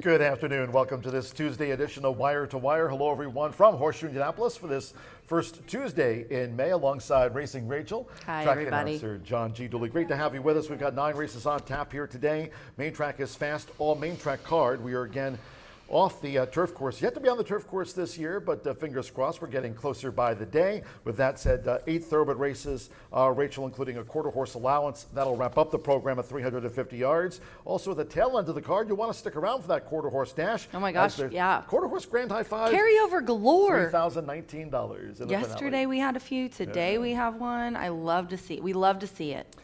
Good afternoon. Welcome to this Tuesday edition of Wire to Wire. Hello, everyone, from Horseshoe Indianapolis for this first Tuesday in May alongside Racing Rachel. Hi, track everybody. Announcer John G. Dooley. Great to have you with us. We've got 9 races on tap here today. Main track is fast, all main track card. We are again off the turf course. Yet to be on the turf course this year, but fingers crossed, we're getting closer by the day. With that said, 8 thoroughbred races, Rachel, including a quarter horse allowance. That'll wrap up the program at 350 yards. Also, at the tail end of the card, you'll want to stick around for that quarter horse dash. Oh my gosh, yeah. Quarter horse grand high five. Carryover galore. $3,019. Yesterday we had a few. Today we have one. We love to see it.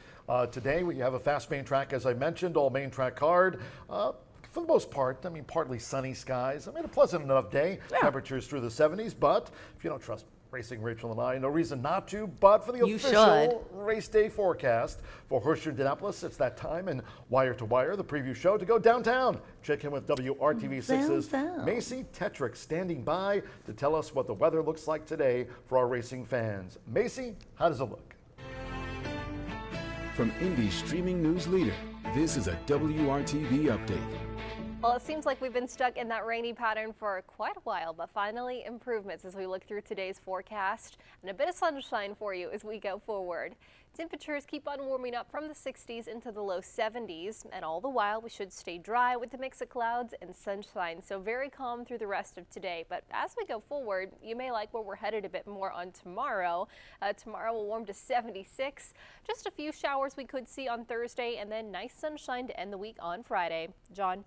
Today we have a fast main track, as I mentioned, all main track card. For the most part, I mean, partly sunny skies. I mean, a pleasant enough day. Yeah. Temperatures through the 70s, but if you don't trust Racing Rachel and I, no reason not to. But for the official race day forecast for Horseshoe Indianapolis, it's that time in Wire to Wire, the preview show, to go downtown. Check in with WRTV6's Macy Tetrick, standing by to tell us what the weather looks like today for our racing fans. Macy, how does it look? From Indy's streaming news leader, this is a WRTV update. Well, it seems like we've been stuck in that rainy pattern for quite a while, but finally improvements as we look through today's forecast and a bit of sunshine for you as we go forward. Temperatures keep on warming up from the 60s into the low 70s, and all the while we should stay dry with a mix of clouds and sunshine, so very calm through the rest of today. But as we go forward, you may like where we're headed a bit more on tomorrow. Tomorrow will warm to 76. Just a few showers we could see on Thursday, and then nice sunshine to end the week on Friday. John?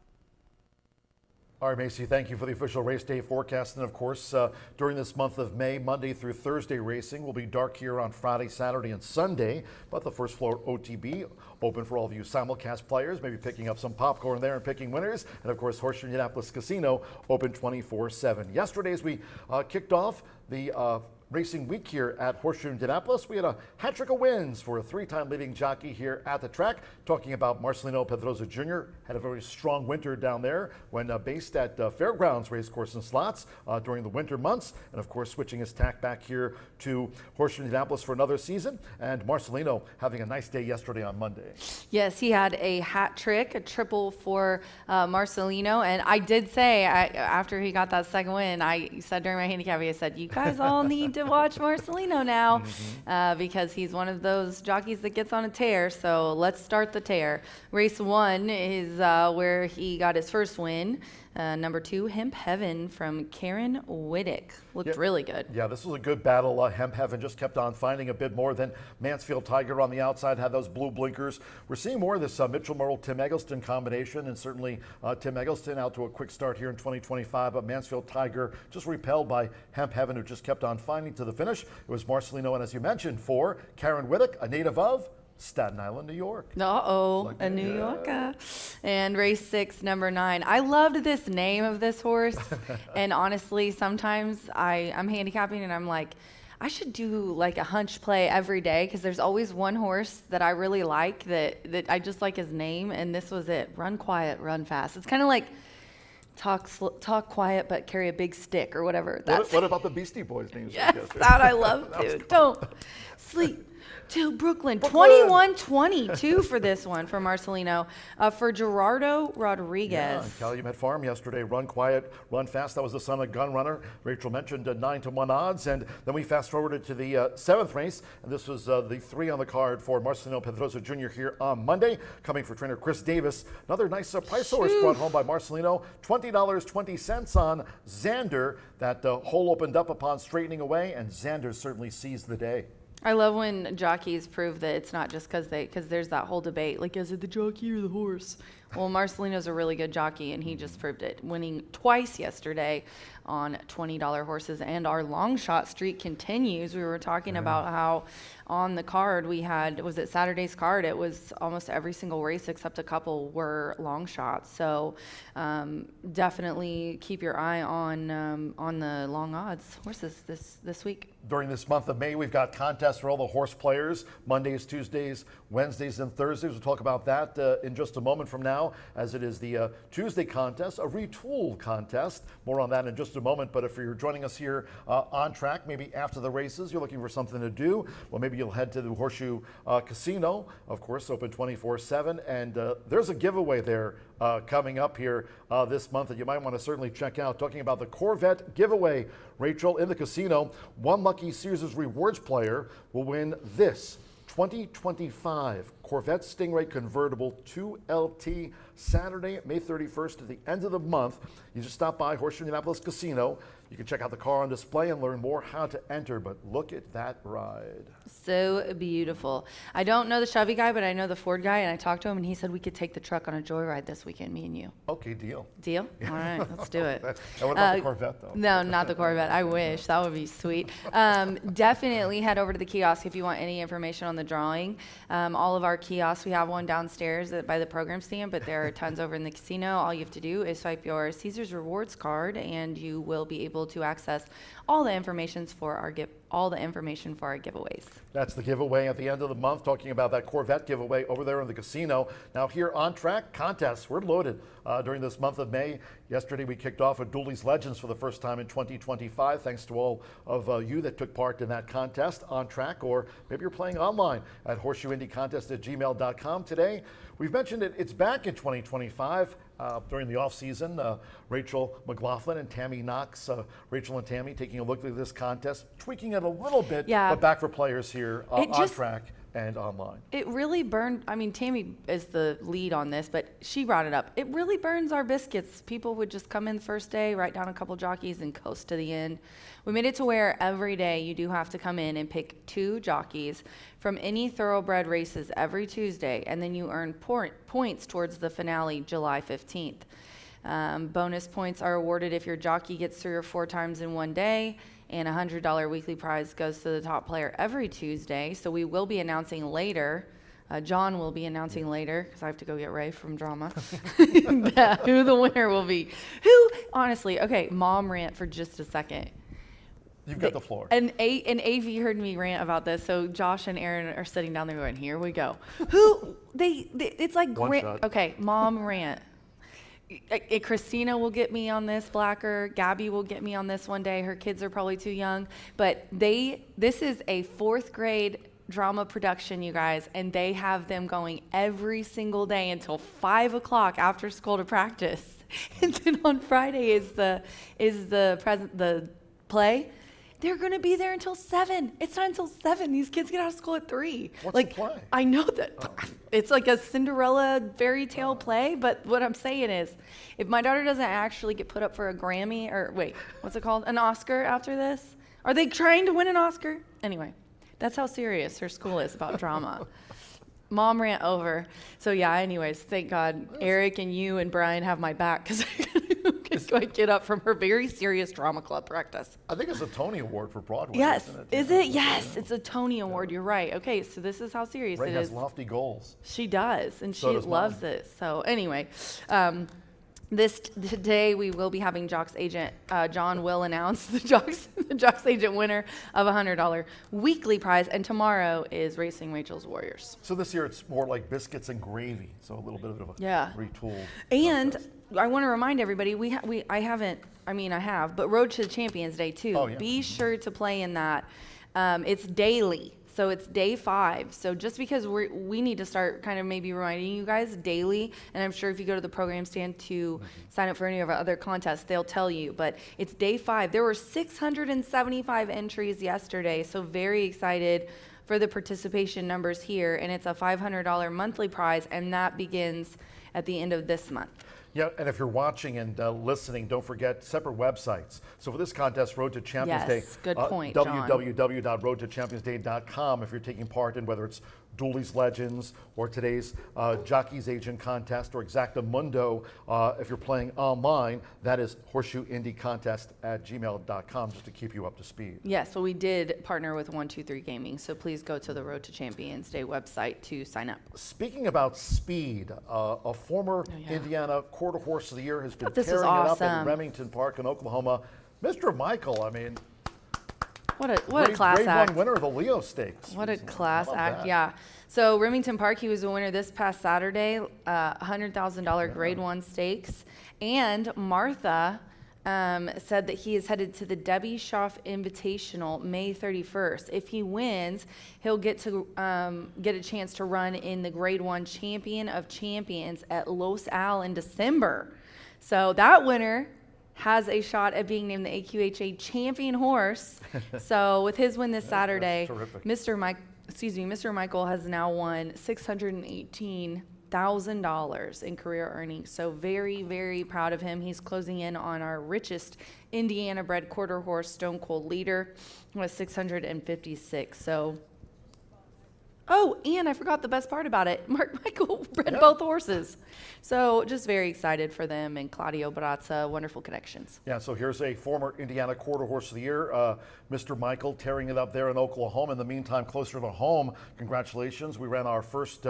All right, Macy, thank you for the official race day forecast. And of course, during this month of May, Monday through Thursday racing will be dark here on Friday, Saturday, and Sunday. But the first floor OTB open for all of you simulcast players, maybe picking up some popcorn there and picking winners. And of course, Horseshoe Indianapolis Casino open 24/7. Yesterday, as we kicked off the racing week here at Horseshoe Indianapolis, we had a hat trick of wins for a 3-time leading jockey here at the track. Talking about Marcelino Pedroza Jr., had a very strong winter down there when based at Fairgrounds Racecourse and Slots during the winter months, and of course switching his tack back here to Horseshoe Indianapolis for another season. And Marcelino having a nice day yesterday on Monday. Yes, he had a hat trick, a triple for Marcelino, and I did say after he got that second win, I said during my handicap, I said, you guys all need to watch Marcelino now because he's one of those jockeys that gets on a tear. So let's start the tear. Race 1 is where he got his first win. Number 2, Hemp Heaven from Karen Whittick. Looked really good. Yeah, this was a good battle. Hemp Heaven just kept on finding a bit more than Mansfield Tiger on the outside, had those blue blinkers. We're seeing more of this Mitchell Myrtle-Tim Eggleston combination, and certainly Tim Eggleston out to a quick start here in 2025, but Mansfield Tiger just repelled by Hemp Heaven, who just kept on finding to the finish. It was Marcelino, and as you mentioned, for Karen Whittick, a native of Staten Island, New York. A New Yorker. And race 6, number 9. I loved this name of this horse. And honestly, sometimes I'm handicapping and I'm like, I should do like a hunch play every day because there's always one horse that I really like that I just like his name. And this was it. Run quiet, run fast. It's kind of like talk quiet but carry a big stick or whatever. What about the Beastie Boys names? Yes, that I love too. Don't sleep till Brooklyn. 21-22 for this one for Marcelino. For Gerardo Rodriguez. Yeah, Calumet Farm yesterday. Run quiet, run fast. That was the son of Gun Runner. Rachel mentioned 9-1 odds. And then we fast forwarded to the 7th race. And this was the 3 on the card for Marcelino Pedroza Jr. here on Monday. Coming for trainer Chris Davis. Another nice price horse brought home by Marcelino. $20.20 on Xander. That hole opened up upon straightening away, and Xander certainly seized the day. I love when jockeys prove that it's not just because there's that whole debate, like, is it the jockey or the horse? Well, Marcelino's a really good jockey, and he just proved it, winning twice yesterday on $20 horses. And our long shot streak continues. We were talking about how on the card we had, was it Saturday's card? It was almost every single race except a couple were long shots. So definitely keep your eye on the long odds horses this week. During this month of May, we've got contests for all the horse players, Mondays, Tuesdays, Wednesdays, and Thursdays. We'll talk about that in just a moment from now, as it is the Tuesday contest, a retool contest. More on that in just just a moment, but if you're joining us here on track, maybe after the races, you're looking for something to do, well, maybe you'll head to the Horseshoe Casino, of course, open 24/7, and there's a giveaway there coming up here this month that you might want to certainly check out. Talking about the Corvette giveaway, Rachel, in the casino, one lucky Caesars Rewards player will win this 2025 Corvette Stingray convertible 2LT Saturday, May 31st, at the end of the month. You just stop by Horseshoe Indianapolis Casino. You can check out the car on display and learn more how to enter, but look at that ride. So beautiful. I don't know the Chevy guy, but I know the Ford guy, and I talked to him, and he said we could take the truck on a joyride this weekend, me and you. Okay, deal. Deal? All right, let's do it. And what about the Corvette, though? No, not the Corvette. I wish. That would be sweet. Definitely head over to the kiosk if you want any information on the drawing. All of our kiosks, we have one downstairs by the program stand, but there are tons over in the casino. All you have to do is swipe your Caesars Rewards card, and you will be able to access all the information for our giveaways. That's the giveaway at the end of the month, talking about that Corvette giveaway over there in the casino. Now here on track, contests, we're loaded during this month of May. Yesterday we kicked off with Dooley's Legends for the first time in 2025, thanks to all of you that took part in that contest on track, or maybe you're playing online at horseshoeindycontest@gmail.com. Today, we've mentioned it's back in 2025. During the off season, Rachel McLaughlin and Tammy Knox, Rachel and Tammy taking a look at this contest, tweaking it a little bit, but back for players here on track and online. It really burned, I mean, Tammy is the lead on this, but she brought it up. It really burns our biscuits. People would just come in the first day, write down a couple jockeys, and coast to the end. We made it to where every day you do have to come in and pick 2 jockeys from any thoroughbred races every Tuesday, and then you earn points towards the finale July 15th. Bonus points are awarded if your jockey gets 3 or 4 times in one day, and a $100 weekly prize goes to the top player every Tuesday. So we will be announcing later. John will be announcing later, because I have to go get Ray from drama, who the winner will be. Honestly, okay, mom rant for just a second. You've got the floor. And AV heard me rant about this, so Josh and Aaron are sitting down there going, here we go. It's like One shot. Okay, mom rant. Christina will get me on this, Blacker. Gabby will get me on this one day. Her kids are probably too young. But this is a 4th grade drama production, you guys, and they have them going every single day until 5 o'clock after school to practice. And then on Friday is the play. They're going to be there until 7. It's not until 7. These kids get out of school at 3. What's like, the play? I know that. It's like a Cinderella fairy tale play, but what I'm saying is, if my daughter doesn't actually get put up for a Grammy, or wait, what's it called? An Oscar after this? Are they trying to win an Oscar? Anyway, that's how serious her school is about drama. Mom rant over. So yeah, anyways, thank God Eric and you and Brian have my back, because I get up from her very serious drama club practice. I think it's a Tony Award for Broadway. Yes. Isn't it? Is it? Yes. It's a Tony Award. You're right. Okay, so this is how serious Ray it has is. lofty goals. She does, and So she does loves Mom. it. So anyway, today we will be having Jocks Agent. John will announce the Jocks Agent winner of a $100 weekly prize, and tomorrow is Racing Rachel's Warriors. So this year it's more like biscuits and gravy, so a little bit of a retooled. And contest. I want to remind everybody, I have, but Road to the Champions Day too. Oh, yeah. Be sure to play in that. It's daily. So it's day 5. So just because we need to start kind of maybe reminding you guys daily, and I'm sure if you go to the program stand to sign up for any of our other contests, they'll tell you, but it's day 5. There were 675 entries yesterday, so very excited for the participation numbers here, and it's a $500 monthly prize, and that begins at the end of this month. Yeah, and if you're watching and listening, don't forget separate websites. So for this contest, Road to Champions Day, good point, John. www.roadtochampionsday.com if you're taking part in whether it's Dooley's Legends or today's Jockey's Agent contest or Exactamundo. If you're playing online, that is horseshoeindycontest@gmail.com, just to keep you up to speed. Yes, well, we did partner with 123 Gaming, so please go to the Road to Champions Day website to sign up. Speaking about speed, a former Indiana Quarter Horse of the Year has been this tearing is it up awesome. in Remington Park in Oklahoma. Mr. Michael, I mean, What a class grade act. 1 winner of the Leo Stakes. What a How class about act, that? yeah. So Remington Park, he was a winner this past Saturday, $100,000 grade 1 stakes. And Martha said that he is headed to the Debbie Schaff Invitational May 31st. If he wins, he'll get to get a chance to run in the Grade 1 Champion of Champions at Los Al in December. So that winner has a shot at being named the AQHA champion horse. So with his win this Saturday, Mr. Michael has now won $618,000 in career earnings. So very, very proud of him. He's closing in on our richest Indiana-bred quarter horse, Stone Cold Leader, with 656. So, oh, and I forgot the best part about it. Michael bred both horses. So just very excited for them and Claudio Barazza, wonderful connections. Yeah, so here's a former Indiana Quarter Horse of the Year, Mr. Michael, tearing it up there in Oklahoma. In the meantime, closer to home, congratulations. We ran our first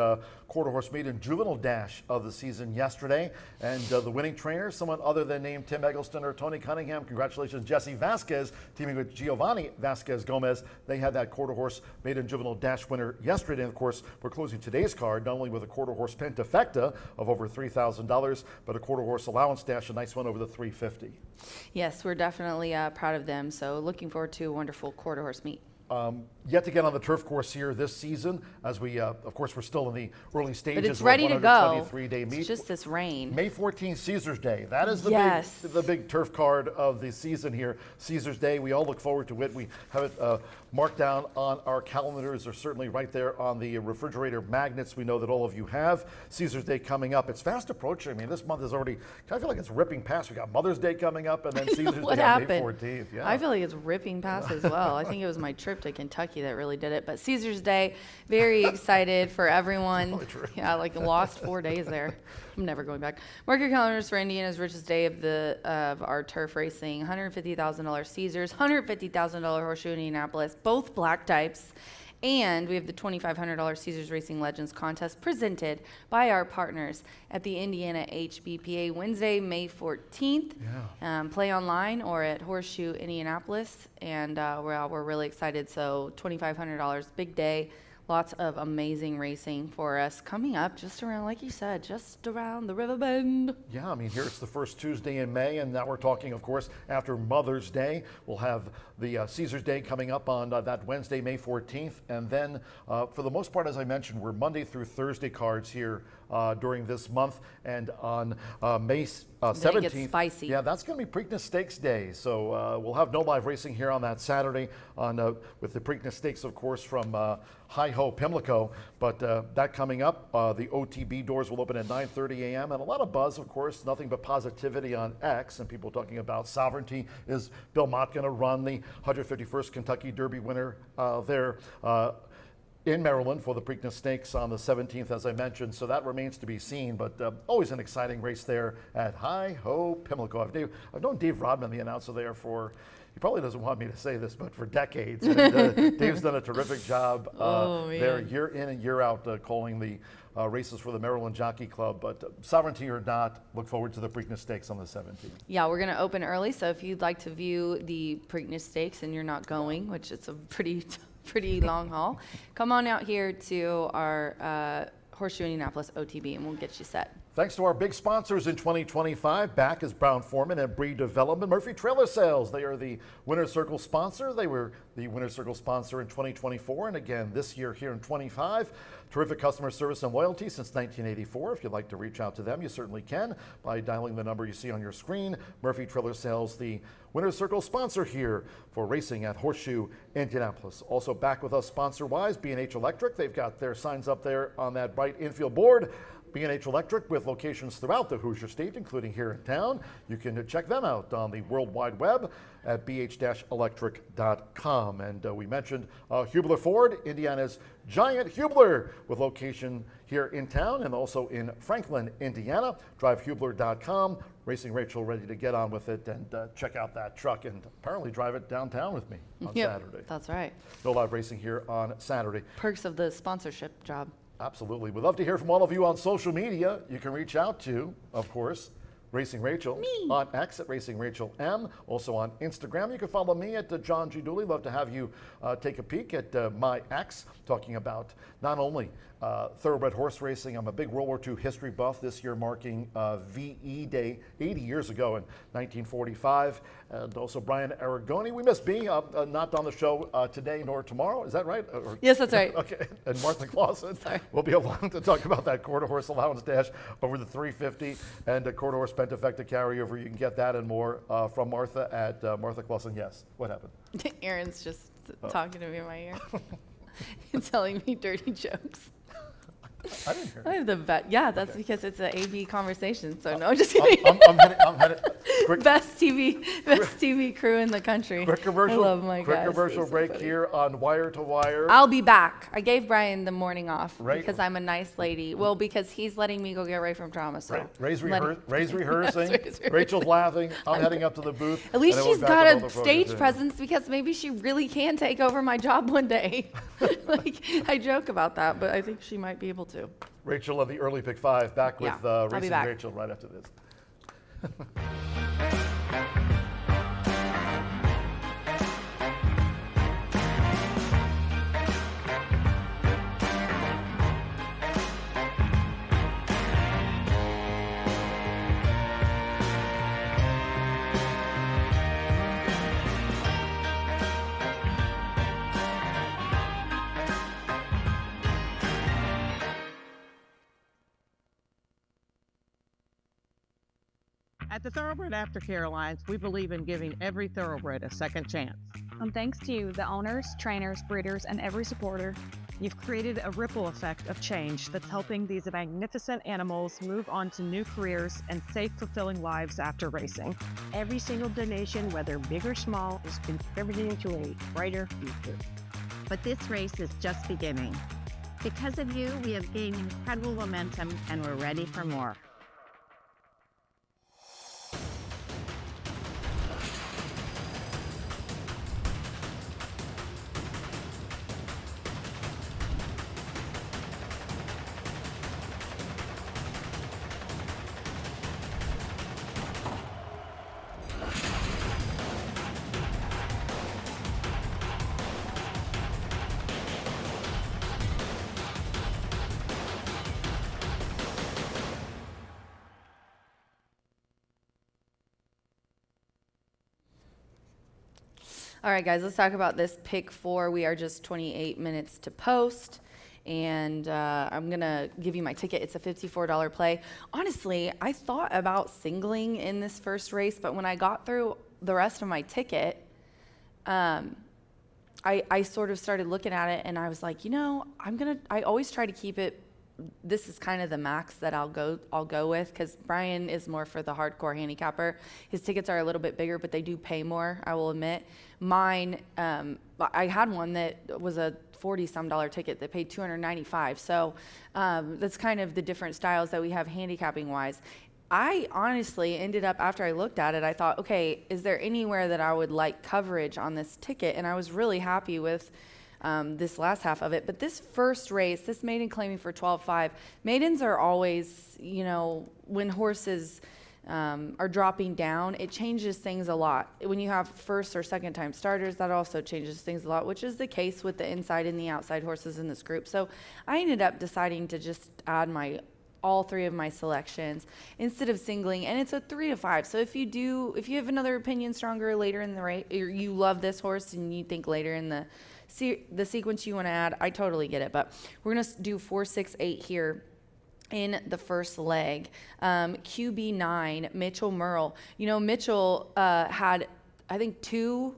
Quarter Horse meet and juvenile dash of the season yesterday. And the winning trainer, someone other than named Tim Eggleston or Tony Cunningham. Congratulations, Jesse Vasquez, teaming with Giovanni Vasquez Gomez. They had that Quarter Horse maiden juvenile dash winner yesterday. And of course, we're closing today's card not only with a Quarter Horse Pentafecta of over $3,000, but a Quarter Horse allowance dash, a nice one over the $350. Yes, we're definitely proud of them. So looking forward to a wonderful Quarter Horse meet. Yet to get on the turf course here this season, as we, of course, we're still in the early stages. But it's ready to go. 123-day meet. It's just this rain. May 14th, Caesar's Day. That is the big turf card of the season here. Caesar's Day. We all look forward to it. We have it marked down on our calendars. They're certainly right there on the refrigerator magnets. We know that all of you have. Caesar's Day coming up. It's fast approaching. I mean, this month is already. I feel like it's ripping past. We got Mother's Day coming up, and then Caesar's Day on May 14th. Yeah. I feel like it's ripping past as well. I think it was my trip to Kentucky that really did it. But Caesar's Day, very excited for everyone. Yeah, like lost 4 days there. I'm never going back. Mark your calendars for Indiana's richest day of our turf racing. $150,000 Caesars, $150,000 Horseshoe Indianapolis, both black types. And we have the $2,500 Caesars Racing Legends contest presented by our partners at the Indiana HBPA Wednesday, May 14th. Yeah. Play online or at Horseshoe Indianapolis. And we're really excited. So $2,500, big day. Lots of amazing racing for us coming up just around, like you said, just around the river bend. Yeah, I mean, here it's the first Tuesday in May, and now we're talking, of course, after Mother's Day. We'll have the Caesar's Day coming up on that Wednesday, May 14th. And then, for the most part, as I mentioned, we're Monday through Thursday cards here during this month. And on May 17th, it gets spicy. Yeah, that's going to be Preakness Stakes Day. So we'll have no live racing here on that Saturday with the Preakness Stakes, of course, from Hi-Ho, Pimlico. But that coming up, the OTB doors will open at 9:30 a.m. and a lot of buzz, of course, nothing but positivity on X and people talking about sovereignty. Is Bill Mott going to run the 151st Kentucky Derby winner there in Maryland for the Preakness Stakes on the 17th, as I mentioned? So that remains to be seen, but always an exciting race there at Hi-Ho, Pimlico. I've known Dave Rodman, the announcer there, he probably doesn't want me to say this, but for decades. And, Dave's done a terrific job there year in and year out calling the races for the Maryland Jockey Club. But sovereignty or not, look forward to the Preakness Stakes on the 17th. Yeah, we're going to open early, so if you'd like to view the Preakness Stakes and you're not going, which it's a pretty long haul, come on out here to our Horseshoe Indianapolis OTB and we'll get you set. Thanks to our big sponsors in 2025. Back is Brown Forman and Breed Development. Murphy Trailer Sales, they are the Winner's Circle sponsor. They were the Winner's Circle sponsor in 2024 and again this year here in 25. Terrific customer service and loyalty since 1984. If you'd like to reach out to them, you certainly can by dialing the number you see on your screen. Murphy Trailer Sales, the Winner's Circle sponsor here for racing at Horseshoe Indianapolis. Also back with us sponsor-wise, B&H Electric. They've got their signs up there on that bright infield board. B&H Electric with locations throughout the Hoosier State, including here in town. You can check them out on the World Wide Web at bh-electric.com. And we mentioned Hubler Ford, Indiana's giant Hubler, with location here in town and also in Franklin, Indiana. DriveHubler.com. Racing Rachel ready to get on with it and check out that truck and apparently drive it downtown with me on Saturday. That's right. No live racing here on Saturday. Perks of the sponsorship job. Absolutely. We'd love to hear from all of you on social media. You can reach out to, of course, Racing Rachel. On X at Racing Rachel M. Also on Instagram. You can follow me at John G. Dooley. Love to have you take a peek at my X, talking about not only thoroughbred horse racing. I'm a big World War II history buff, this year marking VE Day 80 years ago in 1945. And also Brian Aragoni. We miss B, not on the show today nor tomorrow. Is that right? Yes, that's right. Okay. And Martha Clausen Sorry. will be along to talk about that quarter horse allowance dash over the 350 and a quarter horse pentafecta carryover. You can get that and more from Martha at Martha Clausen. Yes. What happened? Aaron's just talking to me in my ear and telling me dirty jokes. I didn't hear. I have the vet. Yeah, that's because it's an AB conversation. So no, just kidding. I'm headed. Quick, best TV crew in the country. quick commercial. I love my quick guys. commercial They're so break funny. here on Wire to Wire. I'll be back. I gave Brian the morning off Right. because I'm a nice lady. Well, because he's letting me go get ready from trauma. So Ray's let rehearsing. Ray's Rachel's laughing. I'm heading up to the booth. At least and then she's we're back got with all a the stage programs. presence because maybe she really can take over my job one day. Like, I joke about that, but I think she might be able to. Rachel of the Early Pick 5 back with Yeah, I'll be Racing back. Rachel right after this. At the Thoroughbred Aftercare Alliance, we believe in giving every thoroughbred a second chance. Thanks to you, the owners, trainers, breeders, and every supporter, You've created a ripple effect of change that's helping these magnificent animals move on to new careers and safe, fulfilling lives after racing. Every single donation, whether big or small, is contributing to a brighter future. But this race is just beginning. Because of you, we have gained incredible momentum and we're ready for more. All right, guys, let's talk about this pick 4. We are just 28 minutes to post, and I'm going to give you my ticket. It's a $54 play. Honestly, I thought about singling in this first race, but when I got through the rest of my ticket, I sort of started looking at it, and I was like, you know, I always try to keep it. This is kind of the max that I'll go with, because Brian is more for the hardcore handicapper. His tickets are a little bit bigger, but they do pay more, I will admit. Mine, I had one that was a $40-some ticket that paid $295. So that's kind of the different styles that we have handicapping wise. I honestly ended up, after I looked at it, I thought, okay, is there anywhere that I would like coverage on this ticket? And I was really happy with this last half of it. But this first race, this maiden claiming for 12.5, maidens are always, you know, when horses are dropping down, it changes things a lot. When you have first or second time starters, that also changes things a lot, which is the case with the inside and the outside horses in this group. So I ended up deciding to just add all 3 of my selections instead of singling, and it's a 3 to 5. So if you have another opinion stronger later in the race, or you love this horse and you think later in the sequence you want to add, I totally get it. But we're going to do 4, 6, 8 here in the first leg. QB9, Mitchell Merle. You know, Mitchell had, I think, two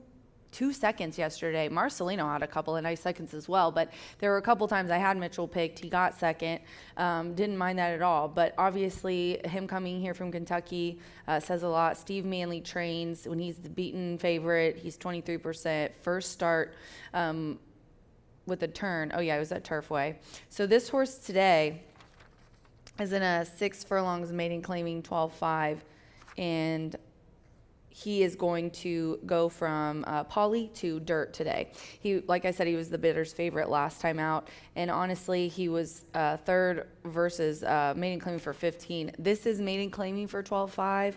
seconds yesterday. Marcelino had a couple of nice seconds as well, but there were a couple times I had Mitchell picked. He got second. Didn't mind that at all, but obviously him coming here from Kentucky says a lot. Steve Manley trains when he's the beaten favorite. He's 23%. First start with a turn. Oh yeah, it was at Turfway. So this horse today is in a 6 furlongs maiden claiming 12.5, and he is going to go from poly to dirt today. He, like I said, he was the bidder's favorite last time out, and honestly, he was third versus maiden claiming for 15. This is maiden claiming for 12.5.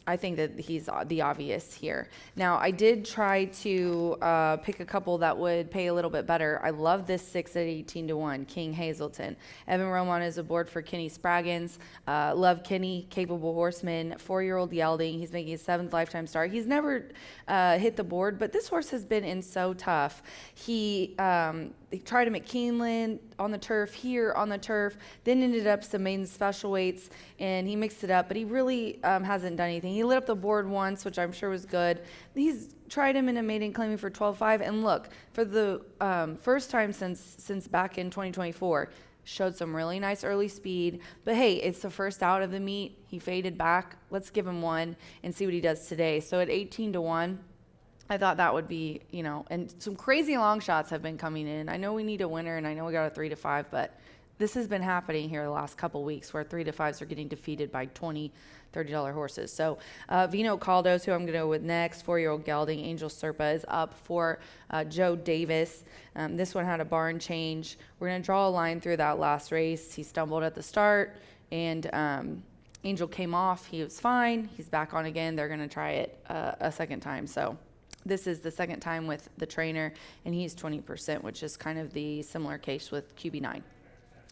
I think that he's the obvious here. Now, I did try to pick a couple that would pay a little bit better. I love this 6 at 18-1, King Hazelton. Evan Roman is aboard for Kenny Spraggins. Love Kenny, capable horseman, 4-year-old gelding. He's making his 7th lifetime start. He's never hit the board, but this horse has been in so tough. He tried him at Keeneland on the turf, here on the turf, then ended up some maiden special weights, and he mixed it up, but he really hasn't done anything. He lit up the board once, which I'm sure was good. He's tried him in a maiden claiming for 12.5, and look, for the first time since back in 2024, showed some really nice early speed, but hey, it's the first out of the meet. He faded back. Let's give him one and see what he does today. So at 18-1, I thought that would be, and some crazy long shots have been coming in. I know we need a winner, and I know we got a 3-5, but this has been happening here the last couple weeks where 3-5s are getting defeated by $20, $30 horses. So Vino Caldo's who I'm going to go with next. 4-year-old gelding. Angel Serpa is up for Joe Davis. This one had a barn change. We're going to draw a line through that last race. He stumbled at the start, and Angel came off. He was fine. He's back on again. They're going to try it a second time. So this is the second time with the trainer, and he's 20%, which is kind of the similar case with QB9.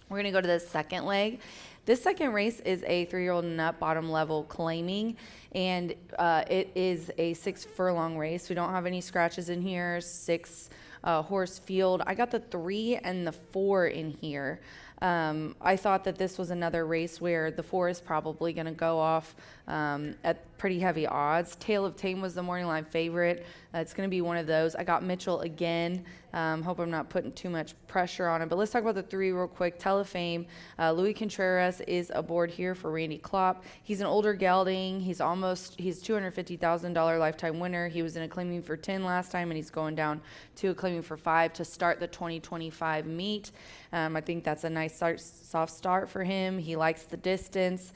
We're going to go to the second leg. This second race is a 3-year-old and up bottom level claiming, and it is a 6 furlong race. We don't have any scratches in here. 6 horse field. I got the 3 and the 4 in here. I thought that this was another race where the 4 is probably going to go off at pretty heavy odds. Tale of Tame was the morning line favorite. It's going to be one of those. I got Mitchell again. Hope I'm not putting too much pressure on him. But let's talk about the 3 real quick. Tale of Fame. Louis Contreras is aboard here for Randy Klopp. He's an older gelding. He's $250,000 lifetime winner. He was in a claiming for 10 last time, and he's going down to a claiming for 5 to start the 2025 meet. I think that's a nice soft start for him. He likes the distance.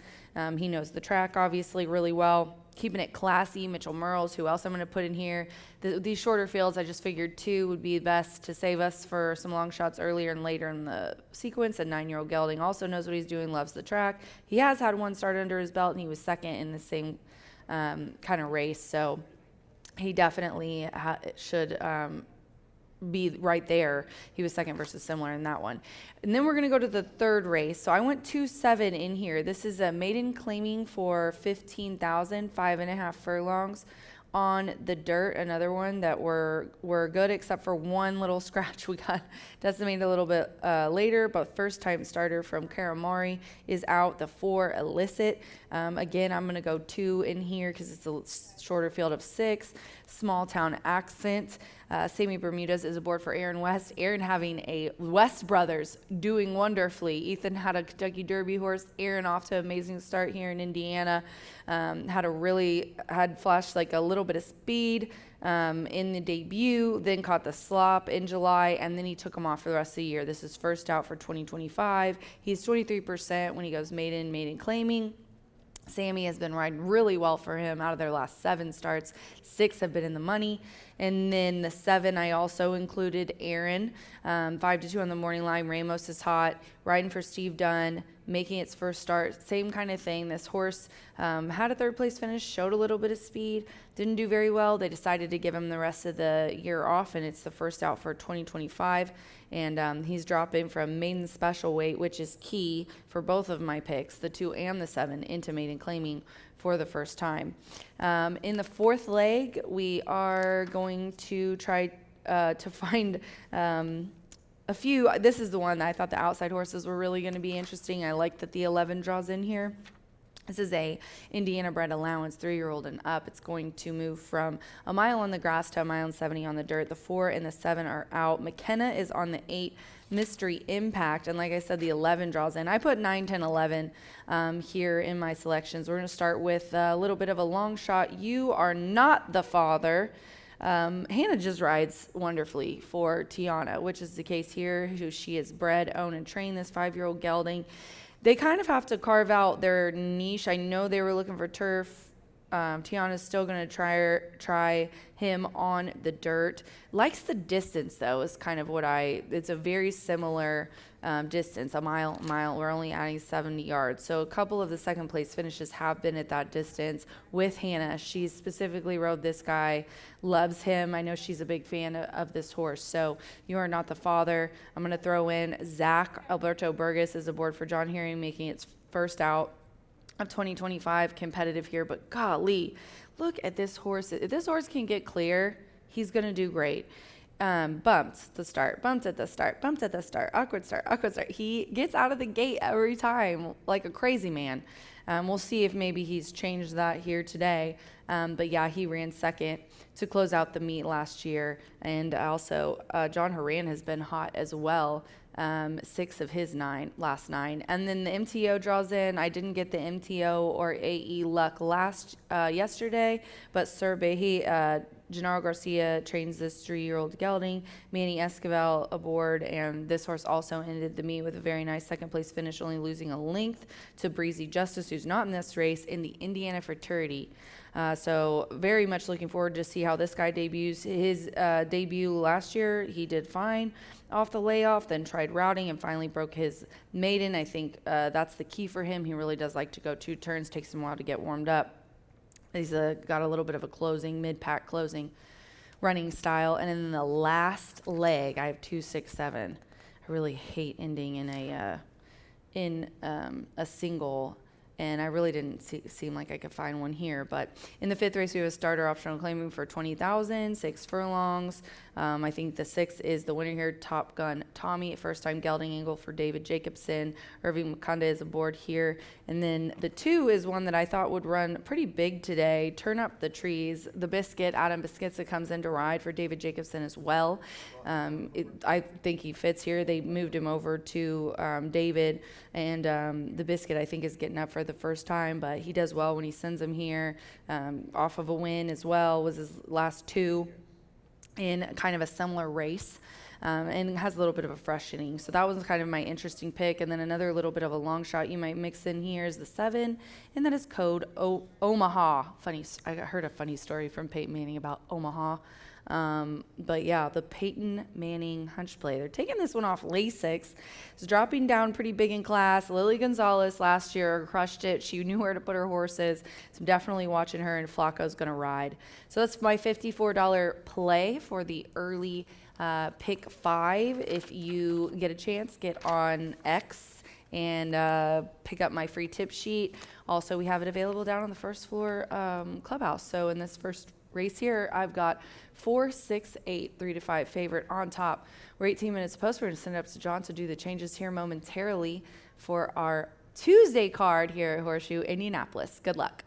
He knows the track, obviously, really well. Keeping it classy, Mitchell Merles, who else I'm going to put in here. These shorter fields, I just figured 2 would be best to save us for some long shots earlier and later in the sequence. A 9-year-old gelding also knows what he's doing, loves the track. He has had one start under his belt, and he was second in the same kind of race. So he definitely should be right there. He was second versus similar in that one. And then we're going to go to the third race. So I went 2-7 in here. This is a maiden claiming for 15,000, 5.5 furlongs on the dirt. Another one that were good, except for one little scratch we got decimated a little bit later, but first time starter from Karamari is out. The 4 Illicit. Again, I'm going to go 2 in here because it's a shorter field of 6. Small Town Accent. Sammy Bermudez is aboard for Aaron West. Aaron having a West brothers doing wonderfully. Ethan had a Kentucky Derby horse. Aaron off to an amazing start here in Indiana. Had flashed like a little bit of speed in the debut, then caught the slop in July, and then he took him off for the rest of the year. This is first out for 2025. He's 23% when he goes maiden claiming. Sammy has been riding really well for him out of their last 7 starts. 6 have been in the money. And then the 7, I also included Aaron. 5-2 on the morning line. Ramos is hot. Riding for Steve Dunn. Making its first start. Same kind of thing. This horse had a 3rd place finish. Showed a little bit of speed. Didn't do very well. They decided to give him the rest of the year off. And it's the first out for 2025. And he's dropping from maiden special weight, which is key for both of my picks, the 2 and the 7, into maiden claiming for the first time. In the 4th leg, we are going to try to find a few. This is the one that I thought the outside horses were really going to be interesting. I like that the 11 draws in here. This is a Indiana bred allowance, 3-year-old and up. It's going to move from a mile on the grass to a mile and 70 on the dirt. The 4 and the 7 are out. McKenna is on the 8. Mystery Impact, and like I said, the 11 draws in. I put 9, 10, 11 here in my selections. We're going to start with a little bit of a long shot. You Are Not the Father. Hannah just rides wonderfully for Tiana, which is the case here, who she is bred, own, and trained this 5-year-old gelding. They kind of have to carve out their niche. I know they were looking for turf Tiana's still going to try him on the dirt. Likes the distance, though, is kind of what it's a very similar distance, a mile. We're only adding 70 yards. So a couple of the second place finishes have been at that distance with Hannah. She specifically rode this guy, loves him. I know she's a big fan of this horse. So You Are Not the Father. I'm going to throw in Zach Alberto Burgess is aboard for John Herring, making its first out of 2025 competitive here. But golly, look at this horse. If this horse can get clear, he's going to do great. Bumps at the start, awkward start. He gets out of the gate every time like a crazy man. We'll see if maybe he's changed that here today. But yeah, he ran second to close out the meet last year. And also, John Horan has been hot as well. 6 of his last 9. And then the MTO draws in. I didn't get the MTO or AE luck yesterday, but Sir Behi, Gennaro Garcia trains this 3-year-old gelding. Manny Esquivel aboard, and this horse also ended the meet with a very nice second place finish, only losing a length to Breezy Justice, who's not in this race, in the Indiana Futurity. So very much looking forward to see how this guy debuts. His debut last year, he did fine off the layoff, then tried routing and finally broke his maiden. I think that's the key for him. He really does like to go 2 turns, takes him a while to get warmed up. He's got a little bit of a mid-pack closing running style. And in the last leg, I have 2, 6, 7. I really hate ending in a single, and I really didn't seem like I could find one here. But in the 5th race, we have a starter optional claiming for 20,000, 6 furlongs. I think the 6 is the winner here, Top Gun Tommy, first time gelding angle for David Jacobson. Irving Makanda is aboard here. And then the 2 is one that I thought would run pretty big today, Turn Up the Trees. The Biscuit, Adam Biscuitsa comes in to ride for David Jacobson as well. I think he fits here. They moved him over to David, and the Biscuit, I think, is getting up for the first time, but he does well when he sends him here. Off of a win as well, was his last 2 in kind of a similar race, and has a little bit of a freshening. So that was kind of my interesting pick. And then another little bit of a long shot you might mix in here is the 7, and that is code Omaha. I heard a funny story from Peyton Manning about Omaha. But yeah, the Peyton Manning hunch play. They're taking this one off Lasix. It's dropping down pretty big in class. Lily Gonzalez last year crushed it. She knew where to put her horses. So I'm definitely watching her, and Flacco's going to ride. So that's my $54 play for the early pick 5. If you get a chance, get on X and pick up my free tip sheet. Also, we have it available down on the first floor clubhouse. So in this first race here, I've got 4, 6, 8, 3 to 5 favorite on top. We're 18 minutes post. We're going to send it up to John to do the changes here momentarily for our Tuesday card here at Horseshoe Indianapolis. Good luck.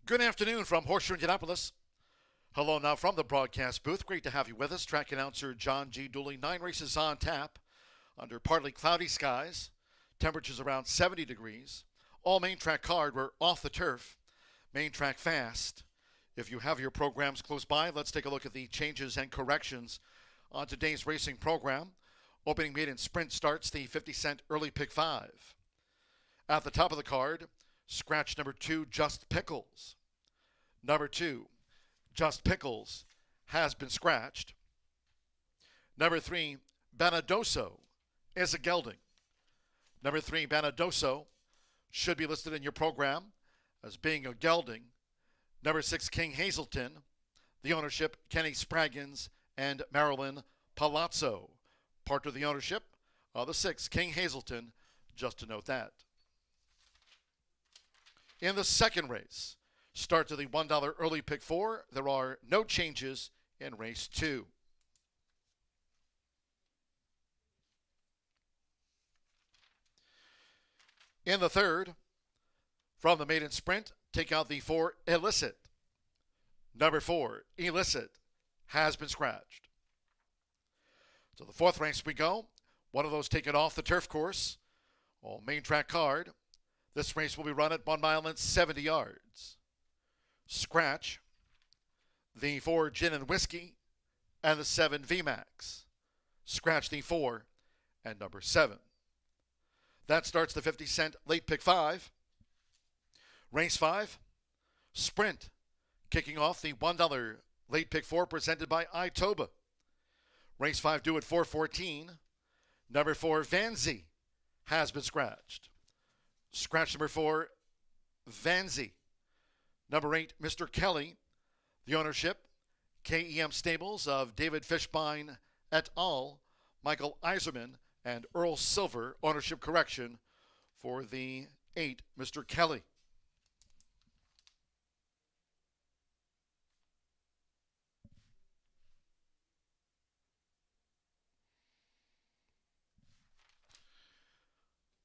Good afternoon from Horseshoe Indianapolis. Hello now from the broadcast booth. Great to have you with us. Track announcer John G. Dooley. 9 races on tap under partly cloudy skies. Temperatures around 70 degrees. All main track card. We're off the turf. Main track fast. If you have your programs close by, let's take a look at the changes and corrections on today's racing program. Opening maiden sprint starts the 50-cent early pick 5. At the top of the card, scratch number 2, Just Pickles. Number 2, Just Pickles has been scratched. Number 3, Banadoso is a gelding. Number 3, Banadoso should be listed in your program as being a gelding. Number 6, King Hazelton. The ownership, Kenny Spraggins and Marilyn Palazzo. Part of the ownership of the 6, King Hazelton, just to note that. In the second race, start to the $1 early pick 4. There are no changes in race 2. In the third, from the maiden sprint, take out the 4, Illicit. Number 4, Illicit, has been scratched. So the fourth race we go. One of those taken off the turf course. All main track card. This race will be run at 1 mile and 70 yards. Scratch the 4, Gin and Whiskey, and the 7, VMAX. Scratch the 4 and number 7. That starts the 50-cent late pick 5. Race 5, Sprint, kicking off the $1 late pick 4 presented by Itoba. Race 5 due at 4:14. Number 4, Vanzi, has been scratched. Scratch number 4, Vanzi. Number 8, Mr. Kelly. The ownership, KEM Stables of David Fishbein et al., Michael Iserman, and Earl Silver. Ownership correction for the 8, Mr. Kelly.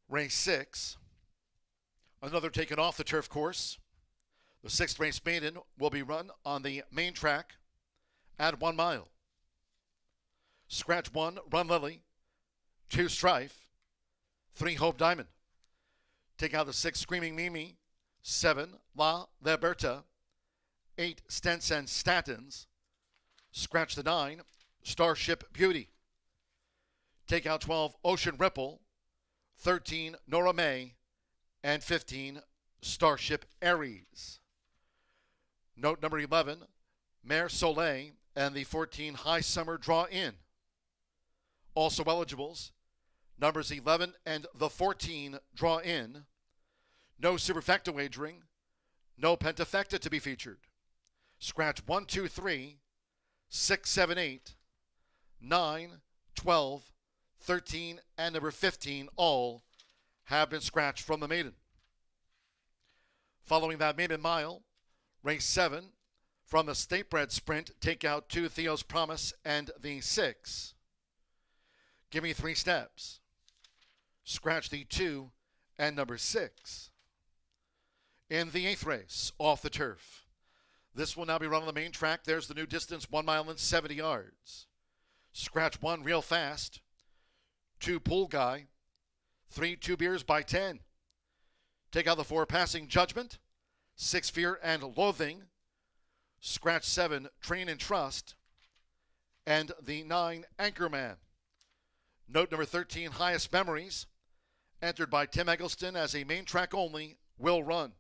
Race 6, another taken off the turf course. The 6th race maiden will be run on the main track at 1 mile. Scratch 1, Run Lily. 2, Strife. 3, Hope Diamond. Take out the 6, Screaming Mimi. 7, La Liberta. 8, Stents and Statins. Scratch the 9, Starship Beauty. Take out 12, Ocean Ripple. 13, Nora May, and 15, Starship Aries. Note number 11, Mare Soleil, and the 14, High Summer Draw In. Also eligibles, numbers 11 and the 14 Draw In. No superfecta wagering, no pentafecta to be featured. Scratch 1, 2, 3, 6, 7, 8, 9, 12, 13, and number 15 all have been scratched from the maiden. Following that maiden mile, race 7, from the state bred sprint, take out 2, Theo's Promise, and the 6. Give me 3 steps. Scratch the 2 and number 6. In the 8th race, off the turf. This will now be run on the main track. There's the new distance, 1 mile and 70 yards. Scratch 1, Real Fast. 2, Pool Guy. 3, 2 Beers by 10. Take out the 4, Passing Judgment. 6, Fear and Loathing. Scratch 7, Train and Trust. And the 9, Anchorman. Note number 13, Highest Memories. Entered by Tim Eggleston as a main track only, will run.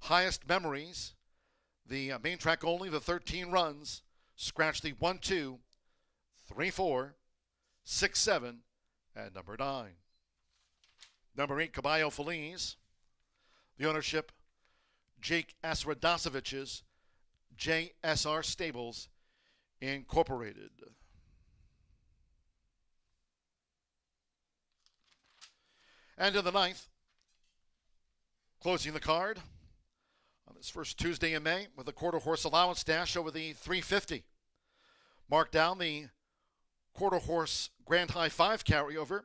Highest Memories, the main track only, the 13 runs. Scratch the 1, 2, 3, 4, 6, 7, and number 9. Number 8, Caballo Feliz. The ownership, Jake Asradosevich's JSR Stables Incorporated. And in the 9th, closing the card on this first Tuesday in May with a quarter horse allowance dash over the 350. Mark down the quarter horse Grand High 5 carryover.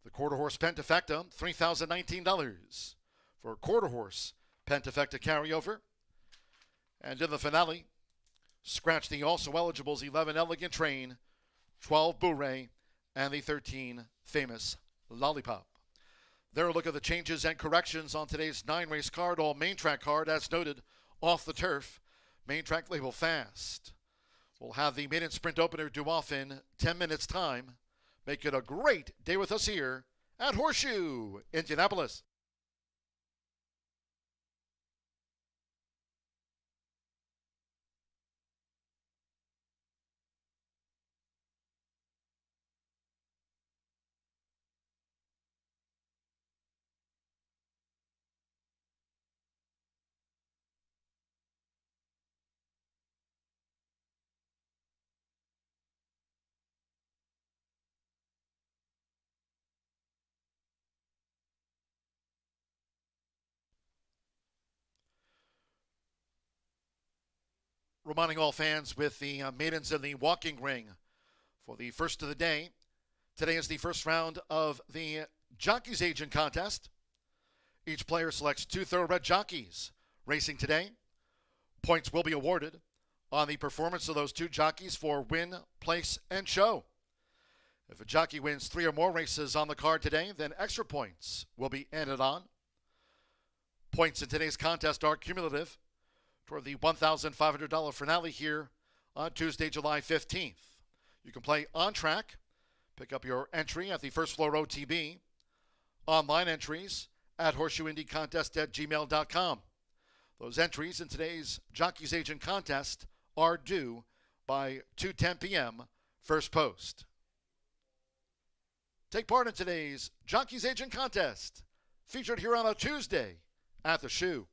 The quarter horse Pentafecta, $3,019 for a quarter horse Pentafecta carryover. And in the finale, scratch the also eligibles 11 Elegant Train, 12 Bourrée, and the 13 Famous Lollipop. There a look at the changes and corrections on today's 9-race card, all main track card, as noted, off the turf. Main track label fast. We'll have the maiden sprint opener due off in 10 minutes time. Make it a great day with us here at Horseshoe Indianapolis. Reminding all fans with the maidens in the walking ring for the first of the day. Today is the first round of the Jockeys Agent Contest. Each player selects 2 thoroughbred jockeys racing today. Points will be awarded on the performance of those 2 jockeys for win, place, and show. If a jockey wins 3 or more races on the card today, then extra points will be added on. Points in today's contest are cumulative toward the $1,500 finale here on Tuesday, July 15th. You can play on track, pick up your entry at the First Floor OTB, online entries at horseshoeindycontest@gmail.com. Those entries in today's Jockeys Agent Contest are due by 2:10 p.m. first post. Take part in today's Jockeys Agent Contest, featured here on a Tuesday at the Shoe.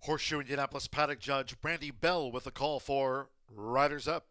Horseshoe Indianapolis paddock judge Brandy Bell with a call for Riders Up.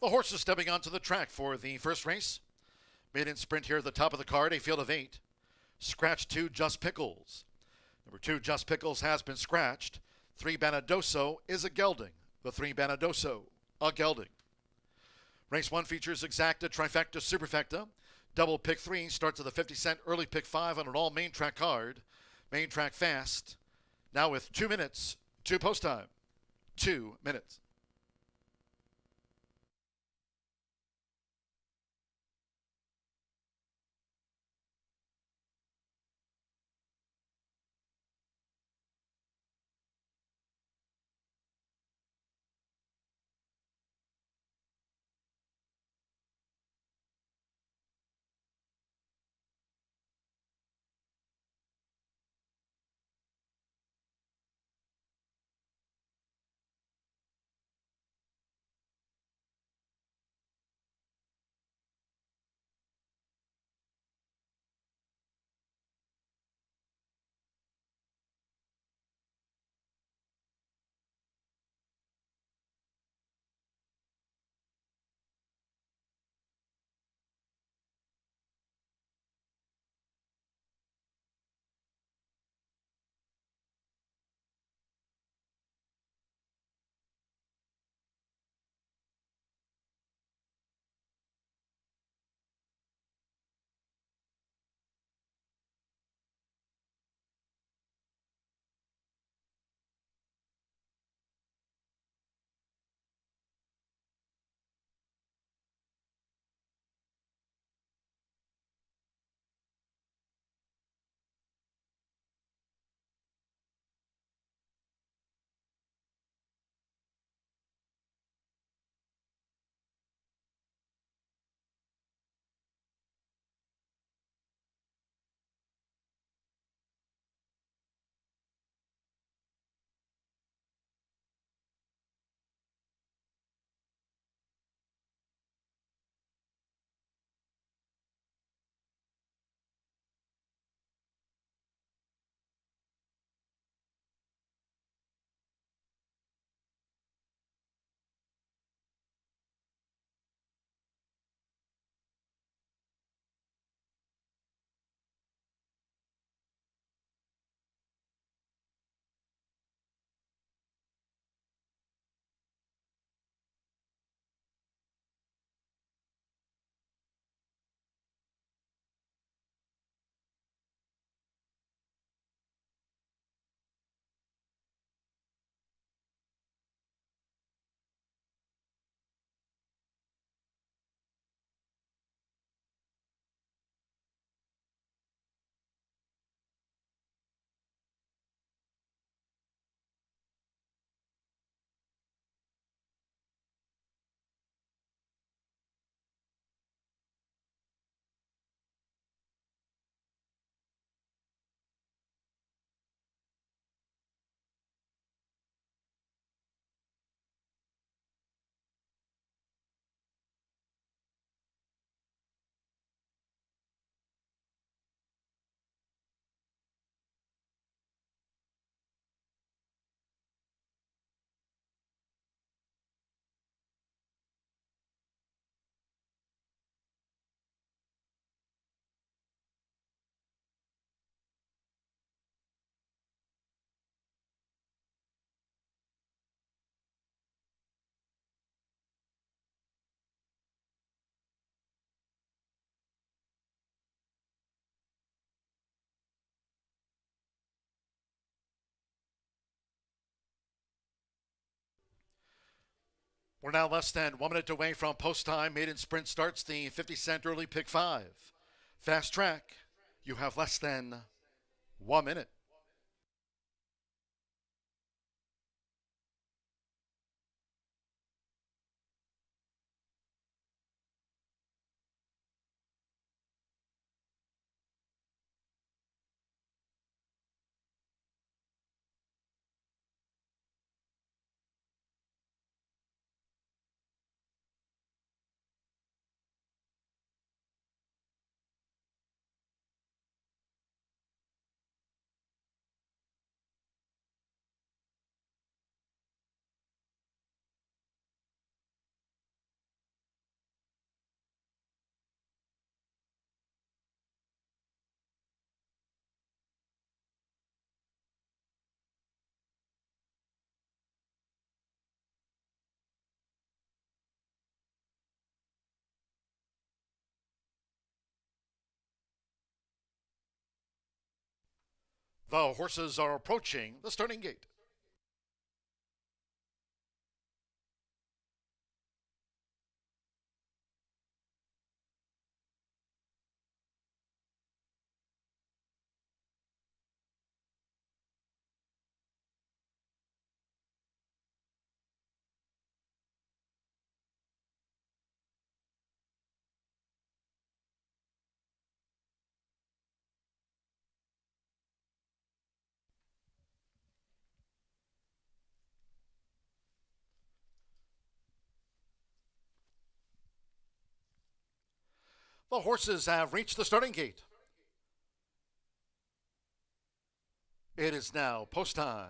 The horses stepping onto the track for the first race. Maiden sprint here at the top of the card, a field of 8. Scratch 2, Just Pickles. Number 2, Just Pickles has been scratched. 3, Banadoso is a gelding. The 3, Banadoso, a gelding. Race 1 features Exacta, Trifecta, Superfecta. Double pick 3 starts at the 50-cent early pick 5 on an all main track card. Main track fast. Now with 2 minutes to post time. 2 minutes. We're now less than 1 minute away from post time. Maiden sprint starts the 50-cent early pick 5. Fast track, you have less than 1 minute. The horses are approaching the starting gate. The horses have reached the starting gate. It is now post time.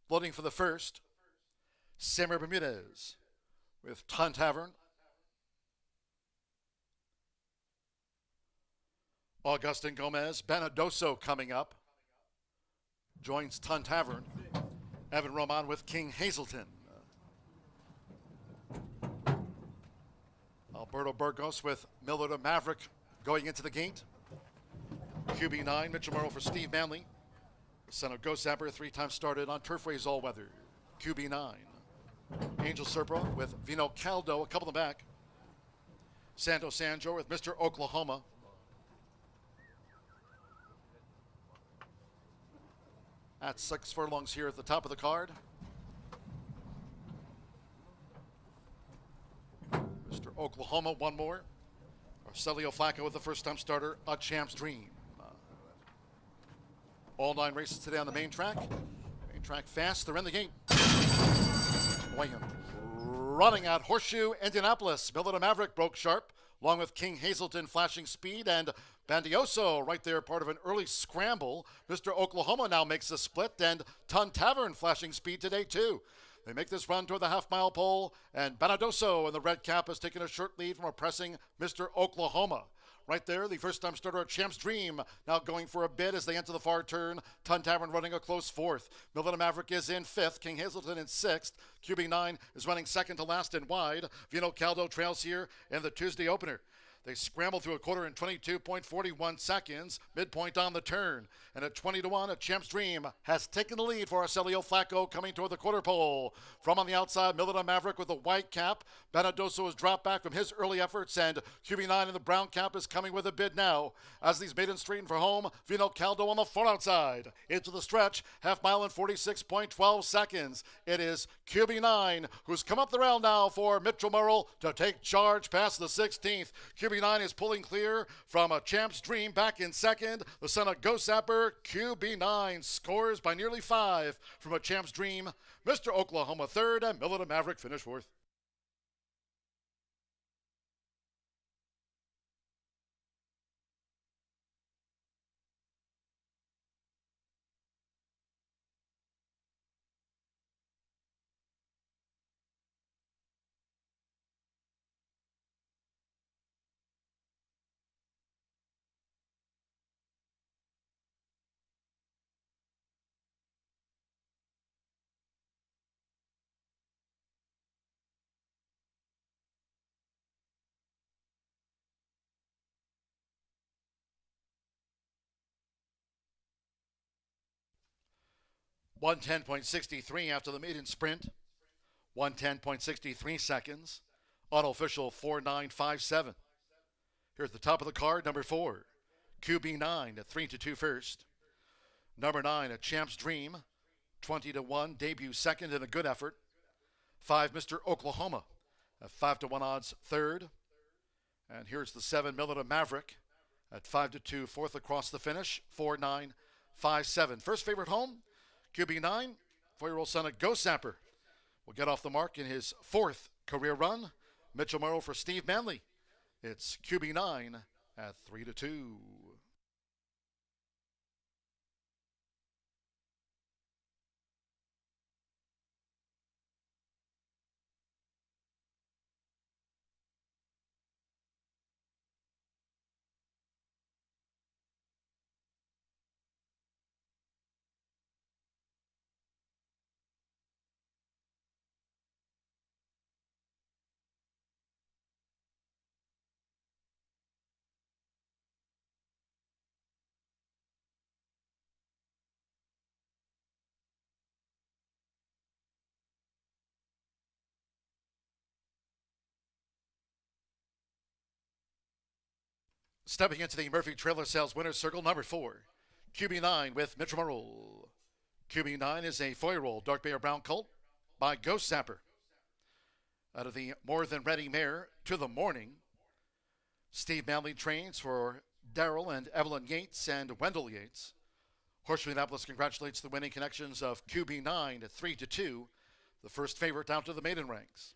Loading for the first, Simmer Bermudez with Ton Tavern. Augustin Gomez, Benadoso coming up. Joins Ton Tavern. Evan Roman with King Hazelton. Alberto Burgos with Miller to Maverick going into the gate. QB9, Mitchell Murrow for Steve Manley. The son of Ghost Zapper, 3 times started on Turfways All Weather. QB9. Angel Serpa with Vino Caldo, a couple in the back. Santo Sanjo with Mr. Oklahoma. At 6 furlongs here at the top of the card. Mr. Oklahoma, one more. Arcelio Flacco with the first-time starter, A Champ's Dream. All 9 races today on the main track. Main track fast, they're in the gate. Wayham running at Horseshoe Indianapolis. Miller to Maverick broke sharp, along with King Hazelton flashing speed, and Bandioso right there, part of an early scramble. Mr. Oklahoma now makes the split, and Ton Tavern flashing speed today too. They make this run toward the half-mile pole, and Benadoso in the red cap has taken a short lead from a pressing Mr. Oklahoma. Right there, the first-time starter at Champ's Dream now going for a bid as they enter the far turn. Ton Tavern running a close 4th. Milton Maverick is in 5th. King Hazelton in 6th. QB9 is running second to last and wide. Vino Caldo trails here in the Tuesday opener. They scramble through a quarter in 22.41 seconds, midpoint on the turn. And at 20-1, a Champ's Dream has taken the lead for Arcelio Flacco coming toward the quarter pole. From on the outside, Milton Maverick with the white cap. Benadoso has dropped back from his early efforts, and QB9 in the brown cap is coming with a bid now. As these maidens straighten for home, Vino Caldo on the far outside. Into the stretch, half mile in 46.12 seconds. It is QB9 who's come up the rail now for Mitchell Murrow to take charge past the 16th. QB9 is pulling clear from a Champ's Dream back in second. The son of Ghost Zapper, QB9 scores by nearly 5 from a Champ's Dream. Mr. Oklahoma third, and Miller to Maverick finish 4th. 110.63 after the maiden sprint. 110.63 seconds. Auto official 4957. Here's the top of the card, number 4. QB9 at 3-2 first. Number 9, a Champ's Dream, 20-1, debut second in a good effort. 5, Mr. Oklahoma, at 5-1 odds third. And here's the 7, Milita Maverick, at 5-2 fourth across the finish, 4-9-5-7. First favorite home, QB9, 4-year-old son of Ghost Zapper, will get off the mark in his 4th career run. Mitchell Morrow for Steve Manley. It's QB9 at 3-2. Stepping into the Murphy Trailer Sales Winner's Circle, number 4, QB9 with Mitchell Morrow. QB9 is a 4-year-old dark bear brown colt by Ghost Zapper. Out of the More Than Ready mare To the Morning, Steve Manley trains for Daryl and Evelyn Yates and Wendell Yates. Horseshoe Indianapolis congratulates the winning connections of QB9 at 3-2, the first favorite down to the maiden ranks.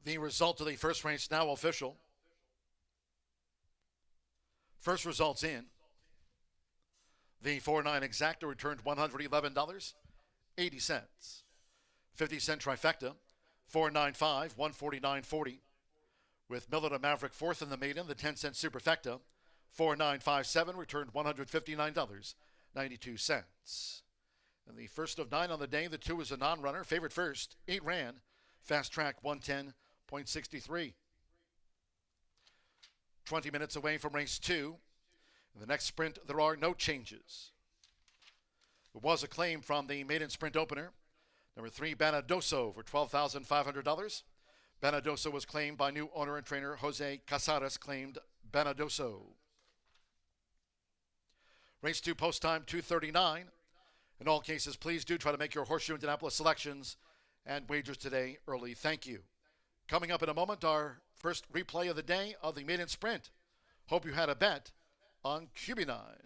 The result of the first race now official. First results in. The 4-9 exacta returned $111.80. 50-cent trifecta, 495, 149.40. With Milita Maverick fourth in the maiden, the 10-cent superfecta, 4957 returned $159.92. And the first of 9 on the day, the 2 is a non-runner. Favorite first, 8 ran. Fast track 110.63. 20 minutes away from race 2. In the next sprint, there are no changes. It was a claim from the maiden sprint opener. Number 3, Banadoso for $12,500. Banadoso was claimed by new owner and trainer Jose Casares, claimed Banadoso. Race 2 post time 2:39. In all cases, please do try to make your Horseshoe Indianapolis selections and wagers today early. Thank you. Coming up in a moment, our first replay of the day of the maiden sprint. Hope you had a bet on QB9.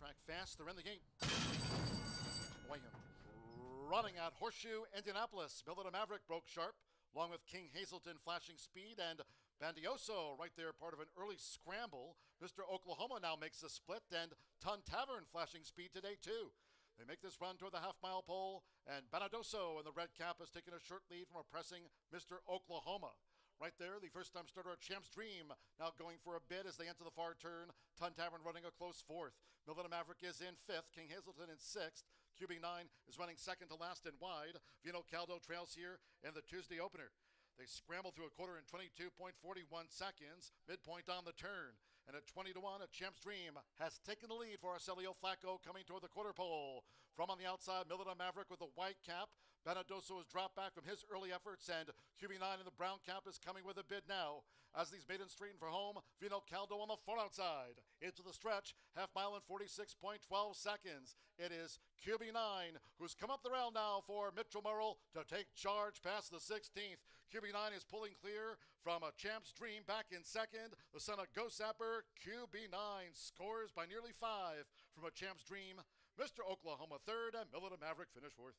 Track fast, they're in the gate. William running at Horseshoe Indianapolis. Milita Maverick broke sharp, along with King Hazelton flashing speed, and Bandioso right there, part of an early scramble. Mr. Oklahoma now makes the split, and Ton Tavern flashing speed today too. They make this run toward the half-mile pole, and Banadoso in the red cap has taken a short lead from a pressing Mr. Oklahoma. Right there, the first-time starter at Champ's Dream now going for a bid as they enter the far turn. Ton Tavern running a close fourth. Milita Maverick is in fifth. King Hazelton in sixth. QB9 is running second to last and wide. Vino Caldo trails here in the Tuesday opener. They scramble through a quarter in 22.41 seconds, midpoint on the turn. And at 20-1, a Champ's Dream has taken the lead for Arcelio Flacco coming toward the quarter pole. From on the outside, Millard Maverick with the white cap. Benedoso has dropped back from his early efforts, and QB9 in the brown cap is coming with a bid now. As these maidens straighten for home, Vino Caldo on the far outside. Into the stretch, half mile in 46.12 seconds. It is QB9 who's come up the rail now for Mitchell Murrell to take charge past the 16th. QB9 is pulling clear from a Champ's Dream back in second. The son of Go Sapper, QB9 scores by nearly 5 from a Champ's Dream. Mr. Oklahoma third, and Millard Maverick finished fourth.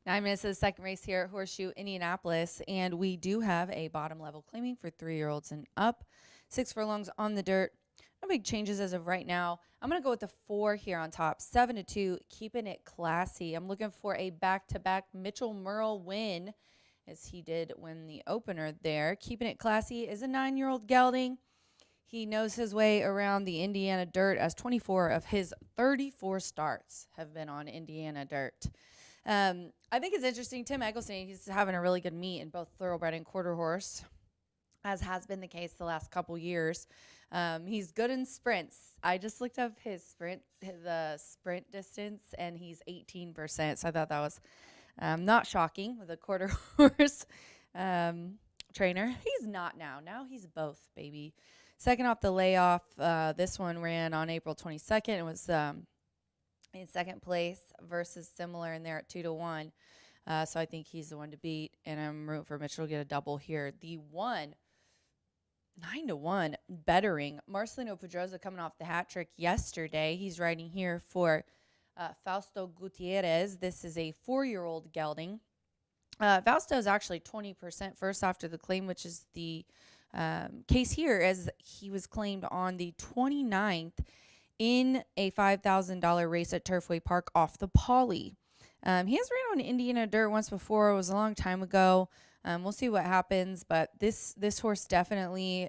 9 minutes to the second race here at Horseshoe Indianapolis, and we do have a bottom level claiming for 3-year-olds and up. 6 furlongs on the dirt. No big changes as of right now. I'm going to go with the 4 here on top. 7-2, keeping it classy. I'm looking for a back-to-back Mitchell Merle win, as he did win the opener there. Keeping it classy is a 9-year-old gelding. He knows his way around the Indiana dirt, as 24 of his 34 starts have been on Indiana dirt. I think it's interesting. Tim Eggleston, he's having a really good meet in both thoroughbred and quarter horse, as has been the case the last couple years. He's good in sprints. I just looked up the sprint distance, and he's 18%. So I thought that was not shocking with a quarter horse trainer. He's not now. Now he's both, baby. Second off the layoff, this one ran on April 22nd. It was in second place versus similar in there at 2-1. So I think he's the one to beat, and I'm rooting for Mitchell to get a double here. The 9-1 bettering Marcelino Pedroza coming off the hat trick yesterday. He's riding here for Fausto Gutierrez. This is a 4-year-old gelding. Fausto is actually 20% first after the claim, which is the case here, as he was claimed on the 29th in a $5,000 race at Turfway Park off the Poly. He has ran on Indiana dirt once before. It was a long time ago. We'll see what happens, but this horse definitely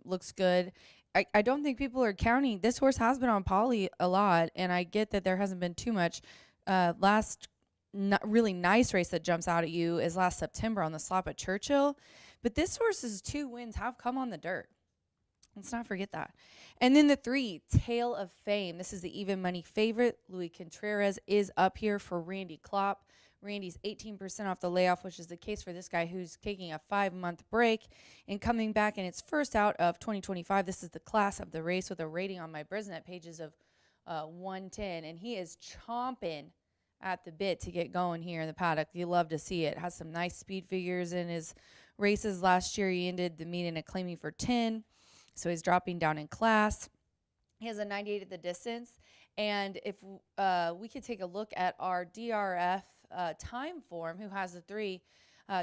looks good. I don't think people are counting. This horse has been on Poly a lot, and I get that there hasn't been too much. Last really nice race that jumps out at you is last September on the slop at Churchill, but this horse's 2 wins have come on the dirt. Let's not forget that. And then the 3, Tale of Fame. This is the even money favorite. Louis Contreras is up here for Randy Klopp. Randy's 18% off the layoff, which is the case for this guy who's taking a 5-month break and coming back in its first out of 2025. This is the class of the race with a rating on my Brisnet pages of 110, and he is chomping at the bit to get going here in the paddock. You love to see it. Has some nice speed figures in his races. Last year he ended the meet in a claiming for 10. So he's dropping down in class. He has a 98 at the distance. And if we could take a look at our DRF time form, who has the 3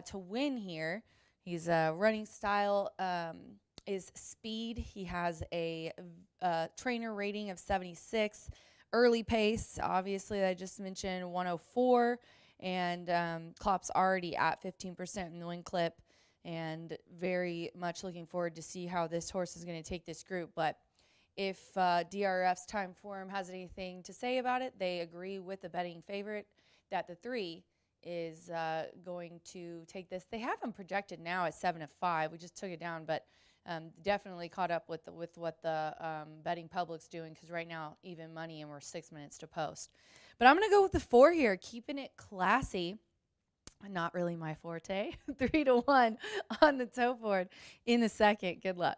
to win here. He's running style is speed. He has a trainer rating of 76. Early pace, obviously, I just mentioned 104. And Klopp's already at 15% in the win clip. And very much looking forward to see how this horse is going to take this group. But if DRF's time form has anything to say about it, they agree with the betting favorite that the 3 is going to take this. They have him projected now at 7-5. We just took it down, but definitely caught up with what the betting public's doing, because right now even money and we're 6 minutes to post. But I'm going to go with the 4 here, keeping it classy. Not really my forte. 3-1 on the toe board in the second. Good luck.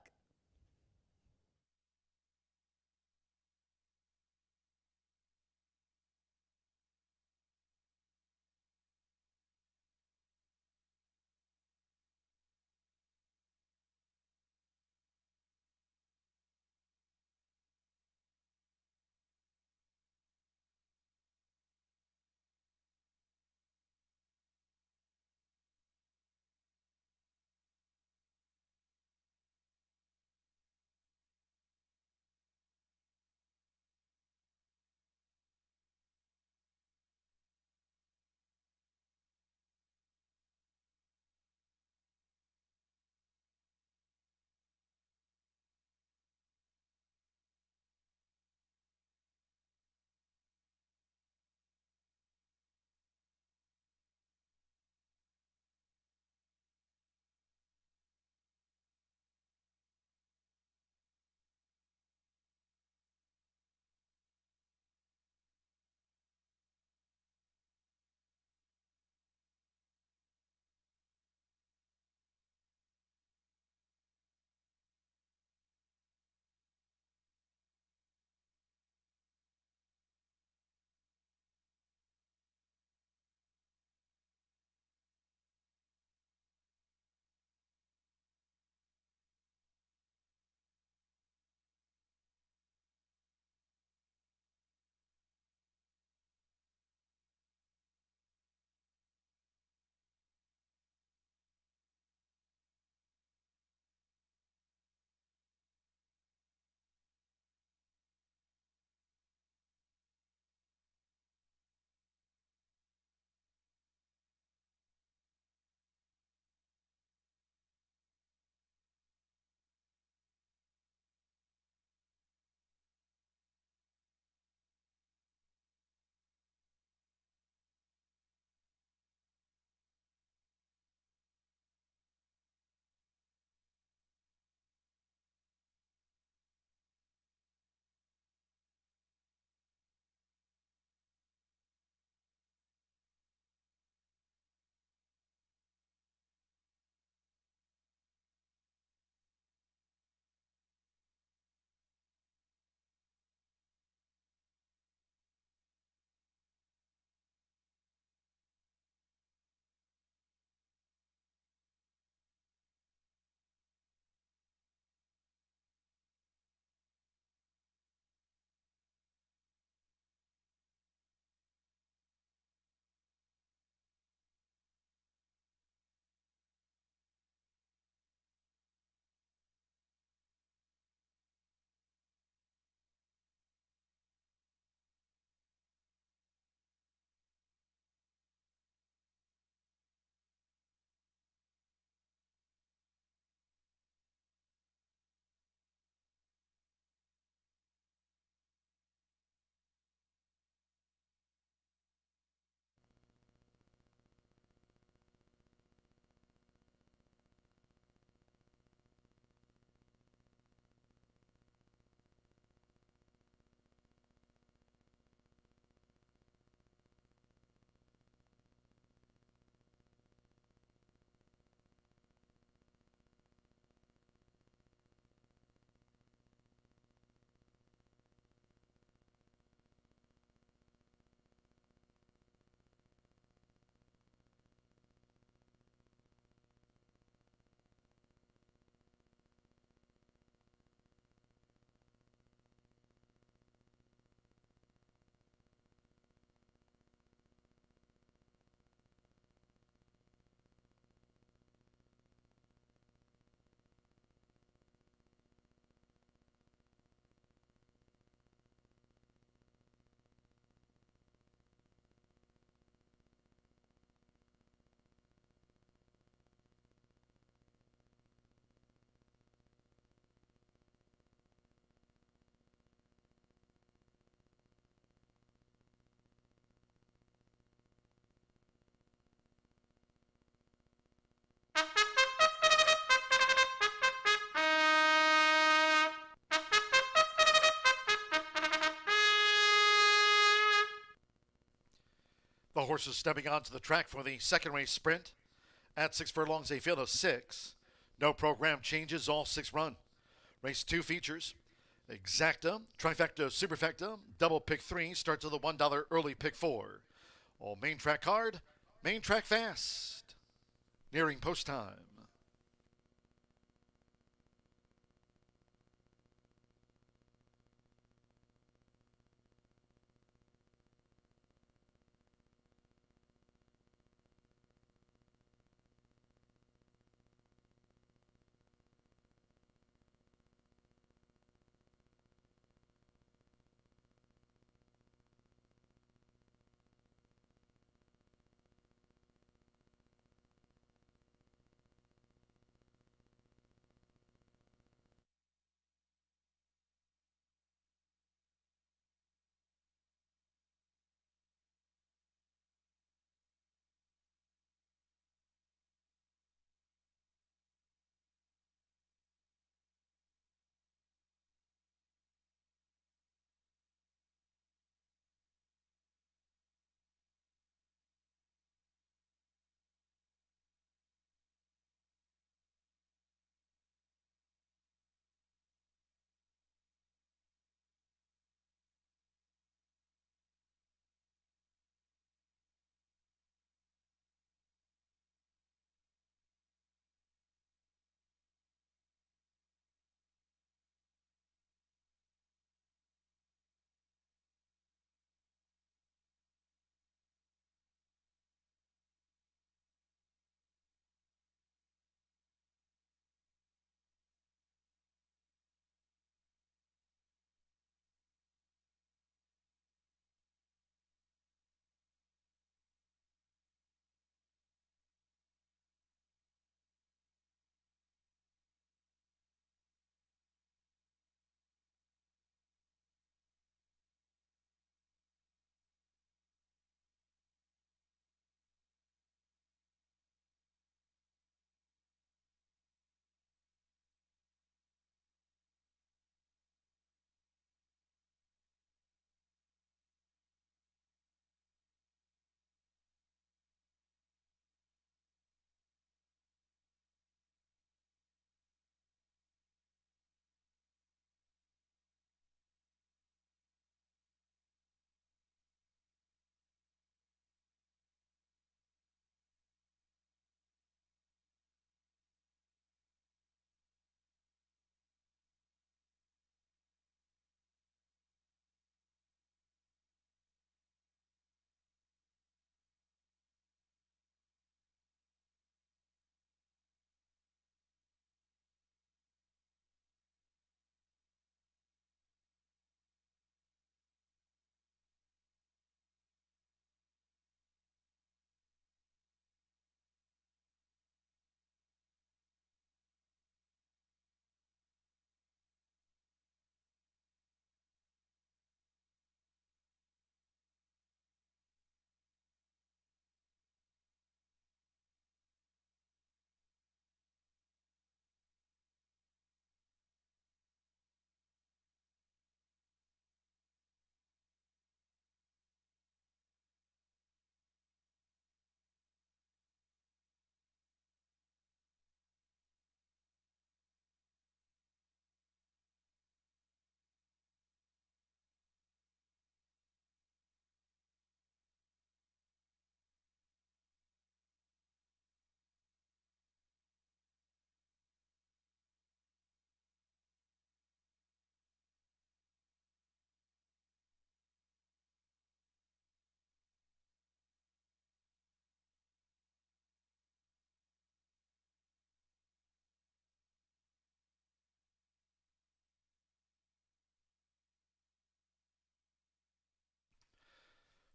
The horses stepping onto the track for the second race sprint. At 6 furlongs, a field of 6. No program changes, all 6 run. Race 2 features Exacta, Trifecta, Superfecta, Double Pick 3 starts with a $1 early pick 4. All main track hard, main track fast. Nearing post time.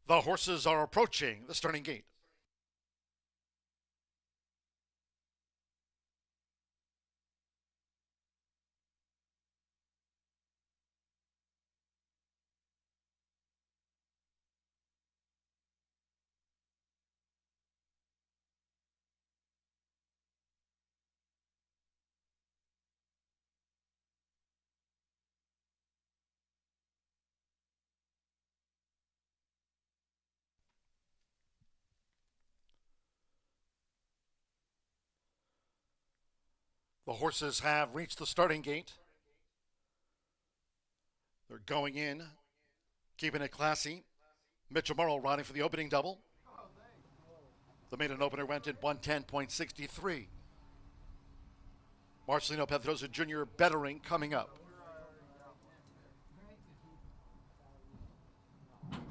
The horses are approaching the starting gate. The horses have reached the starting gate. They're going in, keeping it classy. Mitchell Morrow riding for the opening double. The maiden opener went at 110.63. Marcelino Pedrosa Jr. bettering coming up.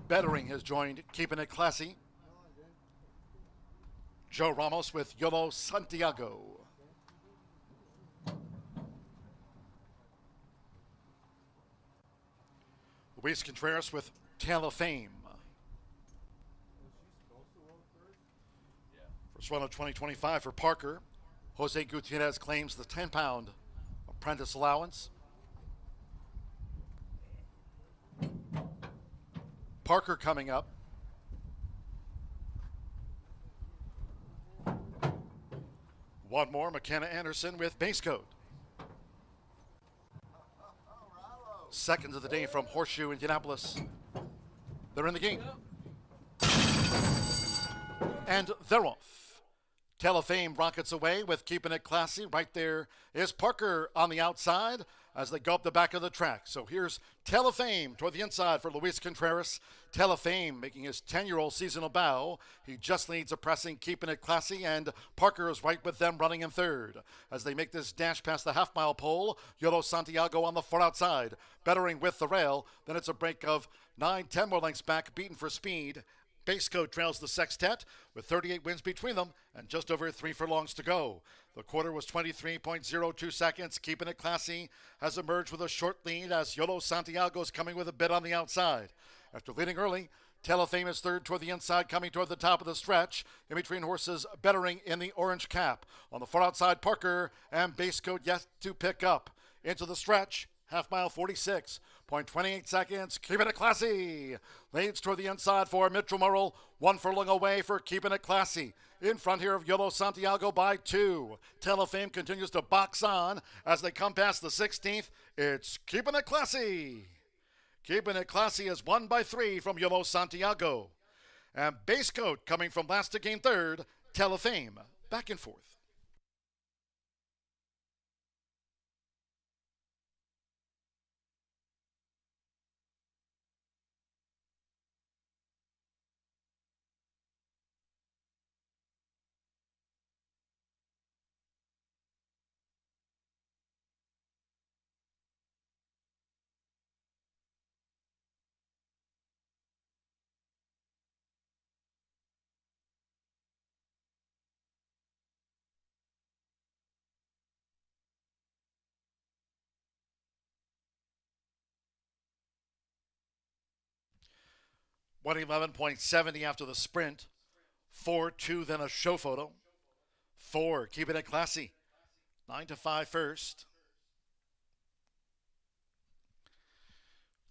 Bettering has joined Keeping It Classy. Joe Ramos with Yolo Santiago. Luis Contreras with Tale of Fame. First one of 2025 for Parker. Jose Gutierrez claims the 10-pound apprentice allowance. Parker coming up. One more, McKenna Anderson with base coat. Second of the day from Horseshoe Indianapolis. They're in the game. And they're off. Tale of Fame rockets away with Keeping It Classy. Right there is Parker on the outside as they go up the back of the track. So here's Tale of Fame toward the inside for Luis Contreras. Tale of Fame making his 10-year-old seasonal bow. He just leads a pressing Keeping It Classy, and Parker is right with them running in third. As they make this dash past the half-mile pole, Yolo Santiago on the far outside, bettering with the rail. Then it's a break of 9-10 more lengths back, beaten for speed. Base Coat trails the sextet with 38 wins between them and just over 3 furlongs to go. The quarter was 23.02 seconds. Keeping It Classy has emerged with a short lead as Yolo Santiago is coming with a bit on the outside. After leading early, Tale of Fame is third toward the inside, coming toward the top of the stretch. In between horses, bettering in the orange cap. On the far outside, Parker and Base Coat yet to pick up. Into the stretch. Half mile 46.28 seconds. Keeping It Classy leads toward the inside for Mitchell Morrow. 1 furlong away for Keeping It Classy. In front here of Yolo Santiago by 2. Tale of Fame continues to box on as they come past the 16th. It's Keeping It Classy. Keeping It Classy is 1 by 3 from Yolo Santiago. And Base Coat coming from last to gain third. Tale of Fame back and forth. $111.70 after the sprint. 4-2 then a show photo. 4 Keeping It Classy. 9-5 first.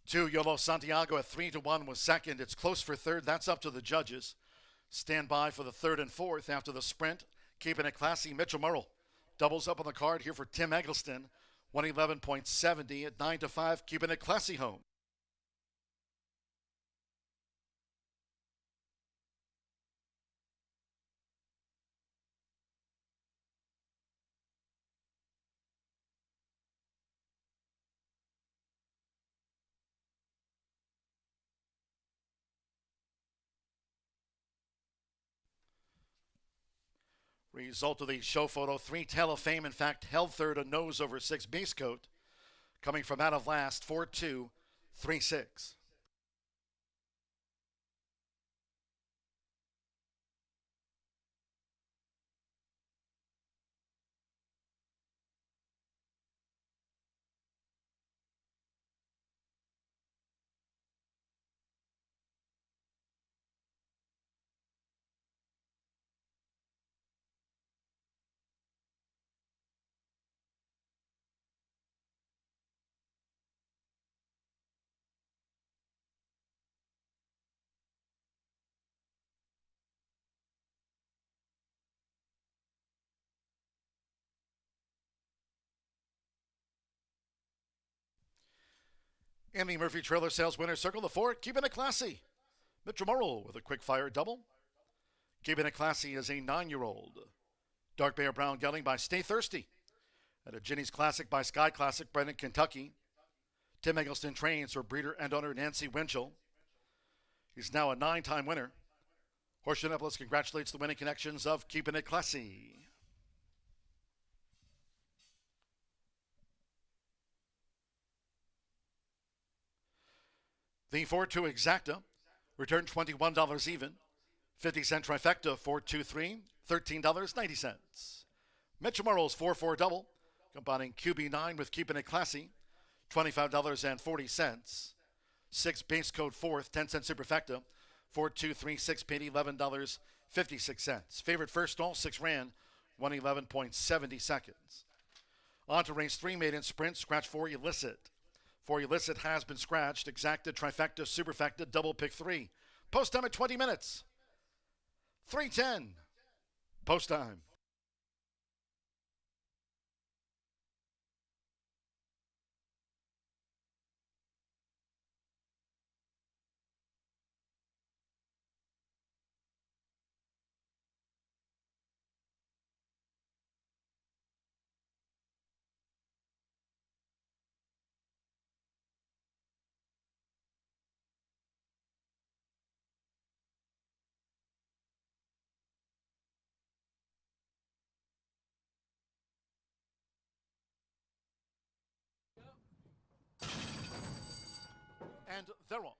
2 Yolo Santiago at 3-1 was second. It's close for third. That's up to the judges. Stand by for the third and fourth after the sprint. Keeping It Classy. Mitchell Morrow doubles up on the card here for Tim Eggleston. 111.70 at 9-5. Keeping It Classy home. Result of the show photo, 3 Tale of Fame, in fact, held third, a nose over 6 Base Coat. Coming from out of last, 4-2, 3-6. In the Murphy Trailer Sales Winner's Circle, the 4, Keeping It Classy. Mitchell Morrow with a quick fire double. Keeping It Classy is a 9-year-old. Dark Bear Brown gelding by Stay Thirsty. At a Ginny's Classic by Sky Classic, Brendan, Kentucky, Tim Eggleston trains for breeder and owner Nancy Winchell. He's now a 9-time winner. Horseshoe Indianapolis congratulates the winning connections of Keeping It Classy. The 4-2 exacta returned $21 even. 50-cent trifecta 4-2-3, $13.90. Mitchell Morrow's 4-4 double, combining QB9 with Keeping It Classy, $25.40. 6 base code fourth, 10-cent superfecta, 4-2-3, 6 penny, $11.56. Favorite first stall, 6 ran, 111.70 seconds. On to race 3, maiden sprint, scratch 4 illicit. 4 illicit has been scratched, exacta, trifecta, superfecta, double pick 3. Post time at 20 minutes. 3:10. Post time. And they're off.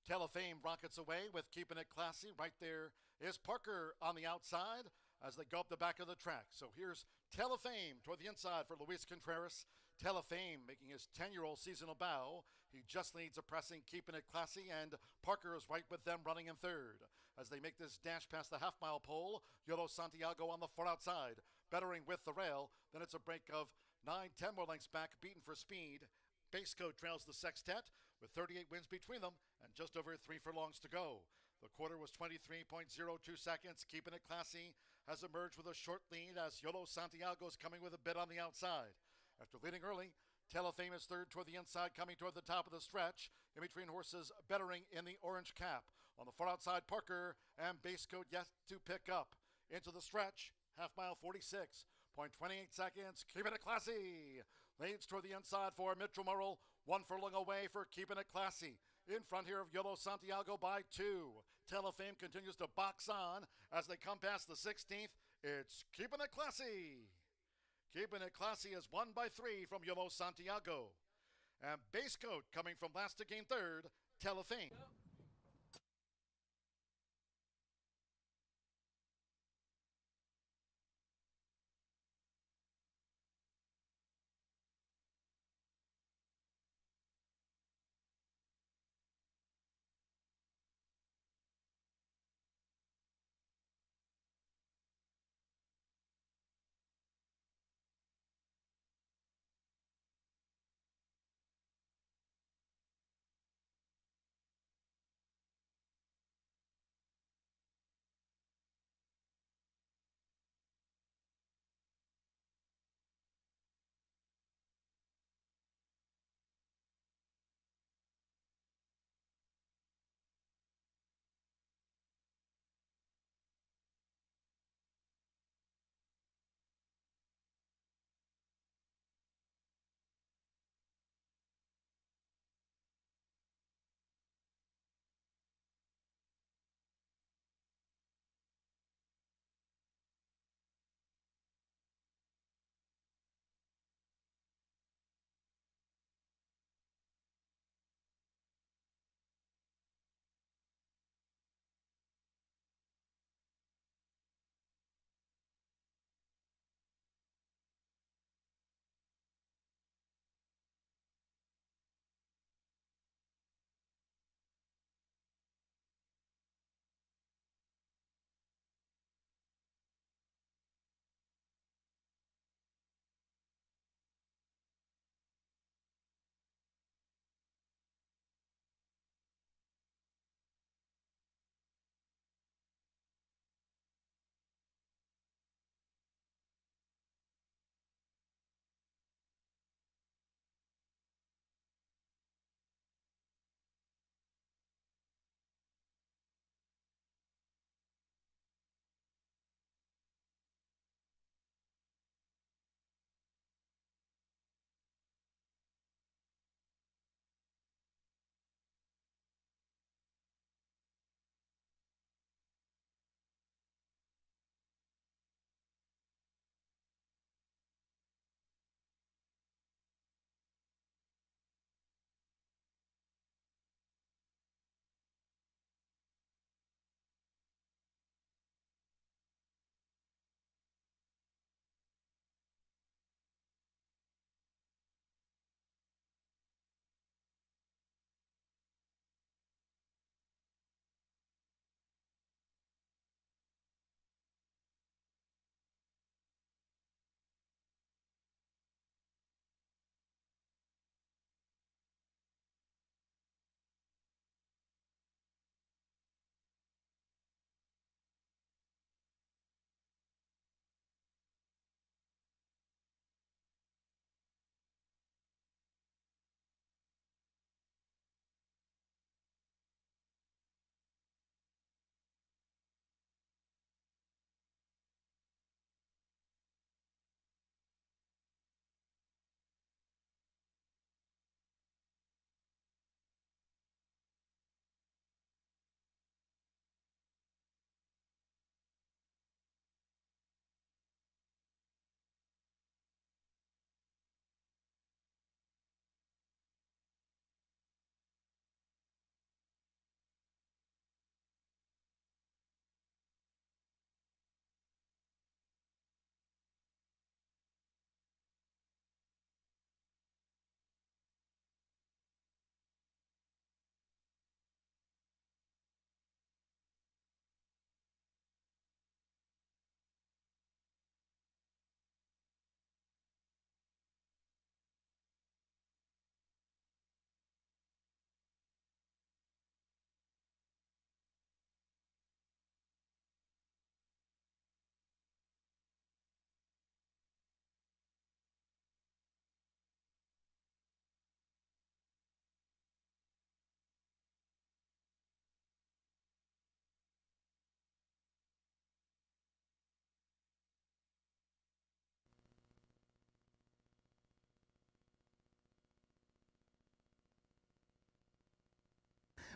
Tale of Fame rockets away with Keeping It Classy. Right there is Parker on the outside as they go up the back of the track. So here's Tale of Fame toward the inside for Luis Contreras. Tale of Fame making his 10-year-old seasonal bow. He just leads a pressing Keeping It Classy, and Parker is right with them running in third. As they make this dash past the half-mile pole, Yolo Santiago on the far outside, bettering with the rail. Then it's a break of 9-10 more lengths back, beaten for speed. Base Code trails the sextet with 38 wins between them and just over 3 furlongs to go. The quarter was 23.02 seconds. Keeping It Classy has emerged with a short lead as Yolo Santiago is coming with a bit on the outside. After leading early, Tale of Fame is third toward the inside, coming toward the top of the stretch. In between horses, bettering in the orange cap. On the far outside, Parker and Base Code yet to pick up. Into the stretch, half mile 46.28 seconds. Keeping It Classy leads toward the inside for Mitchell Morrill. 1 furlong away for Keeping It Classy. In front here of Yolo Santiago by 2. Tale of Fame continues to box on as they come past the 16th. It's Keeping It Classy. Keeping It Classy is 1 by 3 from Yolo Santiago. And Base Coat coming from last to gain third, Tale of Fame.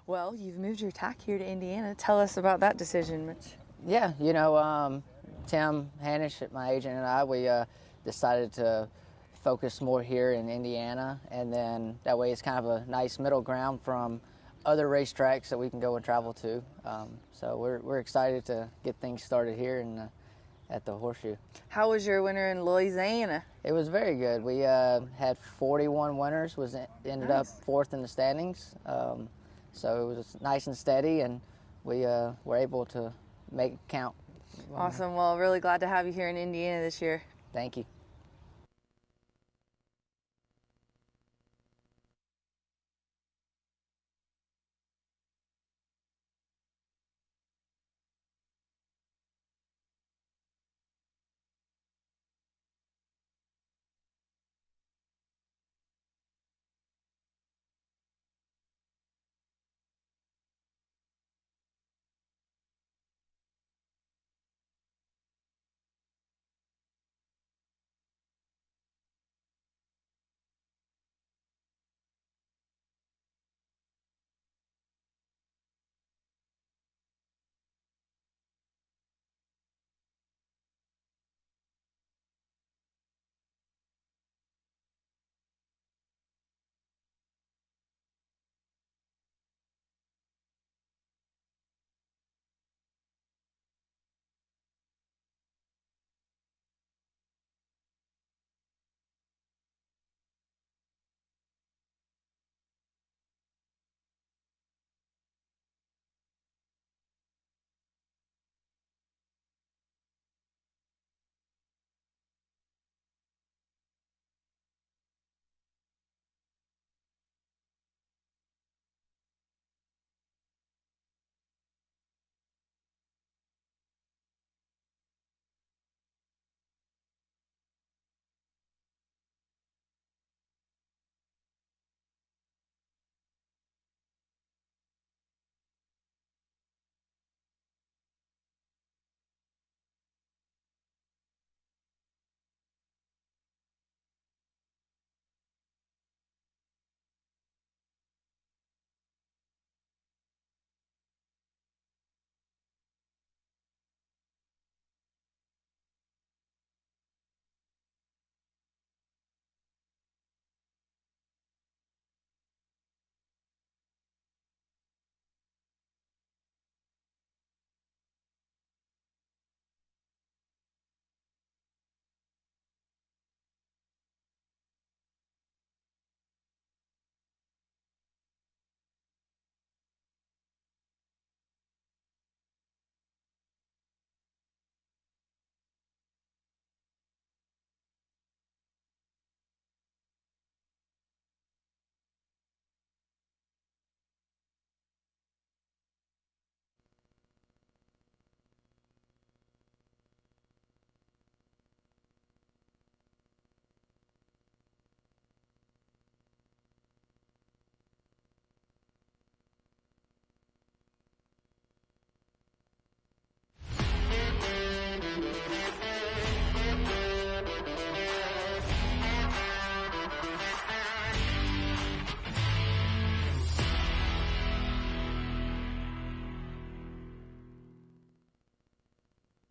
Well, you've moved your tack here to Indiana. Tell us about that decision, Mitch. Yeah, Tim Hanish, my agent, and I, we decided to focus more here in Indiana, and then that way it's kind of a nice middle ground from other racetracks that we can go and travel to. So we're excited to get things started here at the Horseshoe. How was your winter in Louisiana? It was very good. We had 41 winners, ended up fourth in the standings. So it was nice and steady, and we were able to make it count. Awesome. Well, really glad to have you here in Indiana this year. Thank you.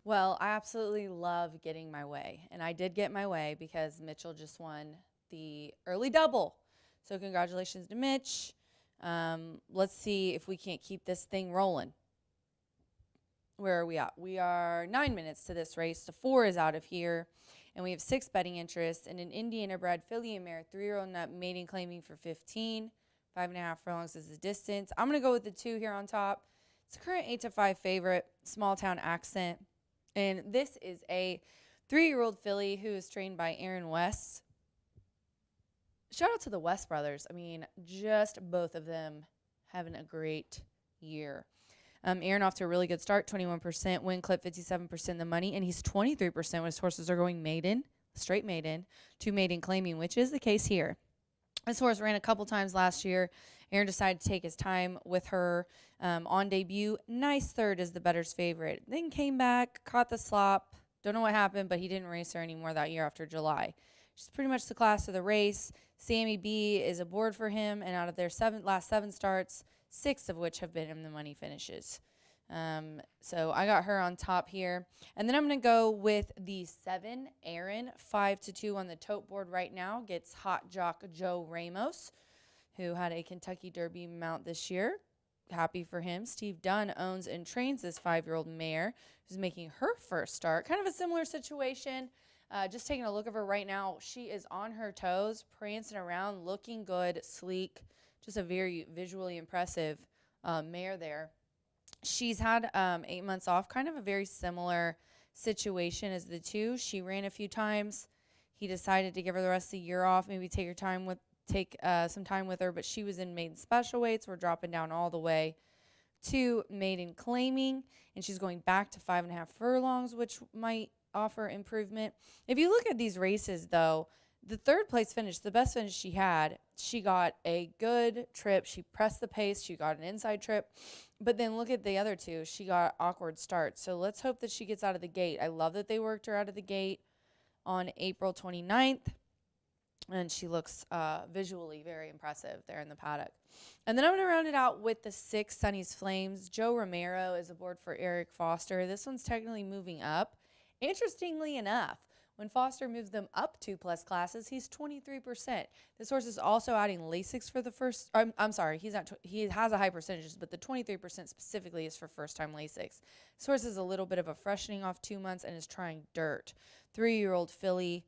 Well, I absolutely love getting my way. And I did get my way because Mitchell just won the early double. So congratulations to Mitch. Let's see if we can't keep this thing rolling. Where are we at? We are 9 minutes to this race. The 4 is out of here. And we have 6 betting interests and an Indiana bred filly and mare 3-year-old nut mating claiming for 15. 5.5 furlongs is the distance. I'm going to go with the 2 here on top. It's a current 8-5 favorite, small town accent. And this is a 3-year-old filly who is trained by Aaron West. Shout out to the West brothers. I mean, just both of them having a great year. Aaron off to a really good start, 21%, win clip 57% the money, and he's 23% when his horses are going maiden, straight maiden, to maiden claiming, which is the case here. This horse ran a couple times last year. Aaron decided to take his time with her on debut. Nice third is the bettor's favorite. Then came back, caught the slop. Don't know what happened, but he didn't race her anymore that year after July. She's pretty much the class of the race. Sammy B is aboard for him, and out of their last 7 starts, 6 of which have been in the money finishes. So I got her on top here. And then I'm going to go with the 7, Aaron, 5-2 on the tote board right now. Gets Hot Jock Joe Ramos, who had a Kentucky Derby mount this year. Happy for him. Steve Dunn owns and trains this 5-year-old mare who's making her first start. Kind of a similar situation. Just taking a look at her right now. She is on her toes, prancing around, looking good, sleek. Just a very visually impressive mare there. She's had 8 months off, kind of a very similar situation as the 2. She ran a few times. He decided to give her the rest of the year off, maybe take some time with her, but she was in maiden special weights. We're dropping down all the way to maiden claiming, and she's going back to 5.5 furlongs, which might offer improvement. If you look at these races, though, the 3rd place finish, the best finish she had, she got a good trip. She pressed the pace. She got an inside trip. But then look at the other 2. She got awkward starts. So let's hope that she gets out of the gate. I love that they worked her out of the gate on April 29th. And she looks visually very impressive there in the paddock. And then I'm going to round it out with the 6, Sunny's Flames. Joe Romero is aboard for Eric Foster. This one's technically moving up. Interestingly enough, when Foster moves them up 2+ classes, he's 23%. This horse is also adding Lasix for the first. I'm sorry, he has a high percentage, but the 23% specifically is for first-time Lasix. This horse is a little bit of a freshening off 2 months and is trying dirt. 3-year-old filly.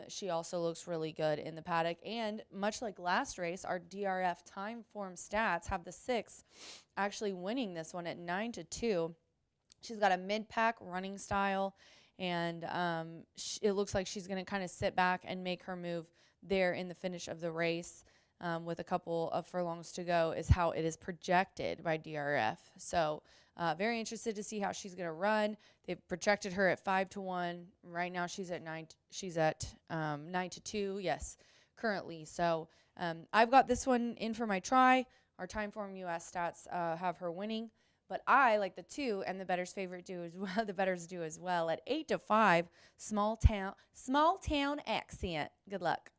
She also looks really good in the paddock. And much like last race, our DRF time form stats have the 6 actually winning this one at 9-2. She's got a mid-pack running style, and it looks like she's going to kind of sit back and make her move there in the finish of the race with a couple of furlongs to go is how it is projected by DRF. So very interested to see how she's going to run. They've projected her at 5-1. Right now she's at 9. She's at 9-2. Yes, currently. So I've got this one in for my try. Our Timeform US stats have her winning. But I like the 2, and the bettors favorite do as well. The bettors do as well at 8-5. Small town accent. Good luck.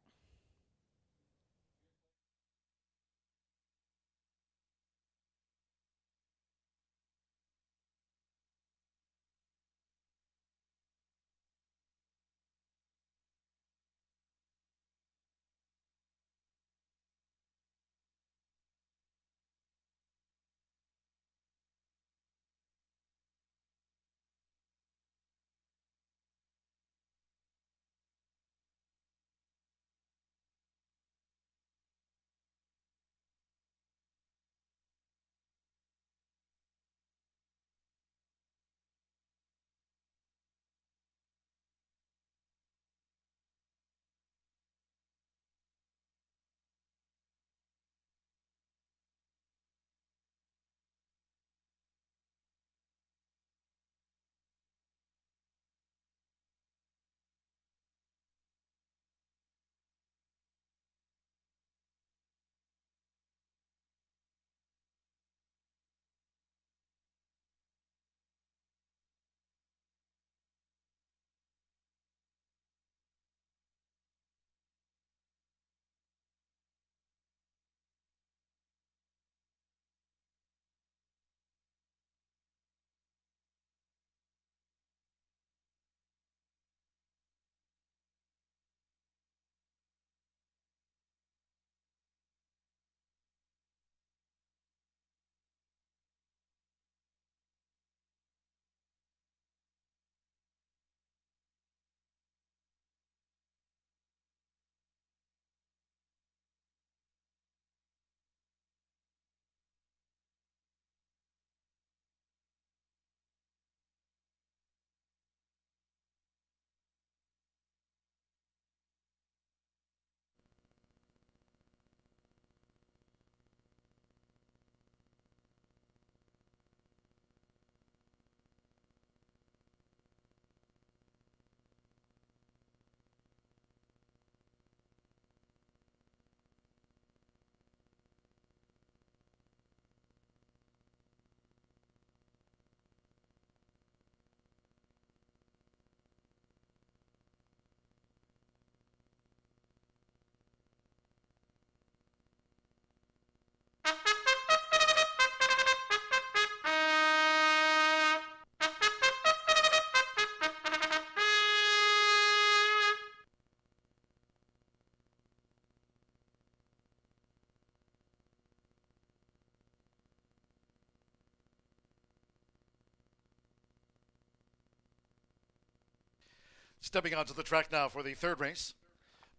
Stepping onto the track now for the third race.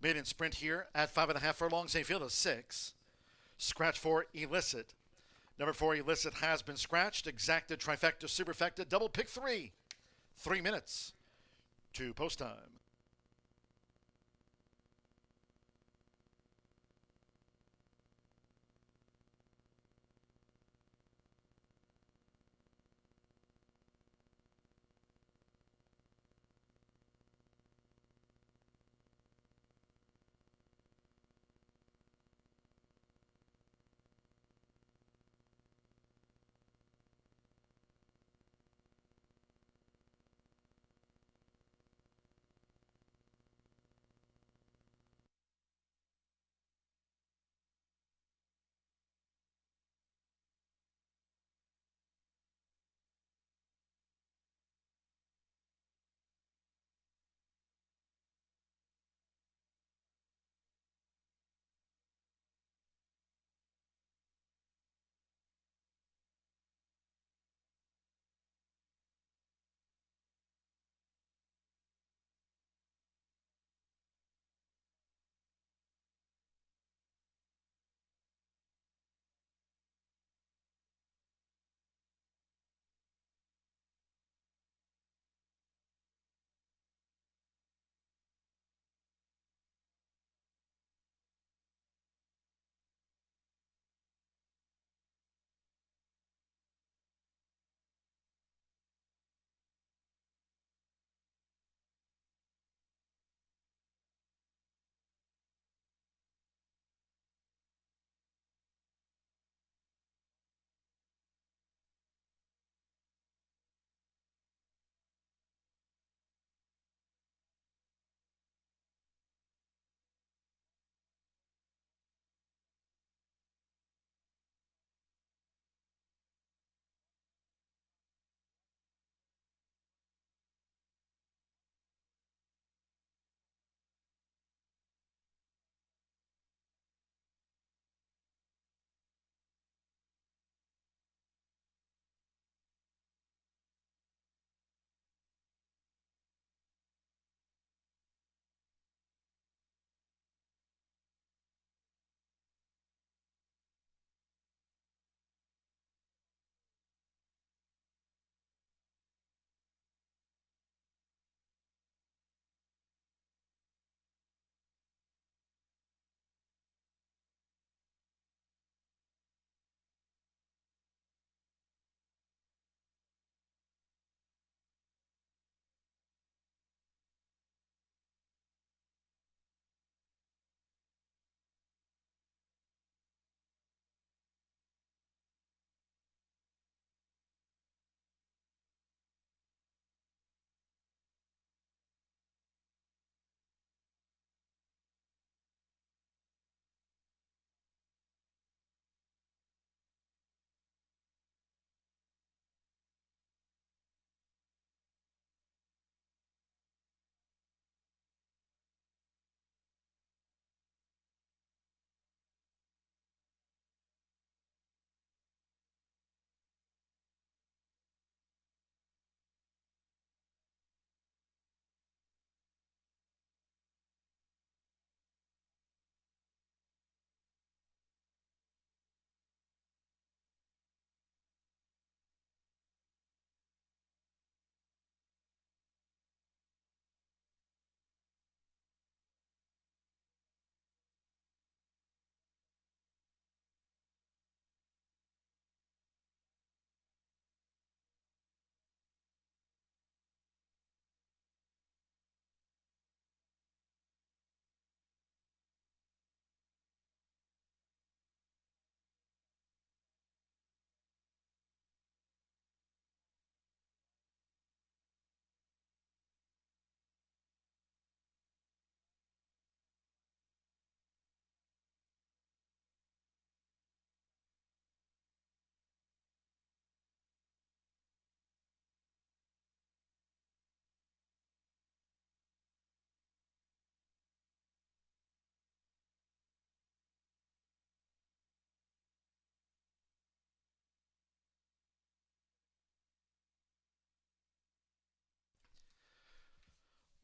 Maiden sprint here at 5.5 furlongs, a field of 6. Scratch for Illicit. Number 4, Illicit has been scratched. Exacted, trifecta, superfecta, double pick 3. 3 minutes to post time.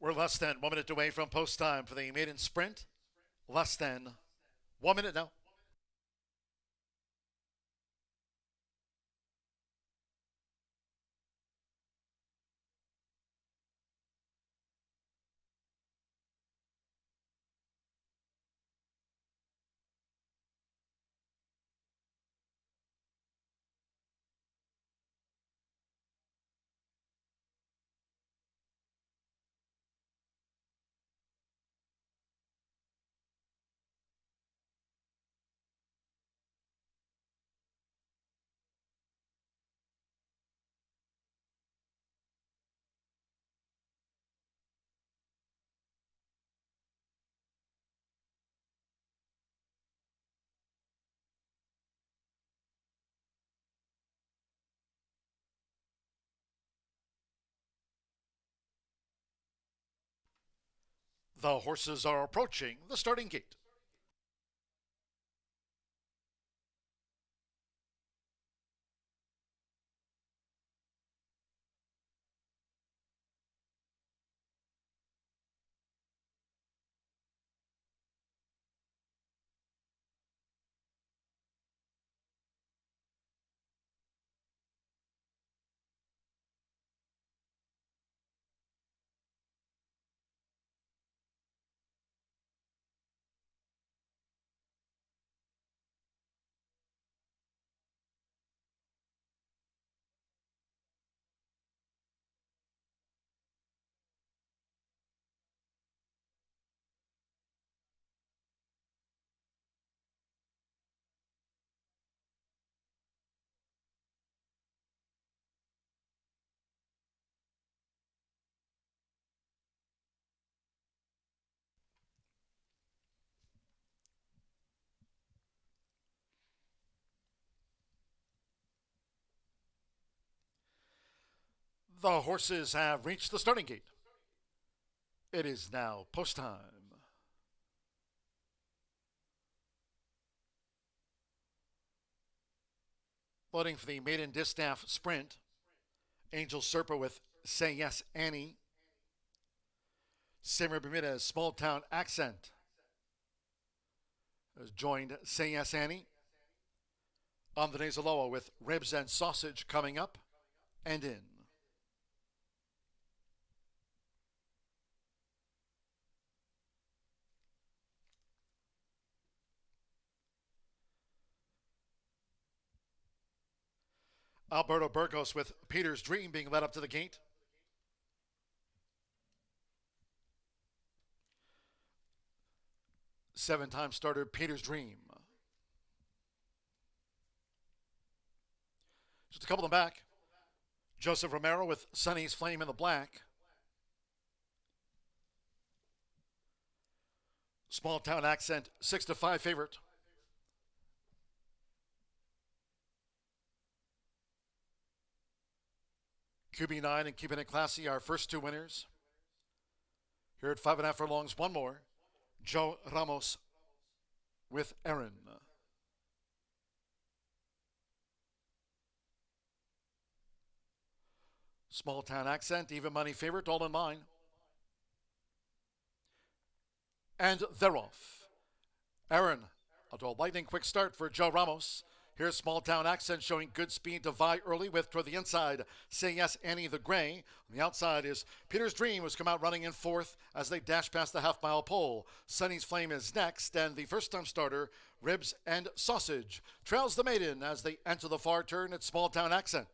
We're less than 1 minute away from post time for the maiden sprint. Less than 1 minute now. The horses are approaching the starting gate. The horses have reached the starting gate. It is now post time. Loading for the maiden distaff sprint. Angel Serpa with Say Yes Annie. Samuel Bermudez, Small Town Accent, has joined Say Yes Annie. Andres Aloa with Ribs and Sausage coming up and in. Alberto Burgos with Peter's Dream being led up to the gate. Seven-time starter Peter's Dream. Just a couple of them back. Joseph Romero with Sonny's Flame in the Black. Small Town Accent, 6-5 favorite. QB9 and Keeping It Classy, our first two winners. Here at 5.5 furlongs, one more. Joe Ramos with Aaron. Small Town Accent, even money favorite, all in line. And they're off. Aaron, a lightning quick start for Joe Ramos. Here's Small Town Accent showing good speed to vie early with toward the inside. Say Yes Annie the Gray. On the outside is Peter's Dream, who's come out running in fourth as they dash past the half-mile pole. Sonny's Flame is next, and the first-time starter, Ribs and Sausage, trails the maiden as they enter the far turn at Small Town Accent.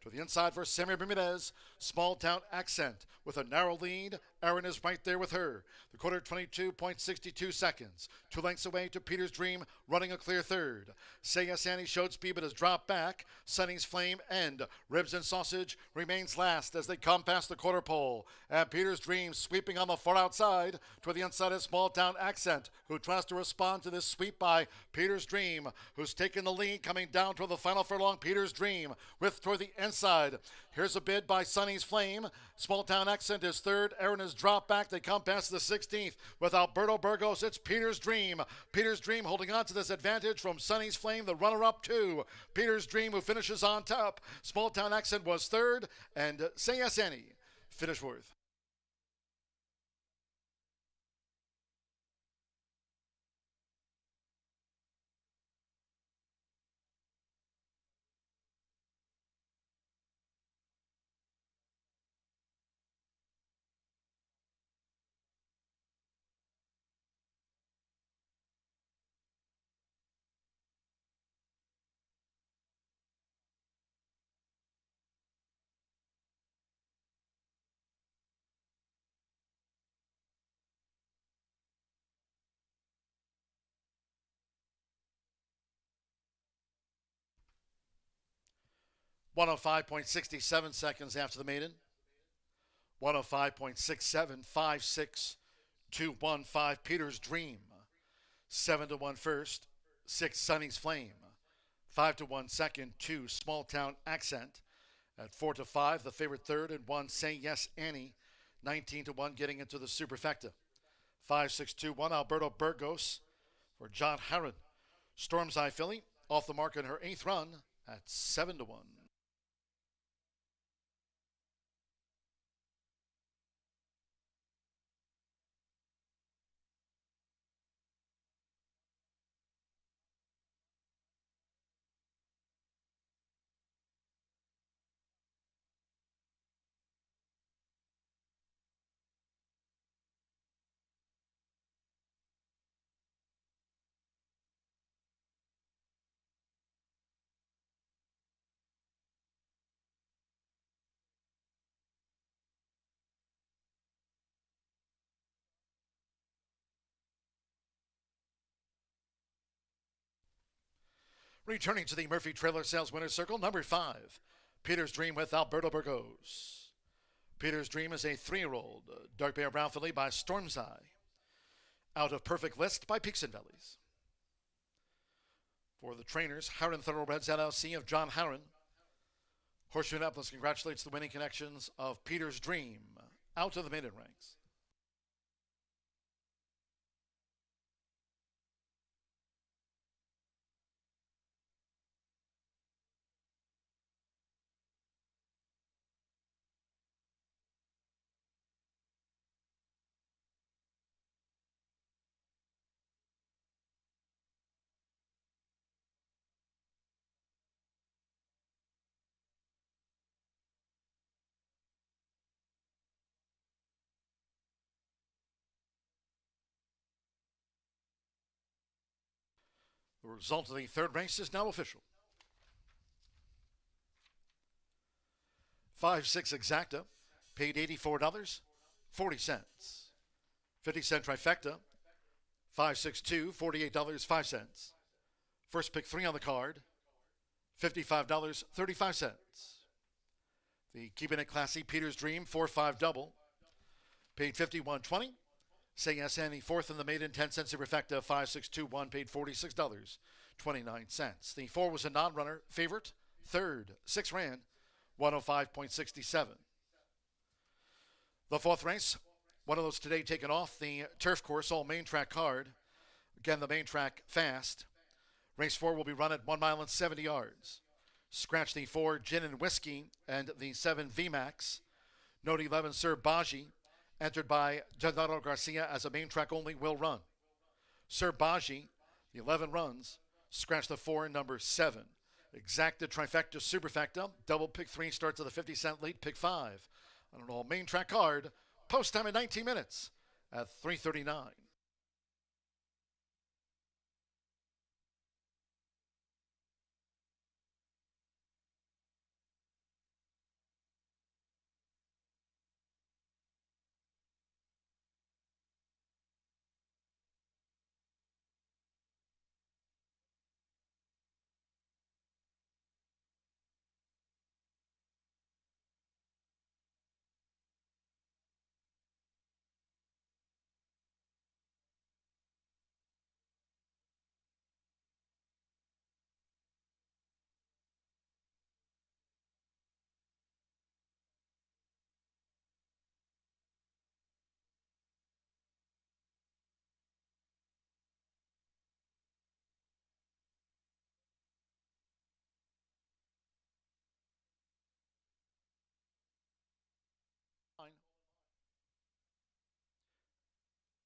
To the inside for Samuel Bermudez, Small Town Accent with a narrow lead. Aaron is right there with her. The quarter 22.62 seconds. 2 lengths away to Peter's Dream, running a clear third. Say Yes Annie showed speed but has dropped back. Sonny's Flame and Ribs and Sausage remains last as they come past the quarter pole. And Peter's Dream sweeping on the far outside. To the inside is Small Town Accent, who tries to respond to this sweep by Peter's Dream, who's taken the lead coming down toward the final furlong. Peter's Dream with toward the inside. Here's a bid by Sonny's Flame. Small Town Accent is third. Aaron has dropped back. They come past the 16th with Alberto Burgos. It's Peter's Dream. Peter's Dream holding on to this advantage from Sonny's Flame, the runner-up two. Peter's Dream, who finishes on top. Small Town Accent was third, and Say Yes Annie finished fourth. 105.67 seconds after the maiden. 105.67, 5-6, 2-1-5, Peter's Dream. 7-1 first, 6 Sunny's Flame. 5-1 second, 2 Small Town Accent. At 4-5, the favorite third, and 1 Say Yes Annie. 19-1 getting into the superfecta. 5-6-2-1 Alberto Burgos for John Harron. Storm's Eye filly off the mark in her 8th run at 7-1. Returning to the Murphy Trailer Sales Winner's Circle, number 5, Peter's Dream with Alberto Burgos. Peter's Dream is a 3-year-old dark bay brown filly by Storm's Eye. Out of Perfect List by Peaks and Valleys. For the trainers, Harron Thoroughbreds LLC of John Harron. Horseshoe Indianapolis congratulates the winning connections of Peter's Dream out of the maiden ranks. The result of the third race is now official. 5-6 Exacta paid $84.40. 50-cent trifecta, 5-6-2, $48.05. First pick 3 on the card, $55.35. The Keeping It Classy Peter's Dream 4-5 double paid $51.20. Say Yes Annie, 4th in the maiden, 10 cents superfecta, 5-6-2-1, paid $46.29. The 4 was a non-runner, favorite, 3rd, 6 ran, 105.67. The 4th race, one of those today taken off the turf course, all main track card. Again, the main track fast. Race 4 will be run at 1 mile and 70 yards. Scratch the 4 Gin and Whiskey and the 7 VMAX. Note 11 Sir Baji, entered by Giancarlo Garcia as a main track only, will run. Sir Baji, the 11 runs, scratch the 4 and number 7. Exacta trifecta superfecta, double pick 3 starts at the 50-cent late pick 5. On an all main track card, post time in 19 minutes at 3:39.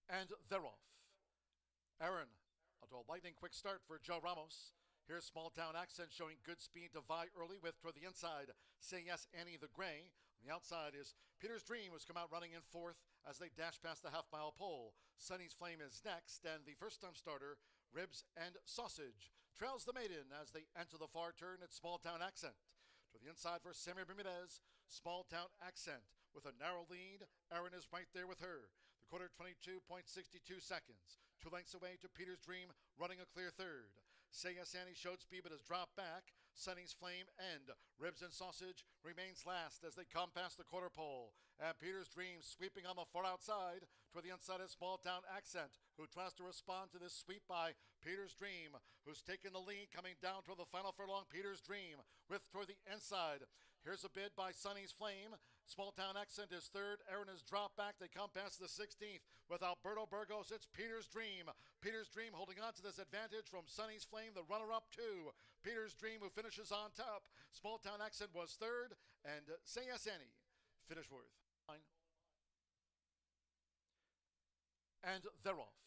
And they're off. Aaron, a lightning quick start for Joe Ramos. Here's Small Town Accent showing good speed to vie early with toward the inside. Say Yes Annie the Gray. On the outside is Peter's Dream, who's come out running in 4th as they dash past the half-mile pole. Sunny's Flame is next, and the first-time starter, Ribs and Sausage, trails the maiden as they enter the far turn at Small Town Accent. To the inside for Sammy Bermudez, Small Town Accent with a narrow lead. Aaron is right there with her. The quarter 22.62 seconds. 2 lengths away to Peter's Dream, running a clear third. Say Yes Annie showed speed but has dropped back. Sunny's Flame and Ribs and Sausage remains last as they come past the quarter pole. And Peter's Dream sweeping on the far outside. Toward the inside is Small Town Accent, who tries to respond to this sweep by Peter's Dream, who's taken the lead coming down toward the final furlong. Peter's Dream with toward the inside. Here's a bid by Sunny's Flame. Small Town Accent is third. Aaron has dropped back. They come past the 16th with Alberto Burgos. It's Peter's Dream. Peter's Dream holding on to this advantage from Sunny's Flame, the runner-up to Peter's Dream, who finishes on top. Small Town Accent was third, and Say Yes Annie finished fourth. And they're off.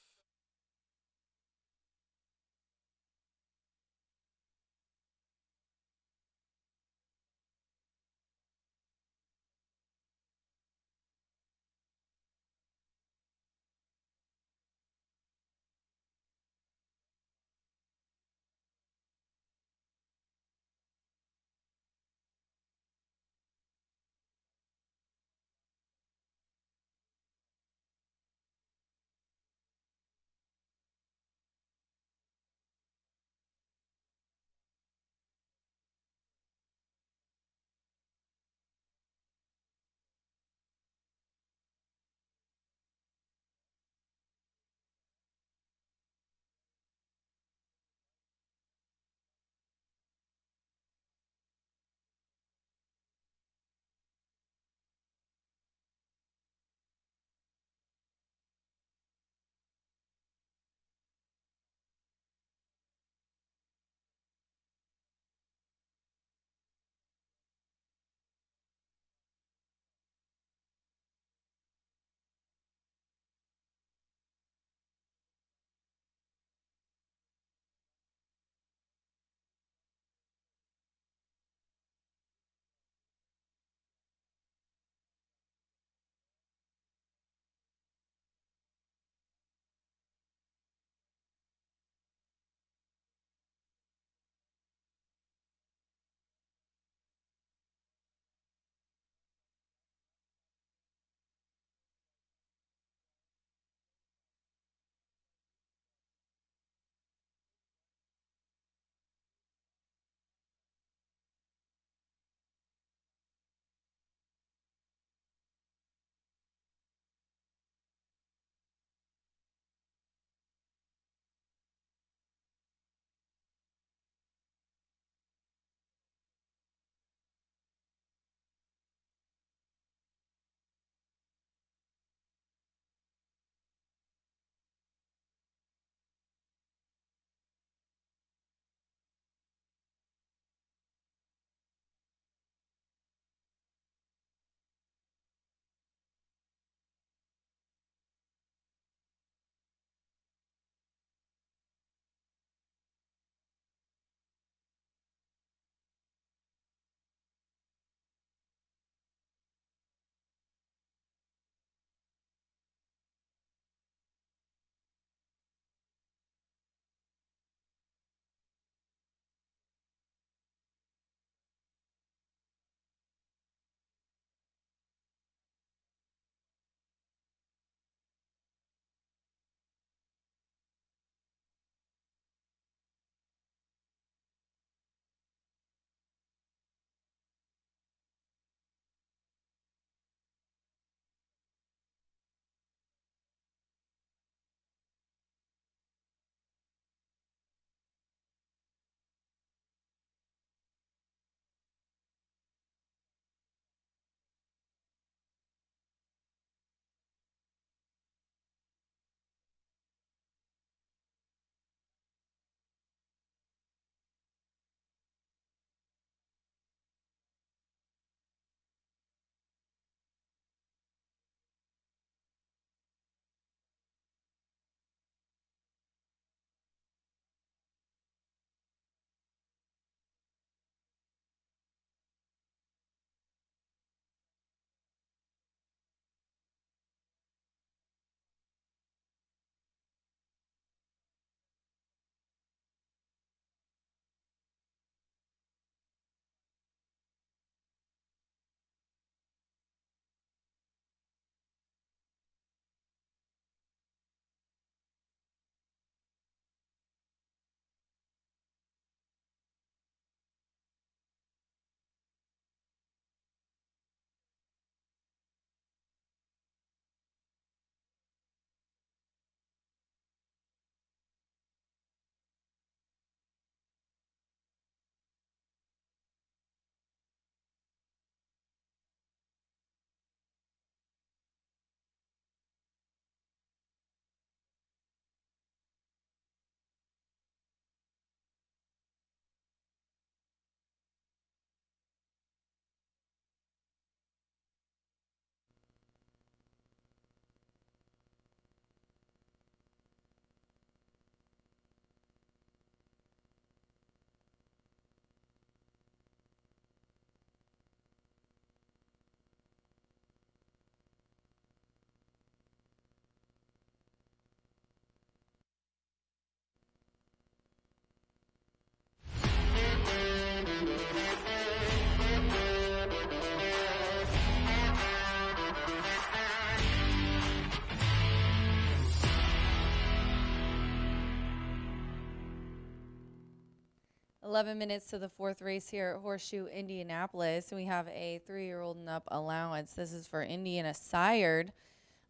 11 minutes to the fourth race here at Horseshoe Indianapolis. We have a 3-year-old and up allowance. This is for Indiana sired.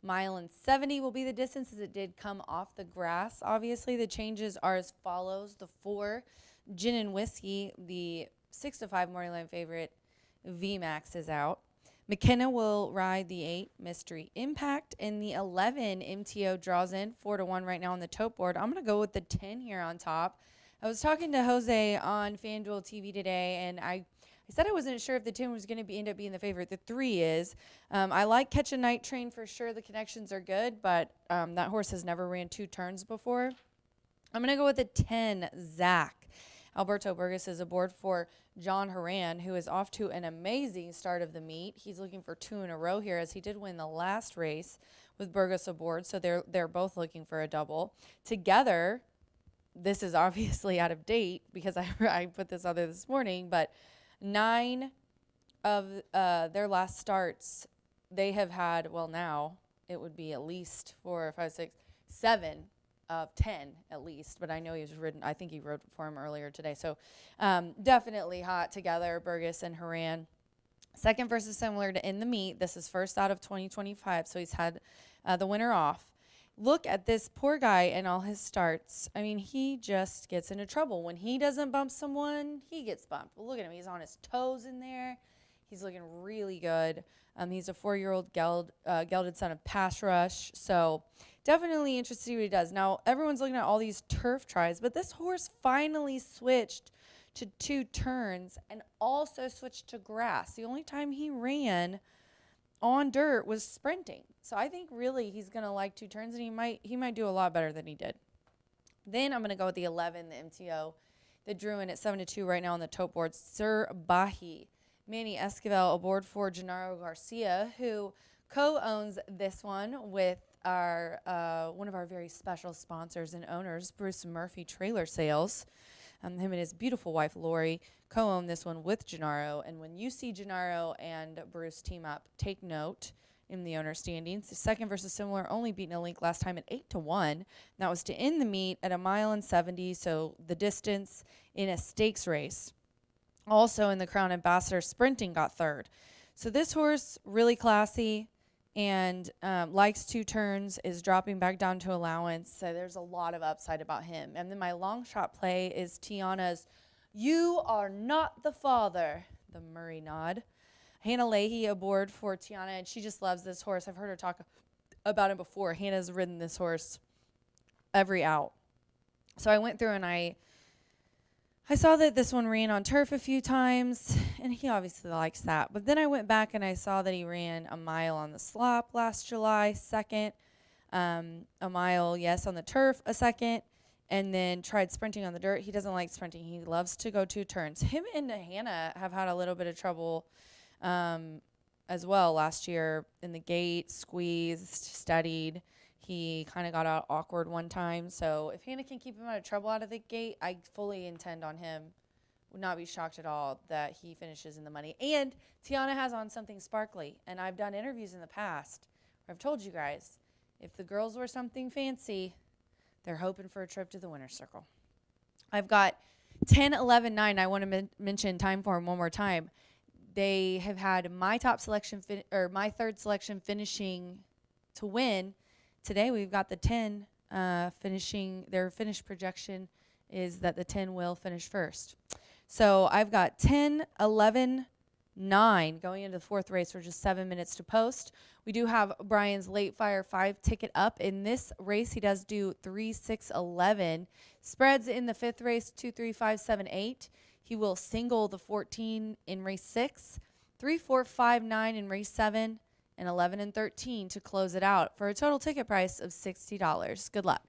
1.70 will be the distance, as it did come off the grass. Obviously, the changes are as follows. The 4, Gin and Whiskey, the 6-5 morning line favorite, VMAX is out. McKenna will ride the 8, Mystery Impact, and the 11, MTO draws in 4-1 right now on the tote board. I'm going to go with the 10 here on top. I was talking to Jose on FanDuel TV today, and I said I wasn't sure if the 10 was going to end up being the favorite. The 3 is. I like Catch a Night Train for sure. The connections are good, but that horse has never ran 2 turns before. I'm going to go with the 10, Zach. Alberto Burgess is aboard for John Horan, who is off to an amazing start of the meet. He's looking for 2 in a row here, as he did win the last race with Burgess aboard, so they're both looking for a double. Together, this is obviously out of date because I put this out there this morning, but 9 of their last starts, they have had, well, now it would be at least 4, 5, 6, 7 of 10 at least, but I know he's ridden, I think he rode for him earlier today. So definitely hot together, Burgess and Horan. Second versus similar to in the meet. This is first out of 2025, so he's had the winter off. Look at this poor guy and all his starts. I mean, he just gets into trouble. When he doesn't bump someone, he gets bumped. Well, look at him. He's on his toes in there. He's looking really good. He's a 4-year-old gelded son of Pass Rush. So definitely interested to see what he does. Now, everyone's looking at all these turf tries, but this horse finally switched to 2 turns and also switched to grass. The only time he ran on dirt was sprinting. So I think really he's going to like 2 turns, and he might do a lot better than he did. Then I'm going to go with the 11, the MTO, the Druin at 7-2 right now on the tote board, Sir Bahi. Manny Esquivel aboard for Gennaro Garcia, who co-owns this one with our one of our very special sponsors and owners, Bruce Murphy Trailer Sales. Him and his beautiful wife, Lori, co-own this one with Gennaro. And when you see Gennaro and Bruce team up, take note in the owner standings. The second versus similar, only beaten a link last time at 8-1. That was to end the meet at 1.70 miles, so the distance in a stakes race. Also in the Crown Ambassador sprinting got 3rd. So this horse, really classy and likes 2 turns, is dropping back down to allowance. So there's a lot of upside about him. And then my long shot play is Tiana's You Are Not the Father, the Murray nod. Hannah Leahy aboard for Tiana, and she just loves this horse. I've heard her talk about him before. Hannah's ridden this horse every out. So I went through and I saw that this one ran on turf a few times, and he obviously likes that. But then I went back and I saw that he ran a mile on the slop last July, 2nd. A mile, yes, on the turf, a 2nd. And then tried sprinting on the dirt. He doesn't like sprinting. He loves to go 2 turns. Him and Hannah have had a little bit of trouble as well last year in the gate, squeezed, studied. He kind of got out awkward one time. So if Hannah can keep him out of trouble out of the gate, I fully intend on him. Would not be shocked at all that he finishes in the money. And Tiana has on something sparkly. And I've done interviews in the past where I've told you guys, if the girls wear something fancy, they're hoping for a trip to the winner's circle. I've got 10, 11, 9. I want to mention time form one more time. They have had my top selection my 3rd selection finishing to win. Today we've got the 10 finishing. Their finish projection is that the 10 will finish first. So I've got 10, 11, 9 going into the 4th race for just 7 minutes to post. We do have Brian's late fire 5 ticket up. In this race, he does do 3, 6, 11. Spreads in the 5th race, 2, 3, 5, 7, 8. He will single the 14 in race 6, 3, 4, 5, 9 in race 7, and 11 and 13 to close it out for a total ticket price of $60. Good luck.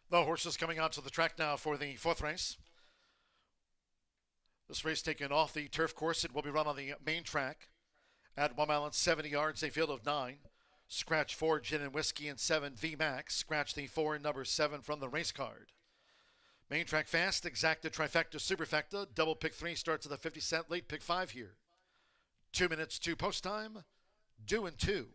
The horses coming onto the track now for the fourth race. This race taken off the turf course. It will be run on the main track at 1 mile and 70 yards, a field of 9. Scratch 4 Gin and Whiskey and 7 V Max. Scratch the 4 and number 7 from the race card. Main track fast, exacta, trifecta, superfecta. Double pick 3 starts at the 50-cent, late pick 5 here. 2 minutes to post time. Due in 2.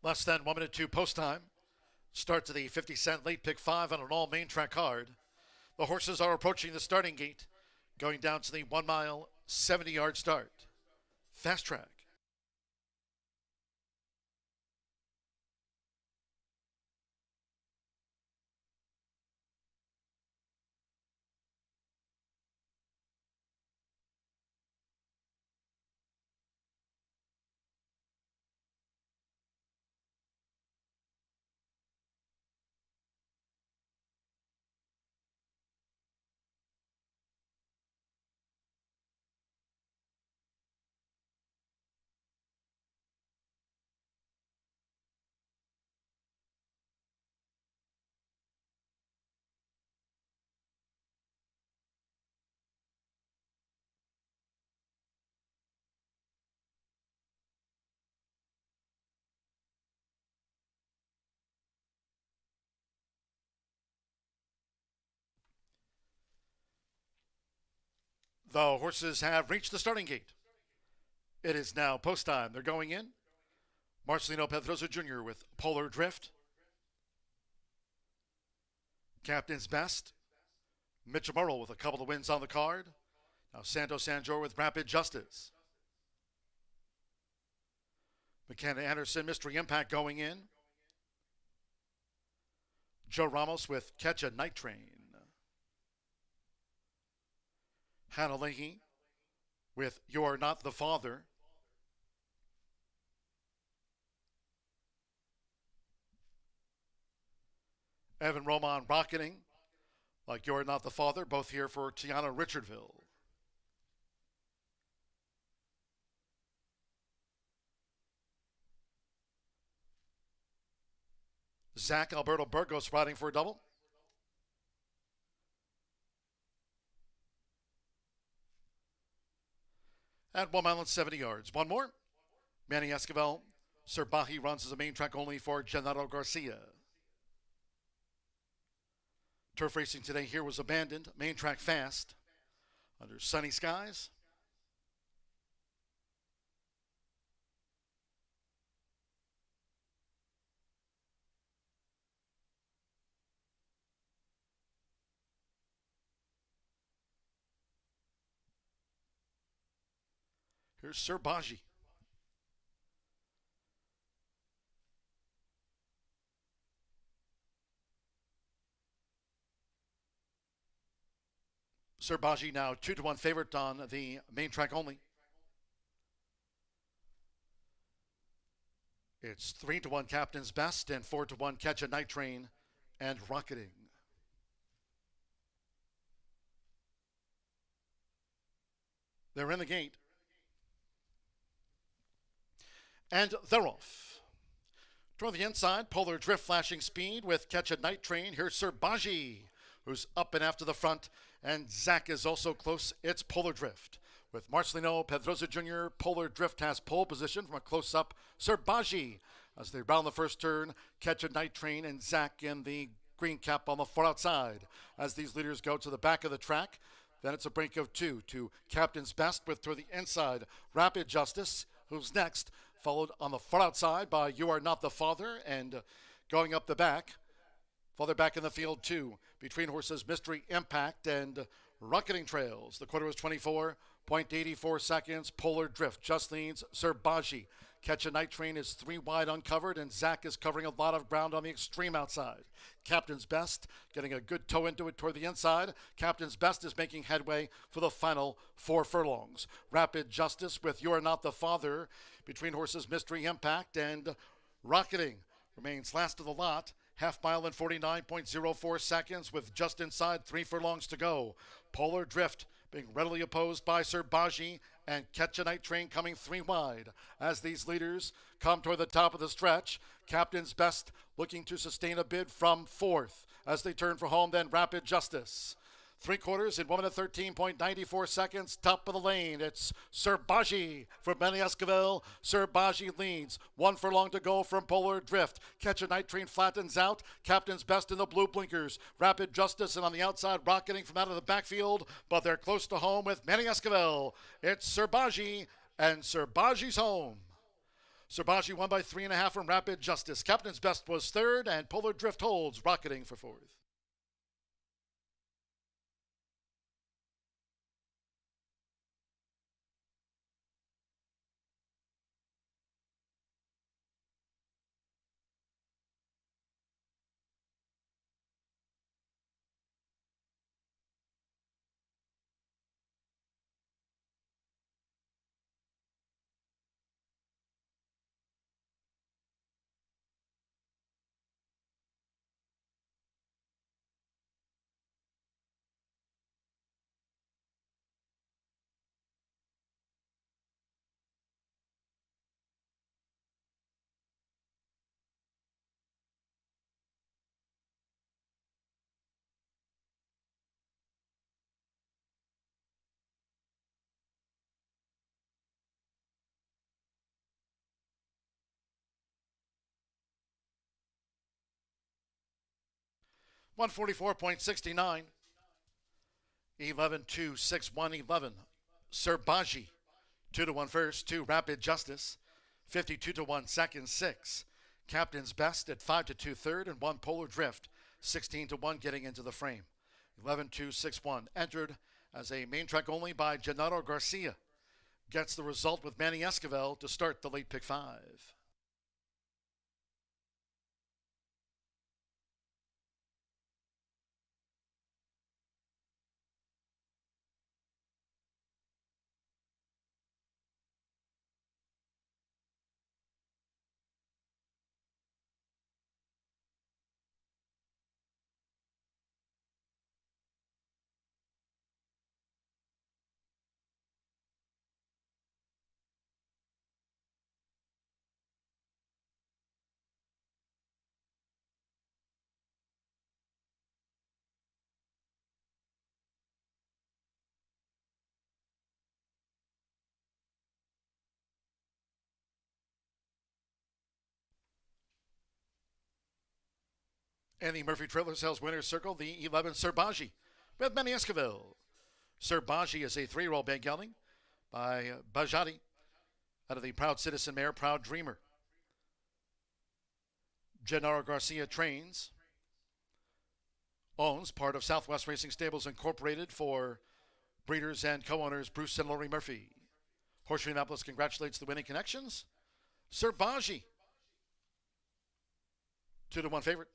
Less than 1 minute to post time. Start to the 50-cent, late pick 5 on an all main track card. The horses are approaching the starting gate, going down to the 1 mile, 70-yard start. Fast track. The horses have reached the starting gate. It is now post time. They're going in. Marcelino Pedrosa Jr. with Polar Drift. Captain's Best. Mitchell Murrell with a couple of wins on the card. Now Santos Sanjor with Rapid Justice. McKenna Anderson, Mystery Impact going in. Joe Ramos with Catch a Night Train. Hannah Leahy with You're Not the Father. Evan Roman Rocketing, Like You're Not the Father, both here for Tiana Richardville. Zach Alberto Burgos riding for a double. At 1 mile and 70 yards. One more. Manny Esquivel. Sir Bahi runs as a main track only for Gennaro Garcia. Turf racing today here was abandoned. Main track fast. Under sunny skies. Here's Sir Baji. Sir Baji now 2-1 favorite on the main track only. It's 3-1 Captain's Best and 4-1 Catch a Night Train and Rocketing. They're in the gate. And they're off. Toward the inside, Polar Drift flashing speed with Catch a Night Train. Here's Sir Baji, who's up and after the front. And Zach is also close. It's Polar Drift. With Marcelino Pedrosa Jr., Polar Drift has pole position from a close-up. Sir Baji, as they round the first turn, Catch a Night Train and Zach in the green cap on the far outside. As these leaders go to the back of the track, then it's a break of two to Captain's Best with toward the inside, Rapid Justice, who's next, followed on the far outside by You Are Not the Father, and going up the back, farther back in the field too, between horses Mystery Impact and Rocketing Trails. The quarter was 24.84 seconds. Polar Drift just leads Sir Baji. Catch a Night Train is 3 wide uncovered, and Zach is covering a lot of ground on the extreme outside. Captain's Best getting a good toe into it toward the inside. Captain's Best is making headway for the final 4 furlongs. Rapid Justice with You're Not the Father between horses Mystery Impact and Rocketing remains last of the lot. Half mile in 49.04 seconds with just inside 3 furlongs to go. Polar Drift being readily opposed by Sir Baji and Catch a Night Train coming 3 wide. As these leaders come toward the top of the stretch, Captain's Best looking to sustain a bid from 4th. As they turn for home, then Rapid Justice. 3/4 in 1 minute 13.94 seconds. Top of the lane, it's Sir Baji from Manny Esquivel. Sir Baji leads. 1 furlong to go from Polar Drift. Catch a Night Train flattens out. Captain's Best in the blue blinkers. Rapid Justice and on the outside, Rocketing from out of the backfield, but they're close to home with Manny Esquivel. It's Sir Baji, and Sir Baji's home. Sir Baji won by 3.5 from Rapid Justice. Captain's Best was 3rd, and Polar Drift holds, Rocketing for 4th. .144.69. 11-2-6-1-11. Serbaji, 2-1 first, 2 Rapid Justice, 52-1 second, 6. Captain's Best at 5-2 third, and 1 Polar Drift, 16-1 getting into the frame. 11-2-6-1, entered as a main track only by Gennaro Garcia. Gets the result with Manny Esquivel to start the late pick 5. And the Murphy Trailer Sales Winners Circle, the 11 Serbaji with Manny Esquivel. Serbaji is a 3-year-old bag gelding by Bajati out of the Proud Citizen Mare, Proud Dreamer. Gennaro Garcia trains, owns part of Southwest Racing Stables Incorporated for breeders and co-owners Bruce and Lori Murphy. Horseshoe Indianapolis congratulates the winning connections. Serbaji, 2-1 favorite.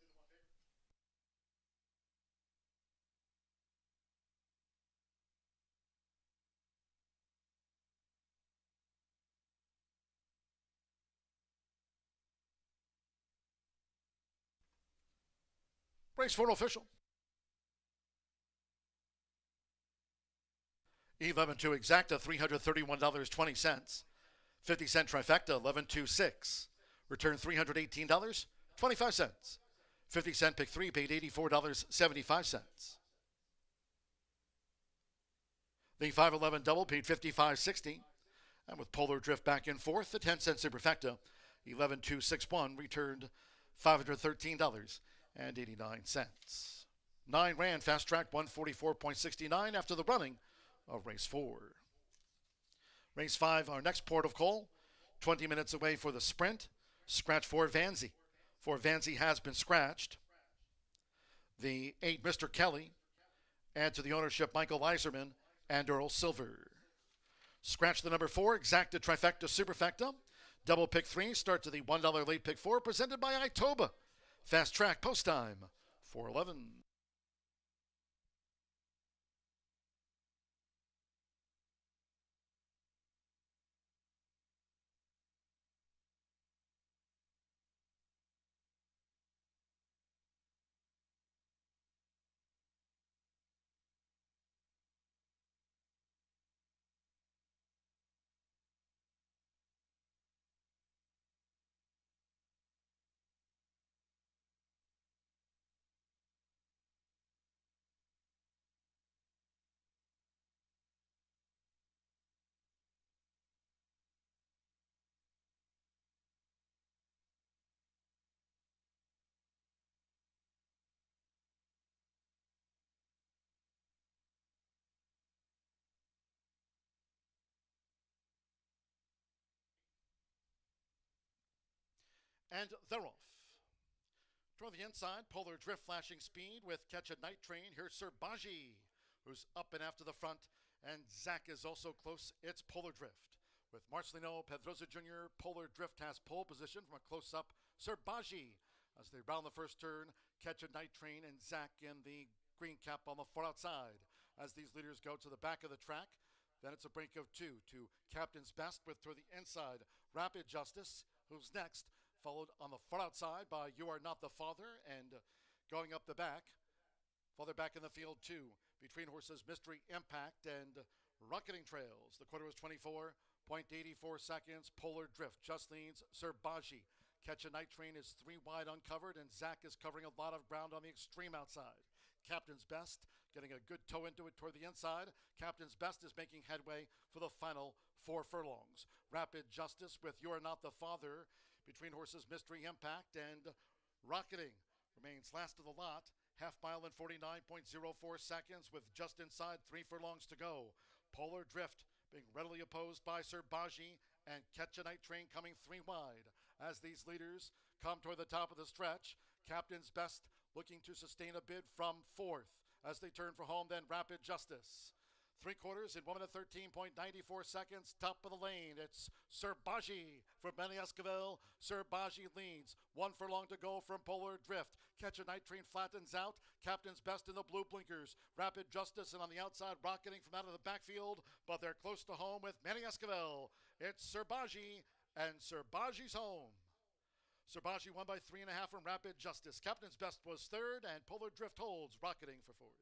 Race 4 official. 11-2 exacta, $331.20. 50-cent trifecta, 11-2-6. Return $318.25. 50-cent pick 3 paid $84.75. The 5-11 double paid $55.60. And with Polar Drift back in fourth, the 10-cent superfecta, 11-2-6-1, returned $513.89. 9 ran fast track 144.69 after the running of race 4. Race 5, our next port of call, 20 minutes away for the sprint. Scratch for Vanzi. For Vanzi has been scratched. The 8, Mr. Kelly, add to the ownership Michael Iserman and Earl Silver. Scratch the number 4, exacta trifecta superfecta. Double pick 3, start to the $1 late pick 4, presented by Itoba. Fast track post time, 4:11. And they're off. Toward the inside, Polar Drift flashing speed with Catch a Night Train. Here's Serbaji, who's up and after the front. And Zach is also close. It's Polar Drift. With Marcelino Pedroza Jr., Polar Drift has pole position from a close-up. Serbaji, as they round the first turn, Catch a Night Train and Zach in the green cap on the far outside. As these leaders go to the back of the track, then it's a break of 2 to Captain's Best with through the inside, Rapid Justice, who's next, followed on the far outside by You Are Not the Father, and going up the back, farther back in the field 2, between horses Mystery Impact and Rocketing Trails. The quarter was 24.84 seconds. Polar Drift just leads Serbaji. Catch a Night Train is 3 wide uncovered, and Zach is covering a lot of ground on the extreme outside. Captain's Best getting a good toe into it toward the inside. Captain's Best is making headway for the final 4 furlongs. Rapid Justice with You Are Not the Father between horses Mystery Impact and Rocketing remains last of the lot. Half mile in 49.04 seconds with just inside 3 furlongs to go. Polar Drift being readily opposed by Sir Baji and Catch a Night Train coming 3 wide. As these leaders come toward the top of the stretch, Captain's Best looking to sustain a bid from 4th. As they turn for home, then Rapid Justice. 3/4 in 1 minute 13.94 seconds. Top of the lane, it's Sir Baji from Benny Esquivel. Sir Baji leads. 1 furlong to go from Polar Drift. Catch a Night Train flattens out. Captain's Best in the blue blinkers. Rapid Justice and on the outside rocketing from out of the backfield, but they're close to home with Benny Esquivel. It's Sir Baji, and Sir Baji's home. Sir Baji won by 3.5 from Rapid Justice. Captain's Best was 3rd, and Polar Drift holds, rocketing for 4th.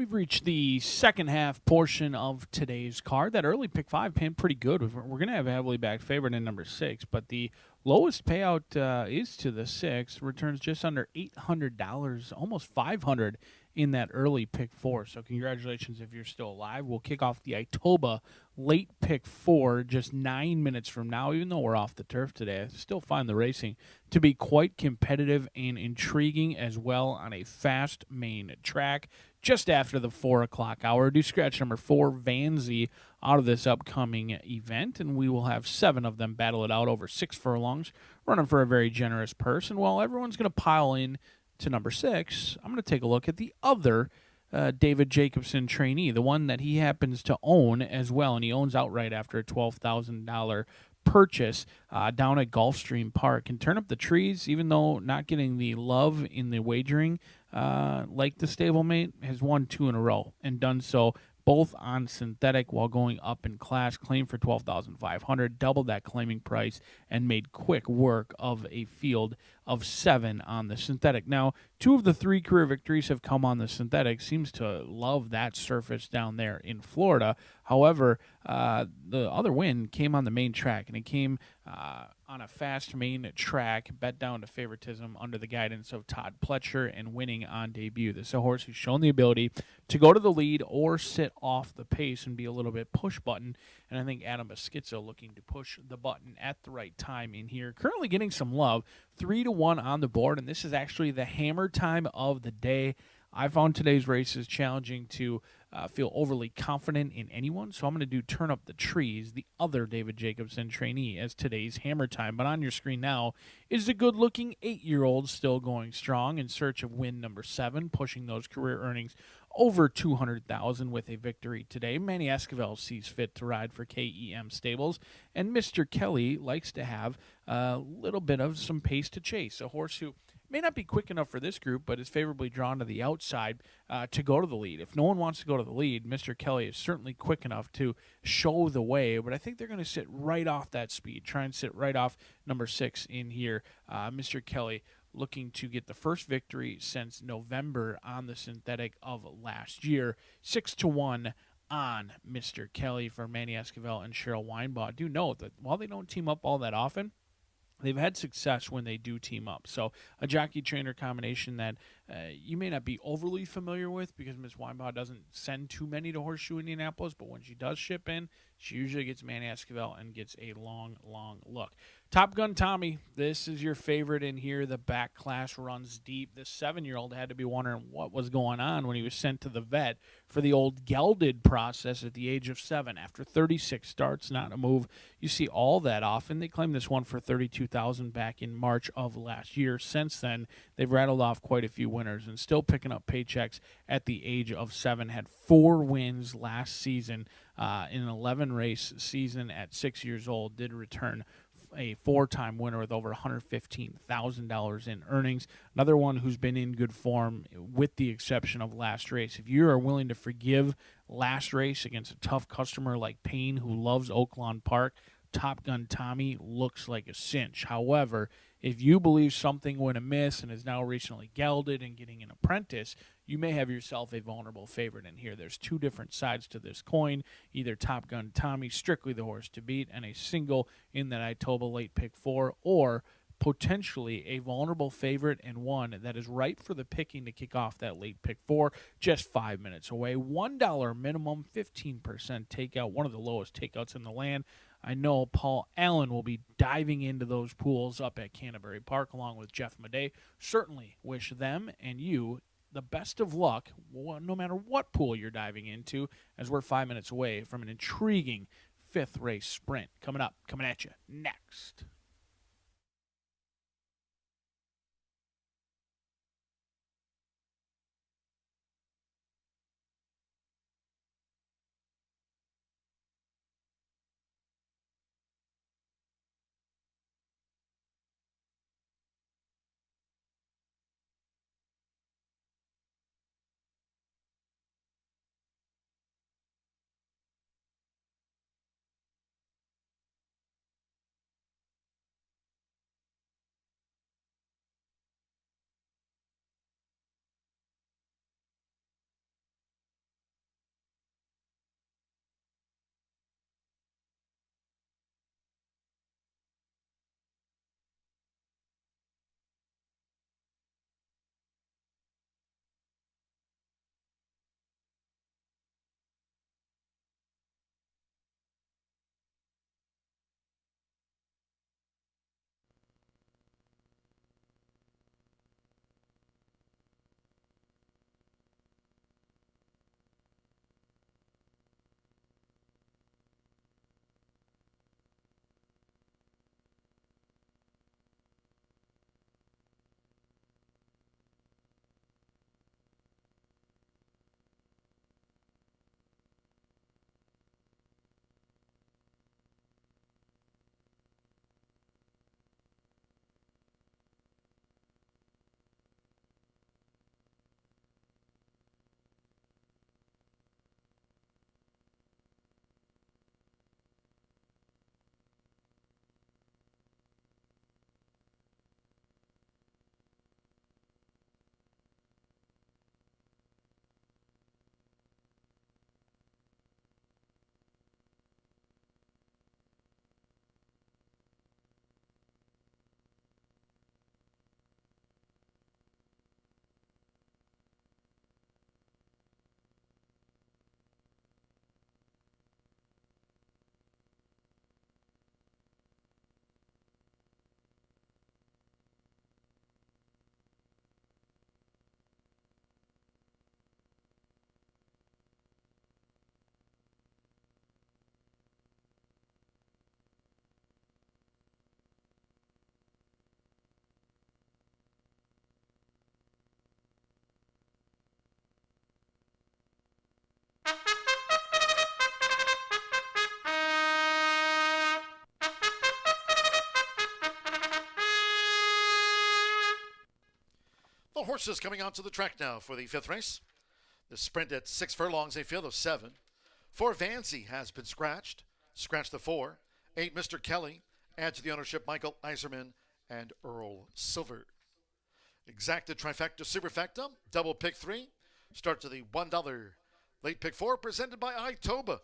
We've reached the second half portion of today's card. That early pick 5 paying pretty good. We're going to have a heavily backed favorite in number 6, but the lowest payout is to the 6. Returns just under $800, almost $500 in that early pick 4. So congratulations if you're still alive. We'll kick off the Itoba late pick 4 just 9 minutes from now. Even though we're off the turf today, I still find the racing to be quite competitive and intriguing as well on a fast main track just after the 4 o'clock hour. Do scratch number 4, Vanzy, out of this upcoming event, and we will have 7 of them battle it out over 6 furlongs, running for a very generous purse. And while everyone's going to pile in to number 6, I'm going to take a look at the other David Jacobson trainee, the one that he happens to own as well, and he owns outright after a $12,000 purchase down at Gulfstream Park. And Turn Up the Trees, even though not getting the love in the wagering like the stablemate, has won 2 in a row and done so both on synthetic while going up in class. Claimed for $12,500, doubled that claiming price, and made quick work of a field of 7 on the synthetic. Now, 2 of the 3 career victories have come on the synthetic. Seems to love that surface down there in Florida. However, the other win came on the main track, and it came on a fast main track, bet down to favoritism under the guidance of Todd Pletcher and winning on debut. This is a horse who's shown the ability to go to the lead or sit off the pace and be a little bit push button. And I think Adam Beschizzo looking to push the button at the right time in here. Currently getting some love, 3-1 on the board, and this is actually the hammer time of the day. I found today's races challenging to feel overly confident in anyone, so I'm going to do Turn Up the Trees, the other David Jacobson trainee, as today's hammer time. But on your screen now is the good-looking 8-year-old still going strong in search of win number 7, pushing those career earnings over $200,000 with a victory today. Manny Esquivel sees fit to ride for KEM Stables, and Mr. Kelly likes to have a little bit of some pace to chase. A horse who may not be quick enough for this group, but is favorably drawn to the outside to go to the lead. If no one wants to go to the lead, Mr. Kelly is certainly quick enough to show the way, but I think they're going to sit right off that speed, try and sit right off number 6 in here. Mr. Kelly looking to get the first victory since November on the synthetic of last year. 6-1 on Mr. Kelly for Manny Esquivel and Cheryl Weinbaugh. Do note that while they don't team up all that often, they've had success when they do team up. So a jockey-trainer combination that you may not be overly familiar with because Ms. Weinbaugh doesn't send too many to Horseshoe Indianapolis, but when she does ship in, she usually gets Manny Esquivel and gets a long, long look. Top Gun Tommy, this is your favorite in here. The back class runs deep. This 7-year-old had to be wondering what was going on when he was sent to the vet for the old gelded process at the age of 7. After 36 starts, not a move you see all that often. They claimed this one for $32,000 back in March of last year. Since then, they've rattled off quite a few winners and still picking up paychecks at the age of 7. Had 4 wins last season in an 11-race season at 6 years old. Did return a 4-time winner with over $115,000 in earnings. Another one who's been in good form with the exception of last race. If you are willing to forgive last race against a tough customer like Payne who loves Oaklawn Park, Top Gun Tommy looks like a cinch. However, if you believe something went amiss and is now recently gelded and getting an apprentice, you may have yourself a vulnerable favorite in here. There's 2 different sides to this coin, either Top Gun Tommy, strictly the horse to beat, and a single in that Itoba late pick 4, or potentially a vulnerable favorite and one that is ripe for the picking to kick off that late pick 4, just 5 minutes away. $1 minimum, 15% takeout, one of the lowest takeouts in the land. I know Paul Allen will be diving into those pools up at Canterbury Park along with Jeff Madej. Certainly wish them and you the best of luck, no matter what pool you're diving into, as we're 5 minutes away from an intriguing 5th race sprint coming at you next. The horses coming onto the track now for the 5th race. The sprint at 6 furlongs, a field of 7. 4 Vancy has been scratched. Scratch the 4. 8 Mr. Kelly. Add to the ownership Michael Iserman and Earl Silver. Exacted trifecta superfecta. Double pick 3. Start to the $1. Late pick 4 presented by Itoba.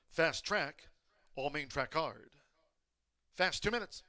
Fast track. All main track card. Fast 2 minutes.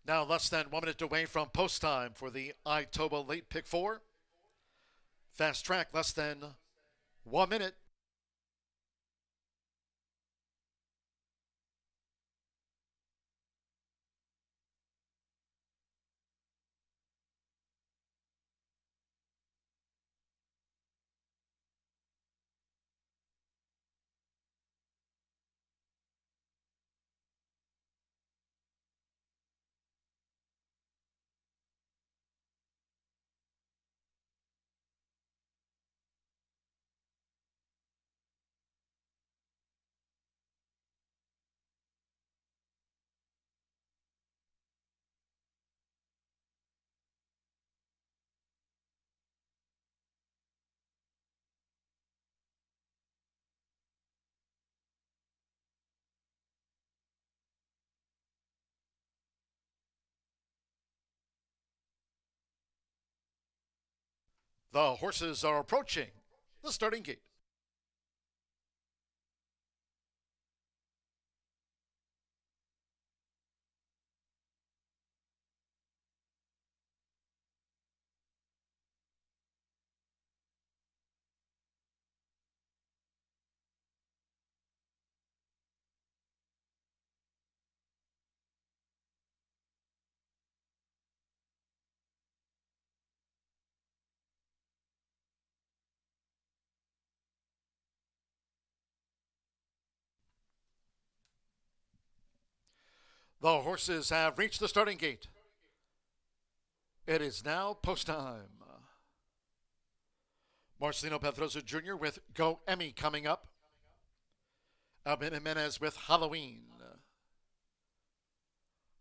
Now less than 1 minute away from post time for the Itoba late pick 4. Fast track less than 1 minute. The horses are approaching the starting gate. The horses have reached the starting gate. It is now post time. Marcelino Pedrosa Jr. with Go Emmy coming up. Albin Jimenez with Halloween.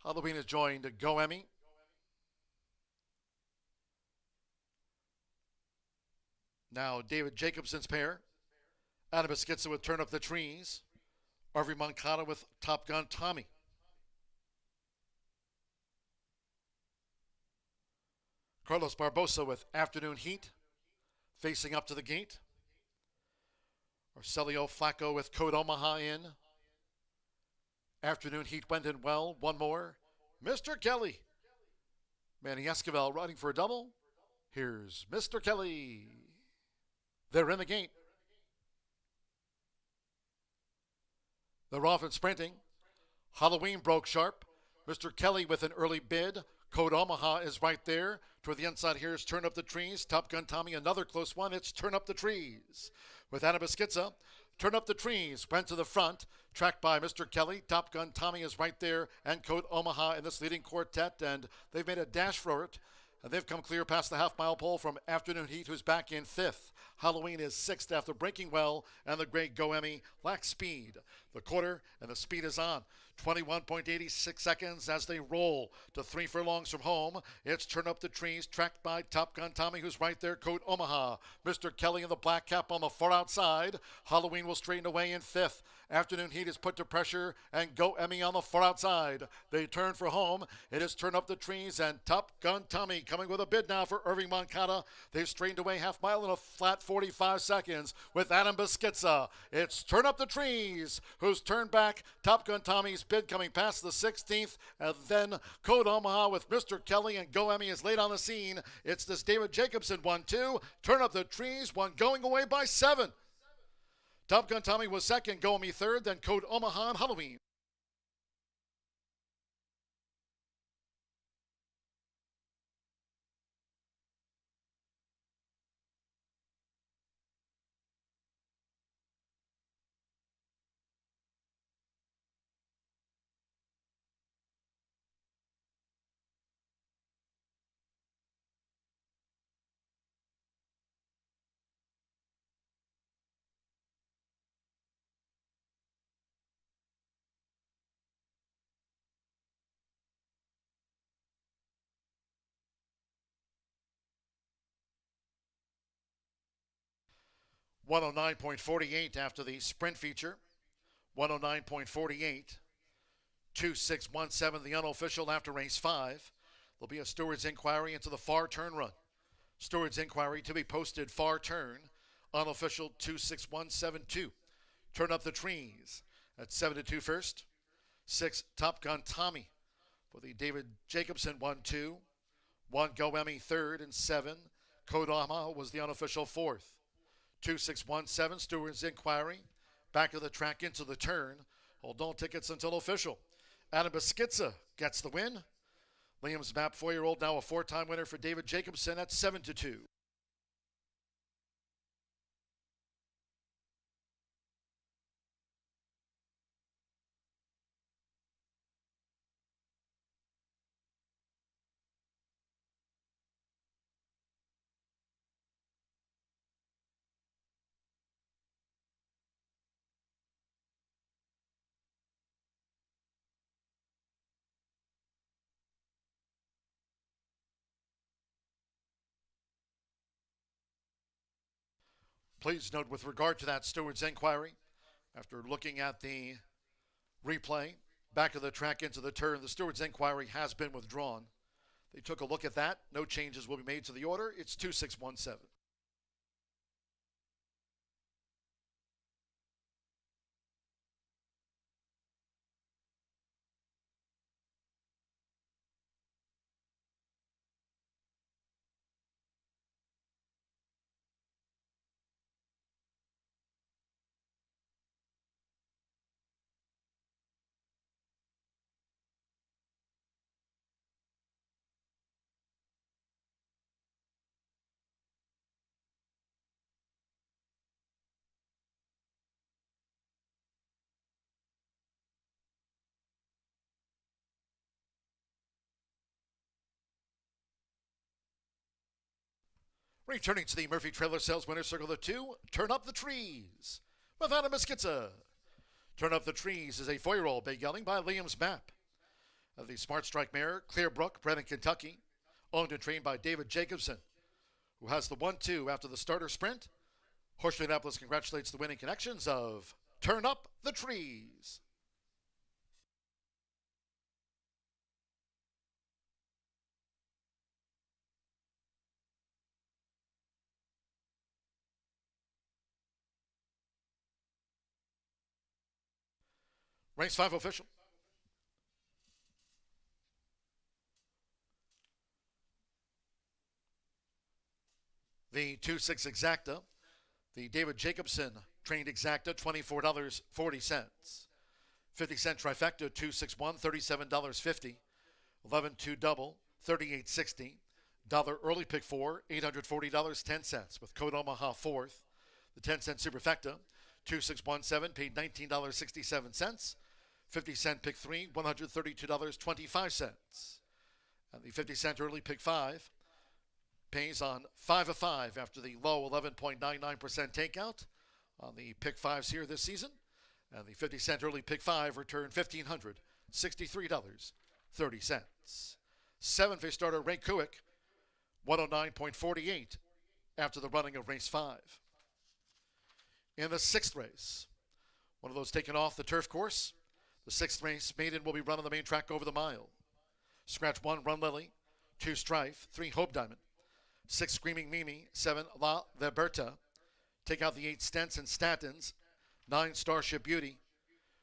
Halloween has joined Go Emmy. Now David Jacobson's pair. Adam Beschizza with Turn Up the Trees. Arvi Moncada with Top Gun Tommy. Carlos Barbosa with Afternoon Heat. Facing up to the gate. Arcelio Flacco with Code Omaha in. Afternoon Heat went in well. One more. Mr. Kelly. Manny Esquivel riding for a double. Here's Mr. Kelly. They're in the gate. They're off and sprinting. Halloween broke sharp. Mr. Kelly with an early bid. Code Omaha is right there. Toward the inside here is Turn Up the Trees. Top Gun Tommy, another close one. It's Turn Up the Trees. With Adam Beschizza, Turn Up the Trees went to the front. Tracked by Mr. Kelly. Top Gun Tommy is right there. And Code Omaha in this leading quartet. And they've made a dash for it. And they've come clear past the half-mile pole from Afternoon Heat, who's back in fifth. Halloween is sixth after breaking well, and the great Go Emmy lacks speed. The quarter and the speed is on. 21.86 seconds as they roll to 3 furlongs from home. It's Turn Up the Trees, tracked by Top Gun Tommy, who's right there. Code Omaha. Mr. Kelly in the black cap on the far outside. Halloween will straighten away in fifth. Afternoon Heat is put to pressure, and Go Emmy on the far outside. They turn for home. It is Turn Up the Trees and Top Gun Tommy coming with a bid now for Irving Moncada. They've straightened away half mile in a flat 45 seconds with Adam Beschizza. It's Turn Up the Trees, who's turned back. Top Gun Tommy's bid coming past the 16th, and then Code Omaha with Mr. Kelly, and Go Emmy is late on the scene. It's this David Jacobson 1-2. Turn Up the Trees, one going away by 7. Top Gun Tommy was second, Go Emmy third, then Code Omaha and Halloween. .109.48 after the sprint feature. 109.48. 2617, the unofficial after race 5. There'll be a steward's inquiry into the far turn run. Steward's inquiry to be posted far turn. Unofficial 26172. Turn Up the Trees at 7-2 first. 6 Top Gun Tommy for the David Jacobson 1-2. 1 Go Emmy third, and 7 Code Omaha was the unofficial fourth. 2617, Steward's Inquiry. Back of the track into the turn. Hold on tickets until official. Adam Beschizza gets the win. Liam's Map 4-year-old, now a 4-time winner for David Jacobson at 7-2. Please note with regard to that steward's inquiry, after looking at the replay, back of the track into the turn, the steward's inquiry has been withdrawn. They took a look at that. No changes will be made to the order. It's 2617. Returning to the Murphy Trailer Sales Winner Circle of Two, Turn Up the Trees with Adam Miskitza. Turn Up the Trees is a 4-year-old big gelding by Liam's Map. The Smart Strike mare, Clearbrook, bred in Kentucky, owned and trained by David Jacobson, who has the 1-2 after the starter sprint. Horseshoe Indianapolis congratulates the winning connections of Turn Up the Trees. Race 5 official. The 2-6 exacta. The David Jacobson trained exacta, $24.40. 50-cent trifecta, 261, $37.50. 11-2 double, $38.60. Dollar early pick 4, $840.10 with code Omaha 4th. The 10-cent superfecta, 2617, paid $19.67. 50-cent pick 3, $132.25. And the 50-cent early pick 5 pays on 5 of 5 after the low 11.99% takeout on the pick 5s here this season. And the 50-cent early pick 5 returned $1,563.30. 7-fish starter Ray Kuick, 109.48 after the running of race 5. In the 6th race, one of those taken off the turf course, the 6th race maiden will be run on the main track over the mile. Scratch 1, Run Lily, 2, Strife, 3, Hope Diamond, 6, Screaming Mimi, 7, La Liberta. Take out the 8, Stents and Statins, 9, Starship Beauty.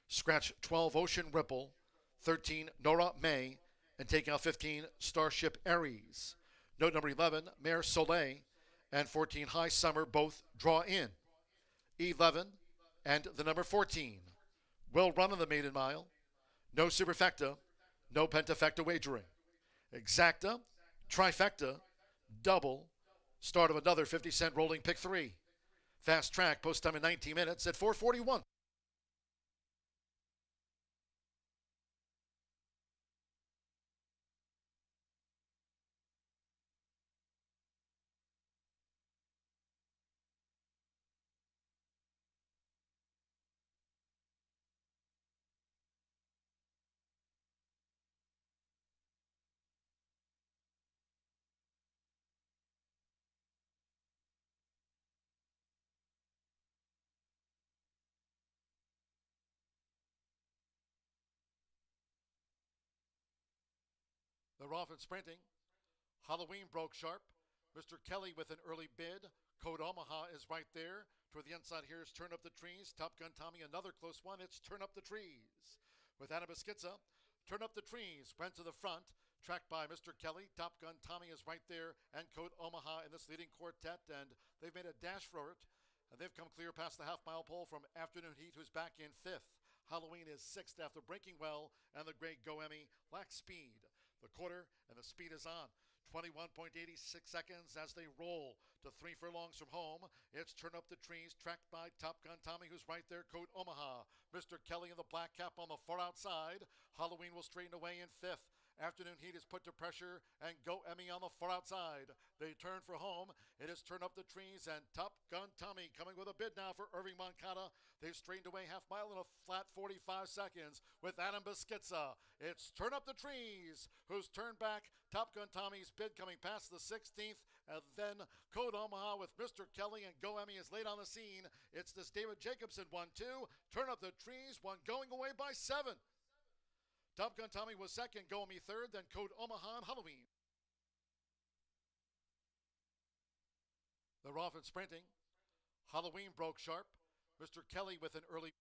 Scratch 12, Ocean Ripple, 13, Nora May, and take out 15, Starship Aries. Note number 11, Mare Soleil, and 14, High Summer, both draw in. 11 and the number 14 will run on the maiden mile. No superfecta, no pentafecta wagering. Exacta, trifecta, double, start of another 50-cent rolling pick 3. Fast track, post time in 19 minutes at 4:41. They're off and sprinting. Halloween broke sharp. Mr. Kelly with an early bid. Code Omaha is right there. Toward the inside here is Turn Up the Trees. Top Gun Tommy, another close one. It's Turn Up the Trees. With Anna Miskitza, Turn Up the Trees went to the front. Tracked by Mr. Kelly. Top Gun Tommy is right there. And Code Omaha in this leading quartet. And they've made a dash for it. And they've come clear past the half-mile pole from Afternoon Heat, who's back in 5th. Halloween is 6th after breaking well. And the great Go Emmy lacks speed. The quarter and the speed is on. 21.86 seconds as they roll to 3 furlongs from home. It's Turn Up the Trees, tracked by Top Gun Tommy, who's right there. Code Omaha. Mr. Kelly in the black cap on the far outside. Halloween will straighten away in 5th. Afternoon Heat is put to pressure, and Go Emmy on the far outside. They turn for home. It is Turn Up the Trees and Top Gun Tommy coming with a bid now for Irving Moncada. They've straightened away half mile in a flat 45 seconds with Adam Miskitza. It's Turn Up the Trees, who's turned back. Top Gun Tommy's bid coming past the 16th, and then Code Omaha with Mr. Kelly and Go Emmy is late on the scene. It's this David Jacobson 1-2. Turn Up the Trees, one going away by 7. Top Gun Tommy was second, Go Emmy third, then Code Omaha and Halloween. They're off and sprinting. Halloween broke sharp. Mr. Kelly with an early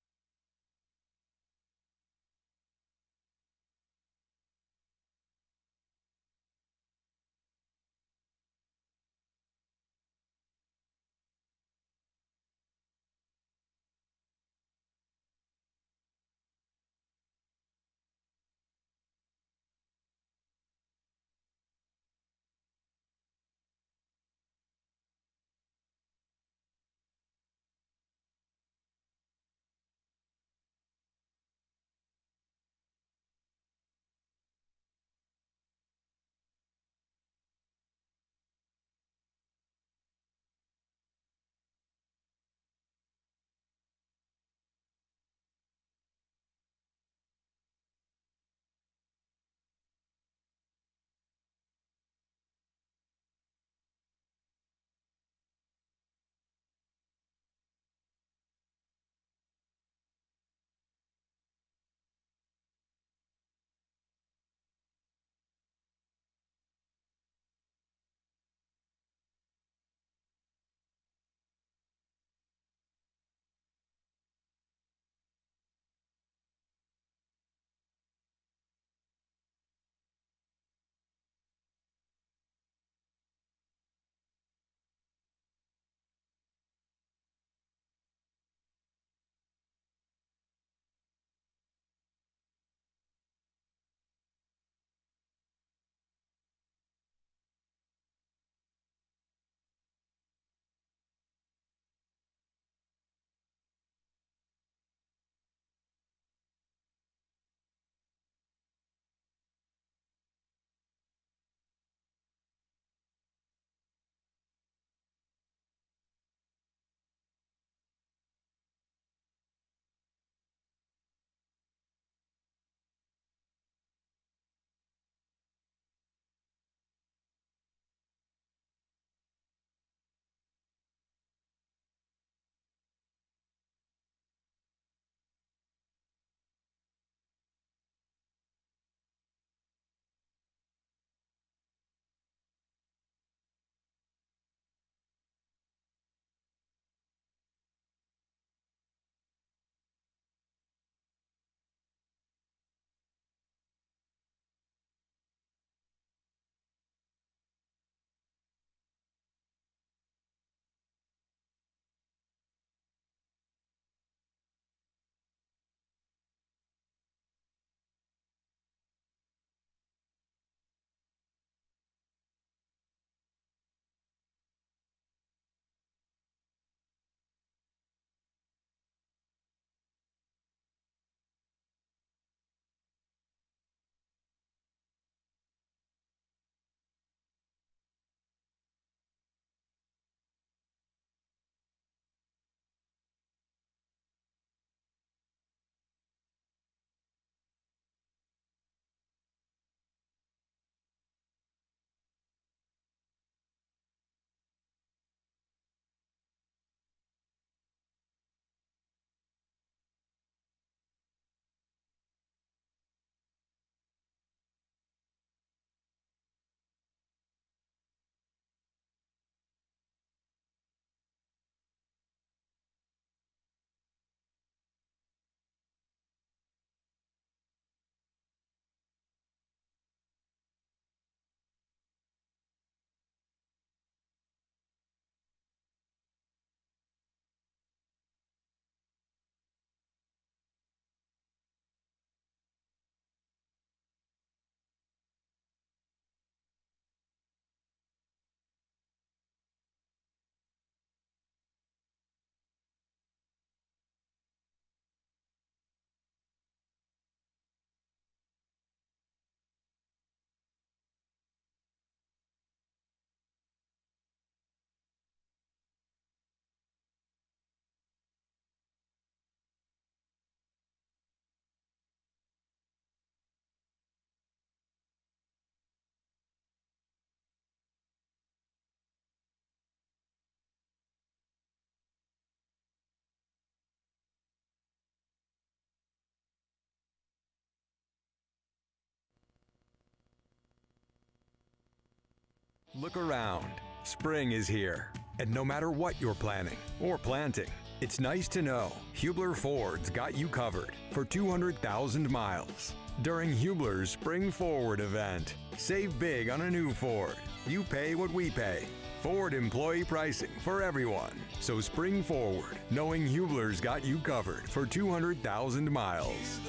Look around. Spring is here. And no matter what you're planning or planting, it's nice to know Hubler Ford's got you covered for 200,000 miles. During Hubler's Spring Forward event, save big on a new Ford. You pay what we pay. Ford employee pricing for everyone. So spring forward, knowing Hubler's got you covered for 200,000 miles.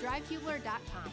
DriveHubler.com.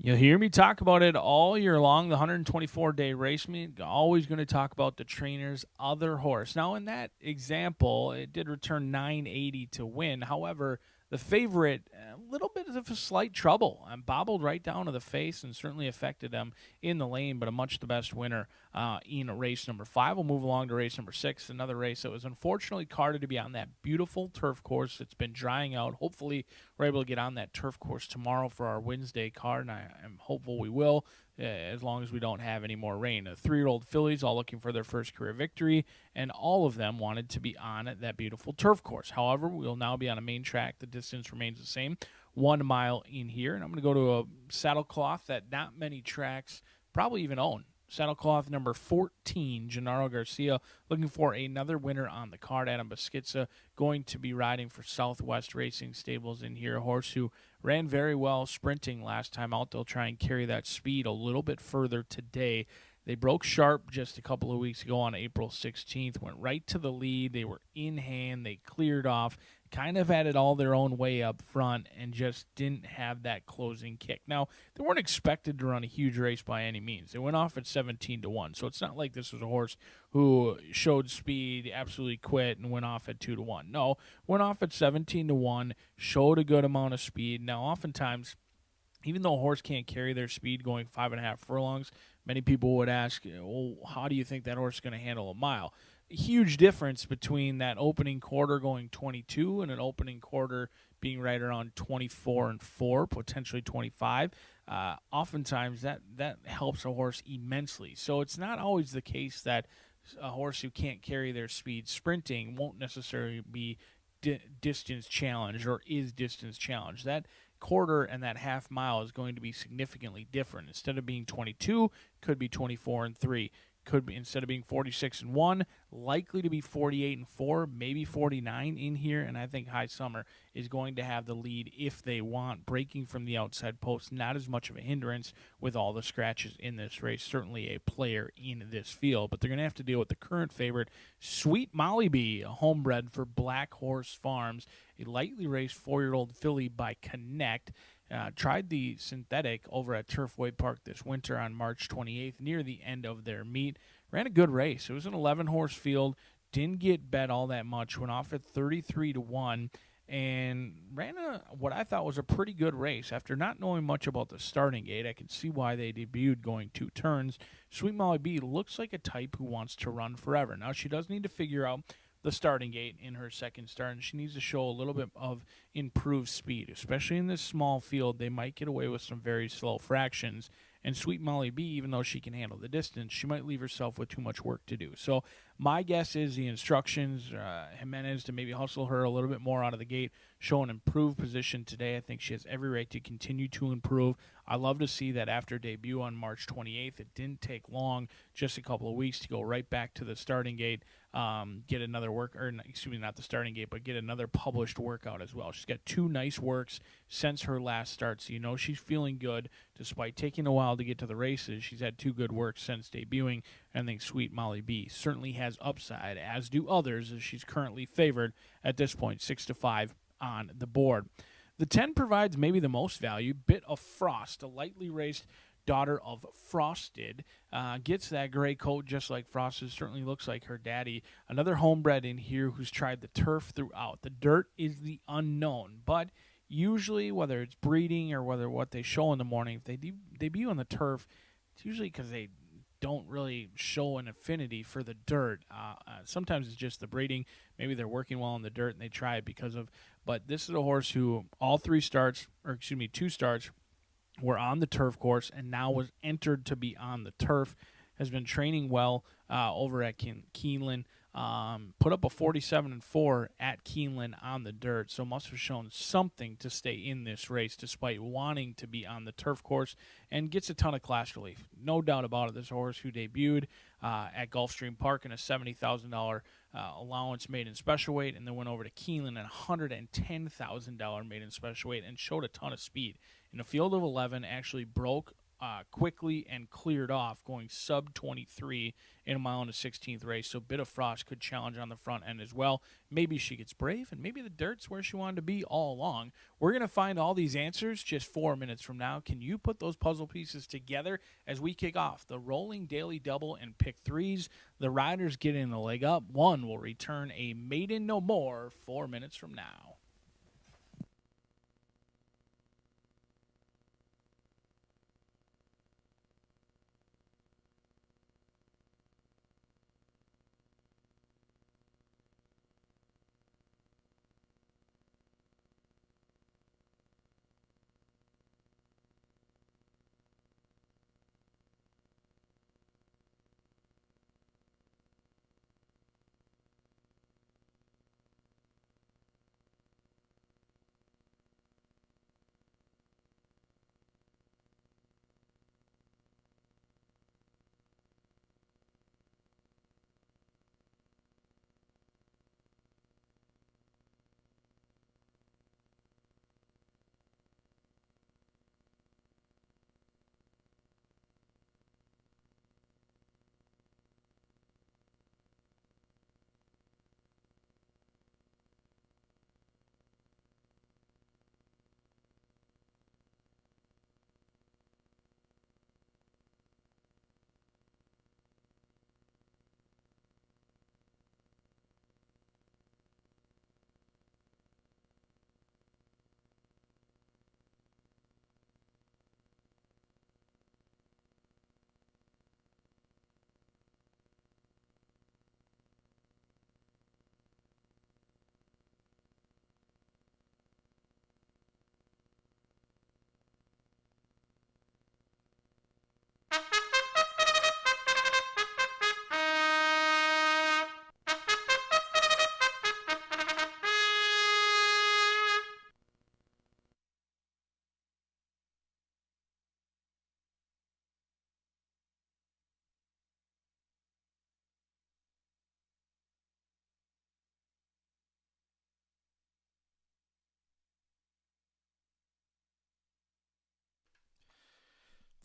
You'll hear me talk about it all year long, the 124-day race meet. Always going to talk about the trainer's other horse. Now, in that example, it did return 980 to win. However, the favorite, a little bit of a slight trouble. Bobbled right down to the face and certainly affected them in the lane, but a much the best winner in race number 5. We'll move along to race number 6, another race that was unfortunately carded to be on that beautiful turf course. It's been drying out. Hopefully, we're able to get on that turf course tomorrow for our Wednesday card, and I'm hopeful we will, as long as we don't have any more rain. The 3-year-old fillies all looking for their first career victory, and all of them wanted to be on that beautiful turf course. However, we'll now be on a main track. The distance remains the same, 1 mile in here, and I'm going to go to a saddlecloth that not many tracks probably even own. Saddlecloth number 14, Gennaro Garcia, looking for another winner on the card. Adam Beschizza going to be riding for Southwest Racing Stables in here. A horse who ran very well sprinting last time out. They'll try and carry that speed a little bit further today. They broke sharp just a couple of weeks ago on April 16th, went right to the lead. They were in hand. They cleared off, kind of had it all their own way up front and just didn't have that closing kick. Now, they weren't expected to run a huge race by any means. They went off at 17-1, so it's not like this was a horse who showed speed, absolutely quit, and went off at 2-1. No, went off at 17-1, showed a good amount of speed. Now, oftentimes, even though a horse can't carry their speed going 5.5 furlongs, many people would ask, well, how do you think that horse is going to handle a mile? Huge difference between that opening quarter going 22 and an opening quarter being right around 24-4, potentially 25. Oftentimes that helps a horse immensely. So it's not always the case that a horse who can't carry their speed sprinting won't necessarily be distance challenged or is distance challenged. That quarter and that half mile is going to be significantly different. Instead of being 22, could be 24-3. Could be, instead of being 46-1, likely to be 48-4, maybe 49 in here. And I think High Summer is going to have the lead if they want. Breaking from the outside post, not as much of a hindrance with all the scratches in this race. Certainly a player in this field, but they're going to have to deal with the current favorite, Sweet Molly B, a homebred for Black Horse Farms, a lightly raced 4-year-old filly by Connect. Tried the synthetic over at Turfway Park this winter on March 28th near the end of their meet. Ran a good race. It was an 11-horse field. Didn't get bet all that much. Went off at 33-1 and ran what I thought was a pretty good race. After not knowing much about the starting gate, I can see why they debuted going 2 turns. Sweet Molly B looks like a type who wants to run forever. Now, she does need to figure out the starting gate in her second start, and she needs to show a little bit of improved speed, especially in this small field. They might get away with some very slow fractions, and Sweet Molly B, even though she can handle the distance, she might leave herself with too much work to do. So my guess is the instructions, Jimenez to maybe hustle her a little bit more out of the gate, show an improved position today. I think she has every right to continue to improve. I love to see that after debut on March 28th, it didn't take long, just a couple of weeks to go right back to the starting gate, get another not the starting gate, but get another published workout as well. She's got 2 nice works since her last start, so you know she's feeling good. Despite taking a while to get to the races, she's had 2 good works since debuting, and I think Sweet Molly B certainly has upside, as do others, as she's currently favored at this point, 6-5 on the board. The 10 provides maybe the most value. Bit of Frost, a lightly raced daughter of Frosted, gets that gray coat just like Frosted. Certainly looks like her daddy. Another homebred in here who's tried the turf throughout. The dirt is the unknown, but usually whether it's breeding or whether what they show in the morning, if they debut on the turf, it's usually because they don't really show an affinity for the dirt. Sometimes it's just the breeding. Maybe they're working well in the dirt and they try it because of. But this is a horse who all 2 starts were on the turf course and now was entered to be on the turf. Has been training well over at Keeneland. Put up a 47-4 at Keeneland on the dirt, so must have shown something to stay in this race despite wanting to be on the turf course, and gets a ton of class relief. No doubt about it. This horse who debuted at Gulfstream Park in a $70,000 allowance made in special weight, and then went over to Keeneland at $110,000 made in special weight and showed a ton of speed. In a field of 11, actually broke quickly and cleared off, going sub-23 in a mile and a 16th race. So Bit of Frost could challenge on the front end as well. Maybe she gets brave, and maybe the dirt's where she wanted to be all along. We're going to find all these answers just 4 minutes from now. Can you put those puzzle pieces together as we kick off the rolling daily double and pick threes? The riders get in the leg up. One will return a maiden no more 4 minutes from now.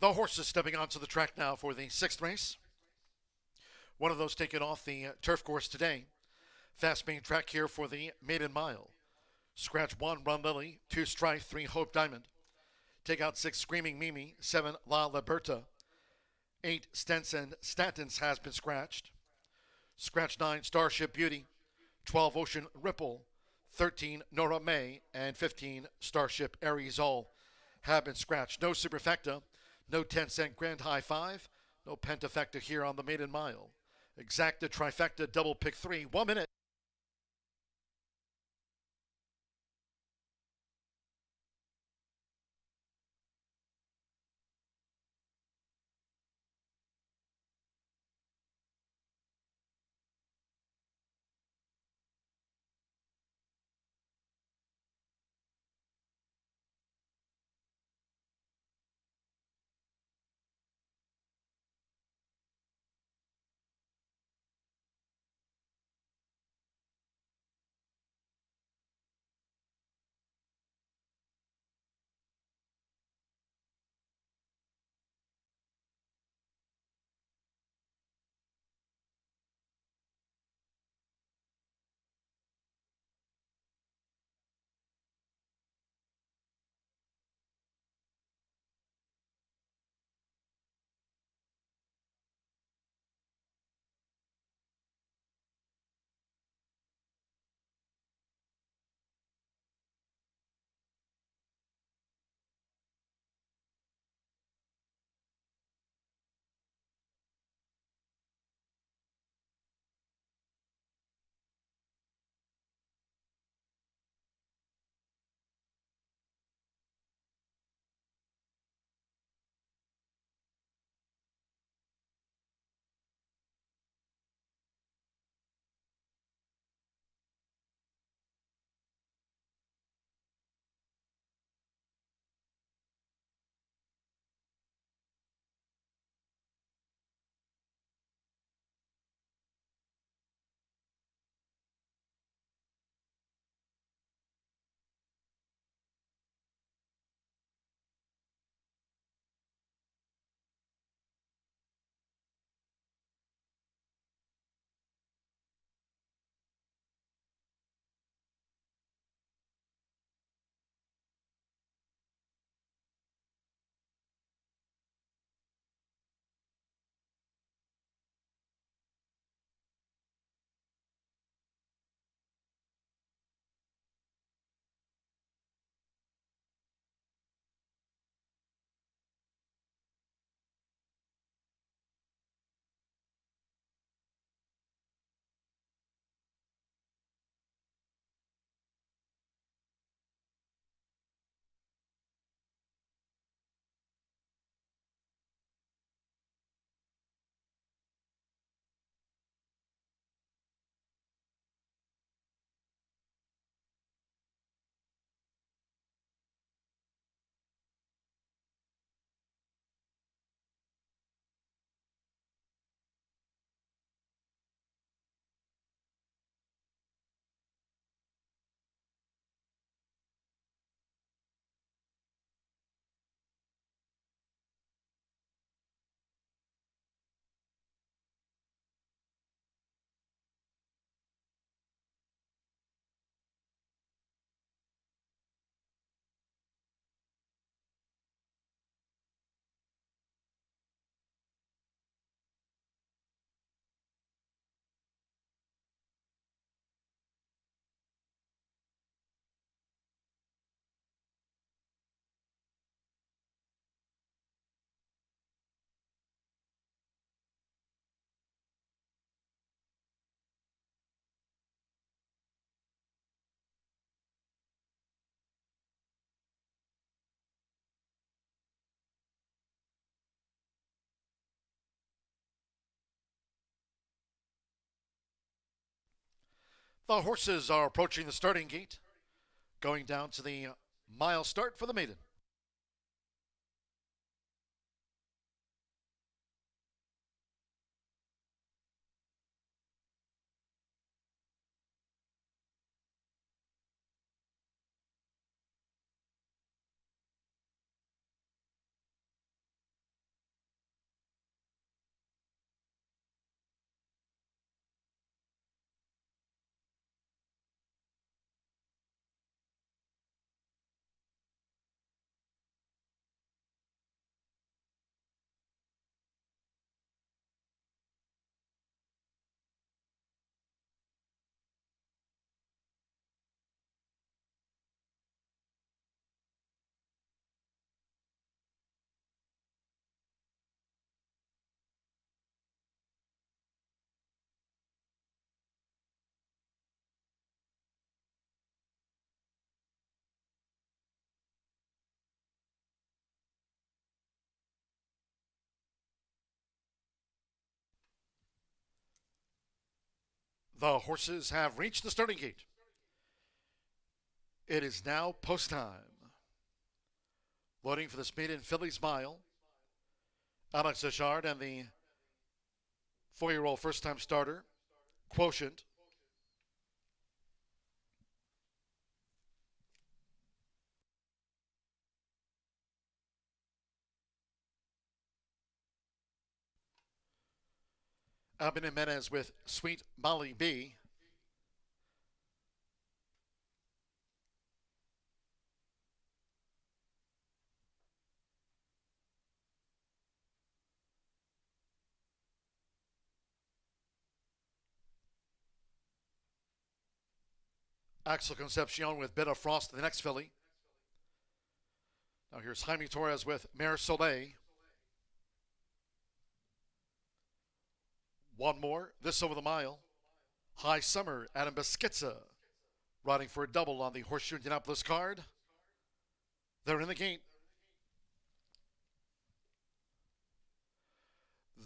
The horses stepping onto the track now for the 6th race. One of those taken off the turf course today. Fast main track here for the maiden mile. Scratch 1, Run Lily. 2, Strife. 3, Hope Diamond. Take out 6, Screaming Mimi. 7, La Liberta. 8, Stanton's has been scratched. Scratch 9, Starship Beauty. 12, Ocean Ripple. 13, Nora May. And 15, Starship Aries. All have been scratched. No Superfecta. No 10-cent Grand High 5. No Pentafecta here on the maiden mile. Exacta, Trifecta, Double Pick 3. 1 minute. The horses are approaching the starting gate, going down to the mile start for the maiden. The horses have reached the starting gate. It is now post time. Loading for this maiden Fillies mile. Alex Achard and the 4-year-old first-time starter, Quotient. Albin Jimenez with Sweet Molly B. Axel Concepcion with Bit of Frost, the next filly. Now here's Jaime Torres with Mare Soleil. One more, this over the mile. High Summer, Adam Beschizza, riding for a double on the Horseshoe Indianapolis card. They're in the gate.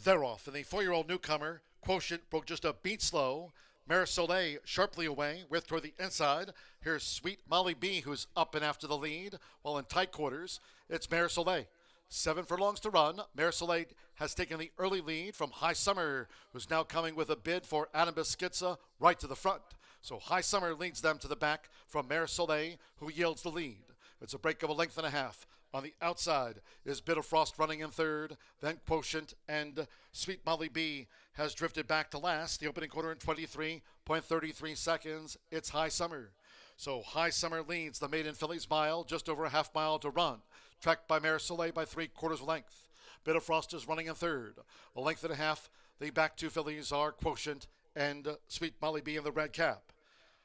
They're off, and the 4-year-old newcomer, Quotient, broke just a beat slow. Mare Soleil sharply away, with toward the inside. Here's Sweet Molly B, who's up and after the lead, while in tight quarters, it's Mare Soleil. 7 furlongs to run. Mare Soleil has taken the early lead from High Summer, who's now coming with a bid for Adam Beschizza right to the front. So High Summer leads them to the back from Mare Soleil, who yields the lead. It's a break of a length and a half. On the outside is Bit of Frost running in third, then Quotient, and Sweet Molly B has drifted back to last. The opening quarter in 23.33 seconds. It's High Summer. So High Summer leads the maiden Fillies mile, just over a half mile to run. Tracked by Mare Soleil by 3/4 length. Bit of Frost is running in third. A length and a half. The back two fillies are Quotient and Sweet Molly B in the red cap.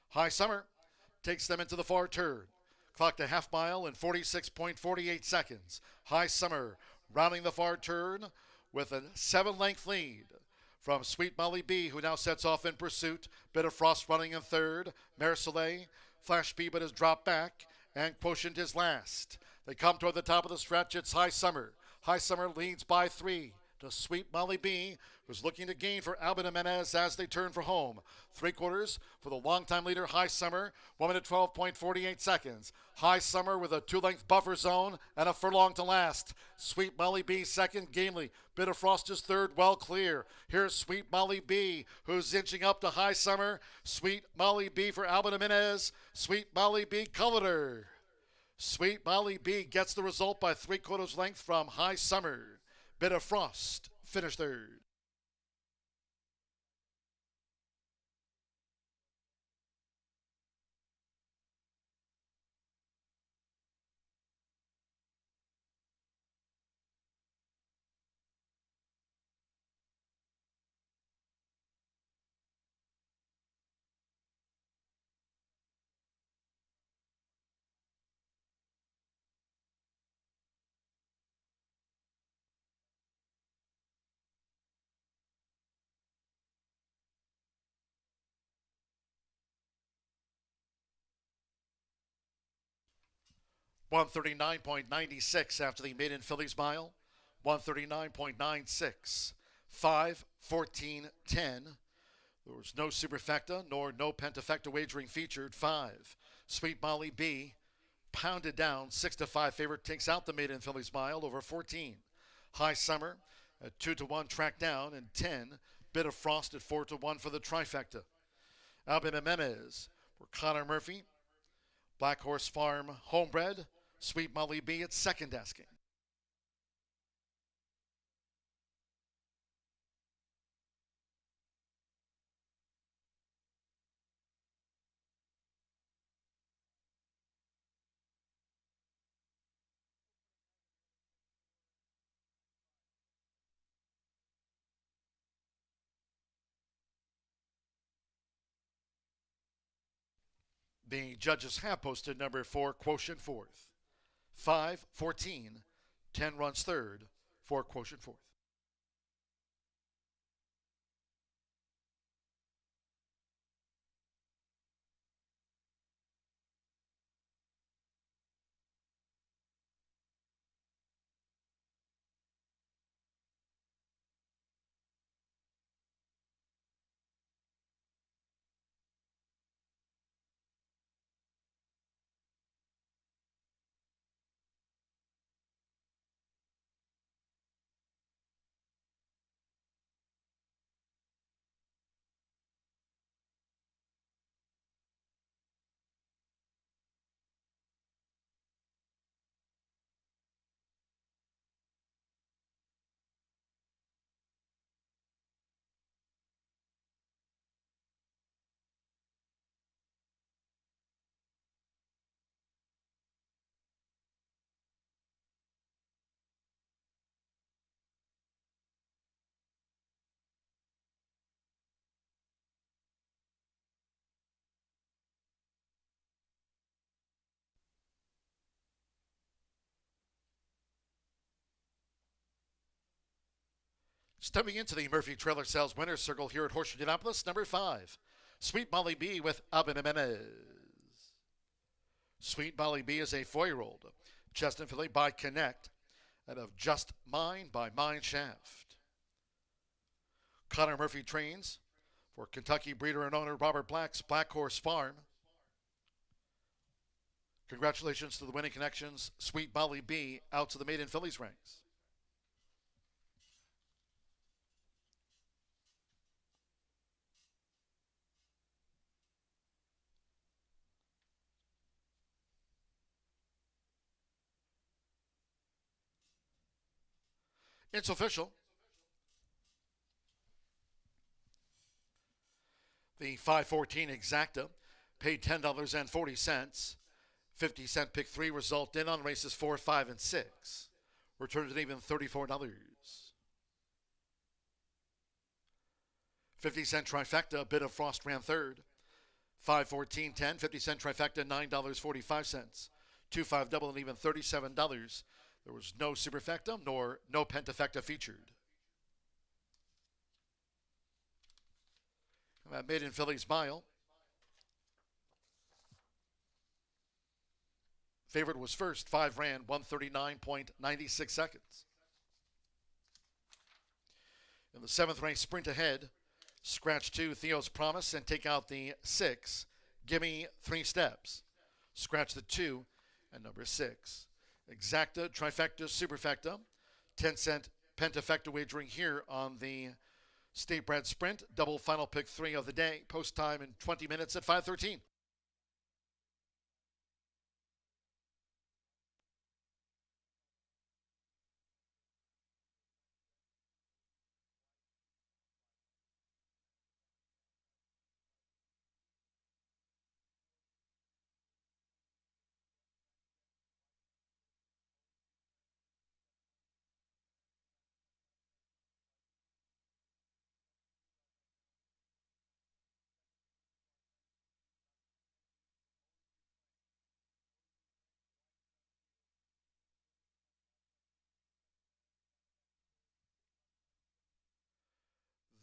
High Summer takes them into the far turn. Clocked a half mile in 46.48 seconds. High Summer rounding the far turn with a 7-length lead from Sweet Molly B, who now sets off in pursuit. Bit of Frost running in third. Mare Soleil, Flash B, but has dropped back, and Quotient is last. They come toward the top of the stretch. It's High Summer. High Summer leads by 3 to Sweet Molly B, who's looking to gain for Albin Jimenez as they turn for home. 3/4 for the longtime leader, High Summer. 1 minute 12.48 seconds. High Summer with a 2-length buffer zone and a furlong to last. Sweet Molly B second, gamely. Bit of Frost is third, well clear. Here's Sweet Molly B, who's inching up to High Summer. Sweet Molly B for Albin Jimenez. Sweet Molly B colored her. Sweet Molly B gets the result by 3/4 length from High Summer. Bit of Frost finished third. $139.96 after the maiden Fillies mile. 139.96. 5:14:10. There was no superfecta nor no pentafecta wagering featured. 5. Sweet Molly B pounded down 6-5 favorite, takes out the maiden Fillies mile over 14. High Summer at 2-1 track down, and 10. Bit of Frost at 4-1 for the trifecta. Albin Jimenez for Connor Murphy. Black Horse Farm homebred. Sweet Molly B at second asking. The judges have posted number 4, Quotient, fourth. 5:14, 10 runs third for Quotient, fourth. Stepping into the Murphy Trailer Sales Winner's Circle here at Horseshoe Indianapolis, number 5, Sweet Molly B with Alvin Jimenez. Sweet Molly B is a 4-year-old chestnut filly by Connect and of Just Mine by Mine Shaft. Connor Murphy trains for Kentucky breeder and owner Robert Black's Black Horse Farm. Congratulations to the winning connections, Sweet Molly B, out to the maiden fillies ranks. It's official. The 514 exacta paid $10.40. 50-cent pick 3 result in on races 4, 5, and 6. Returned an even $34. 50-cent trifecta, Bit of Frost ran third. 514.10, 50-cent trifecta, $9.45. 2-5 double and even $37. There was no superfecta nor no pentafecta featured. And that maiden filly's mile. Favorite was first, 5 ran, 139.96 seconds. In the 7th race, sprint ahead, scratch 2, Theo's Promise, and take out the 6, Gimme 3 Steps. Scratch the 2 and number 6. Exacta, trifecta, superfecta, 10-cent pentafecta wagering here on the State Bred Sprint, double final pick 3 of the day, post time in 20 minutes at 5:13.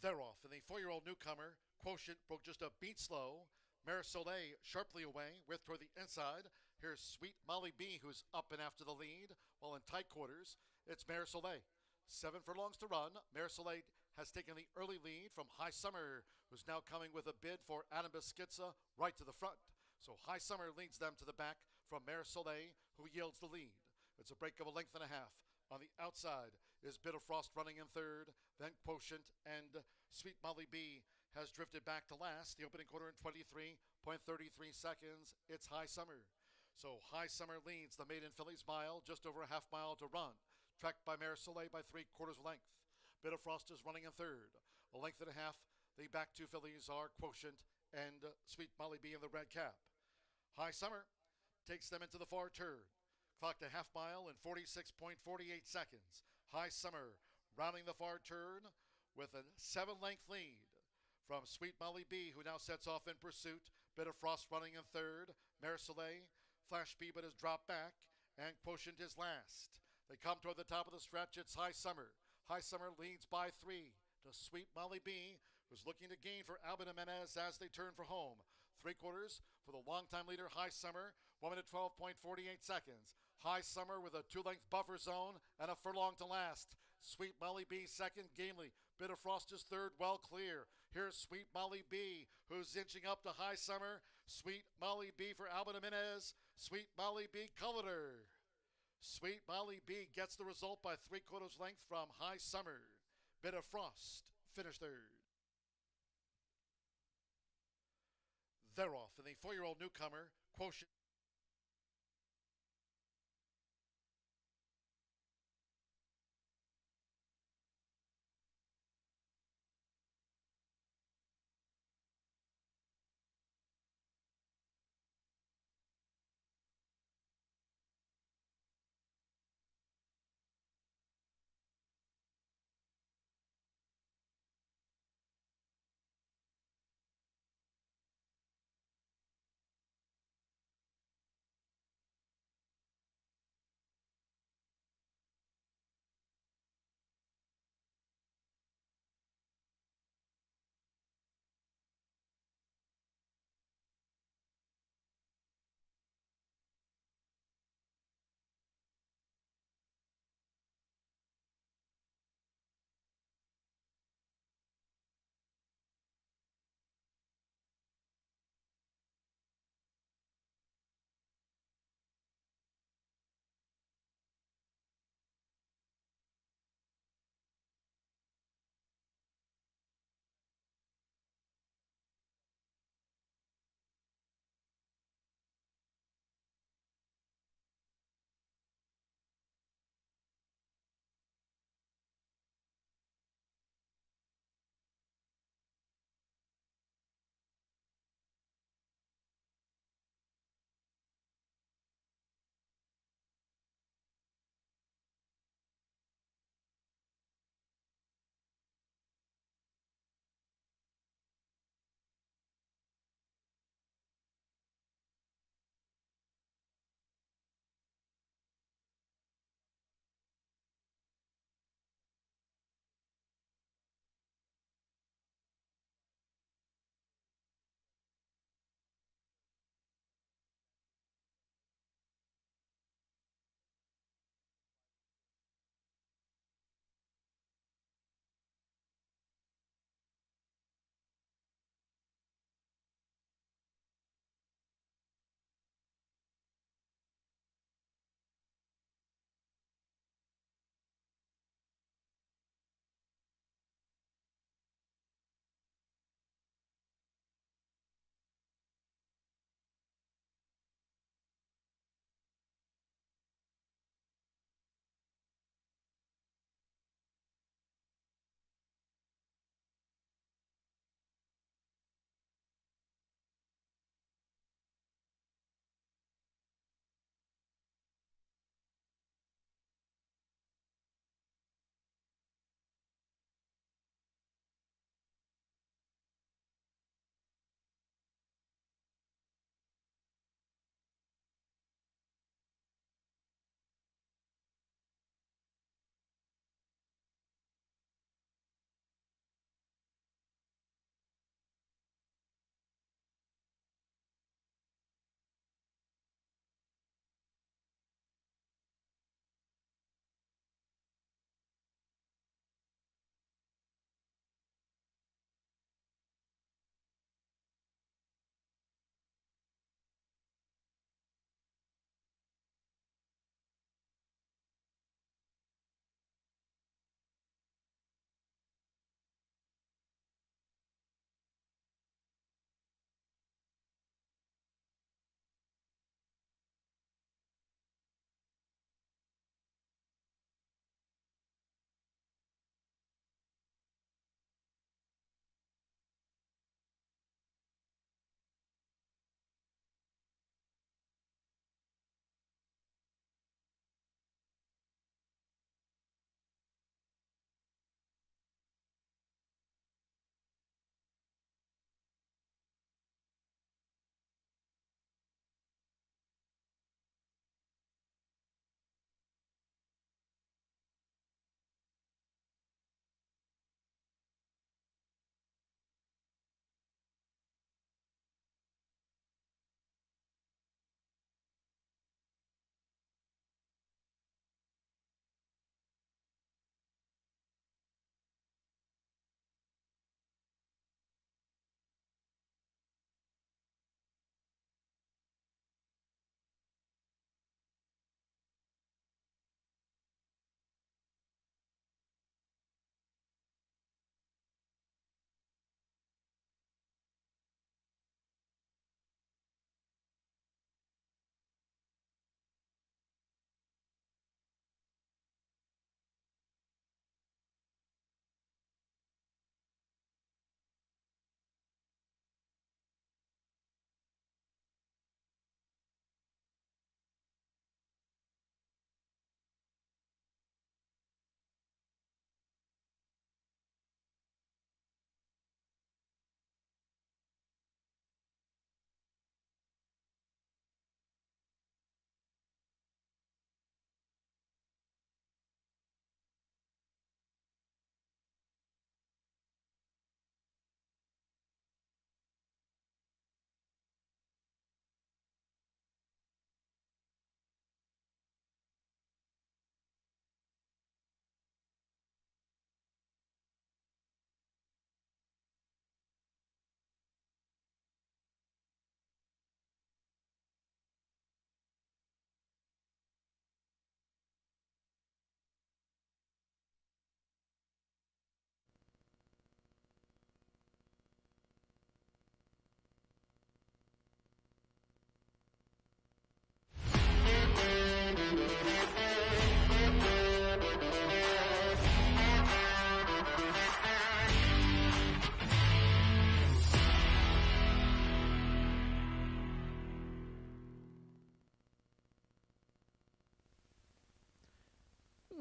They're off, and the 4-year-old newcomer, Quotient, broke just a beat slow. Marisol sharply away, with toward the inside. Here's Sweet Molly B, who's up and after the lead, while in tight quarters, it's Marisol. 7 furlongs to run. Marisol has taken the early lead from High Summer, who's now coming with a bid for Adam Beschizza right to the front. So High Summer leads them to the back from Marisol, who yields the lead. It's a break of a length and a half. On the outside is Bit of Frost running in third, then Quotient, and Sweet Molly B has drifted back to last. The opening quarter in 23.33 seconds. It's High Summer. So High Summer leads the maiden fillies mile, just over a half mile to run. Tracked by Marisol by 3/4 length. Bit of Frost is running in third. A length and a half. The back two fillies are Quotient and Sweet Molly B in the red cap. High Summer takes them into the far turn. Clocked a half mile in 46.48 seconds. High Summer rounding the far turn with a 7-length lead from Sweet Molly B, who now sets off in pursuit. Bit of Frost running in third. Marisol, Flash B, but has dropped back, and Quotient is last. They come toward the top of the stretch. It's High Summer. High Summer leads by 3 to Sweet Molly B, who's looking to gain for Alvin Jimenez as they turn for home. 3/4 for the longtime leader, High Summer, 1 minute 12.48 seconds. High Summer with a 2-length buffer zone and a furlong to last. Sweet Molly B second, gamely. Bit of Frost is third, well clear. Here's Sweet Molly B, who's inching up to High Summer. Sweet Molly B for Alvin Jimenez. Sweet Molly B colored her. Sweet Molly B gets the result by 3/4 length from High Summer. Bit of Frost finished third. They're off, and the 4-year-old newcomer, Quotient.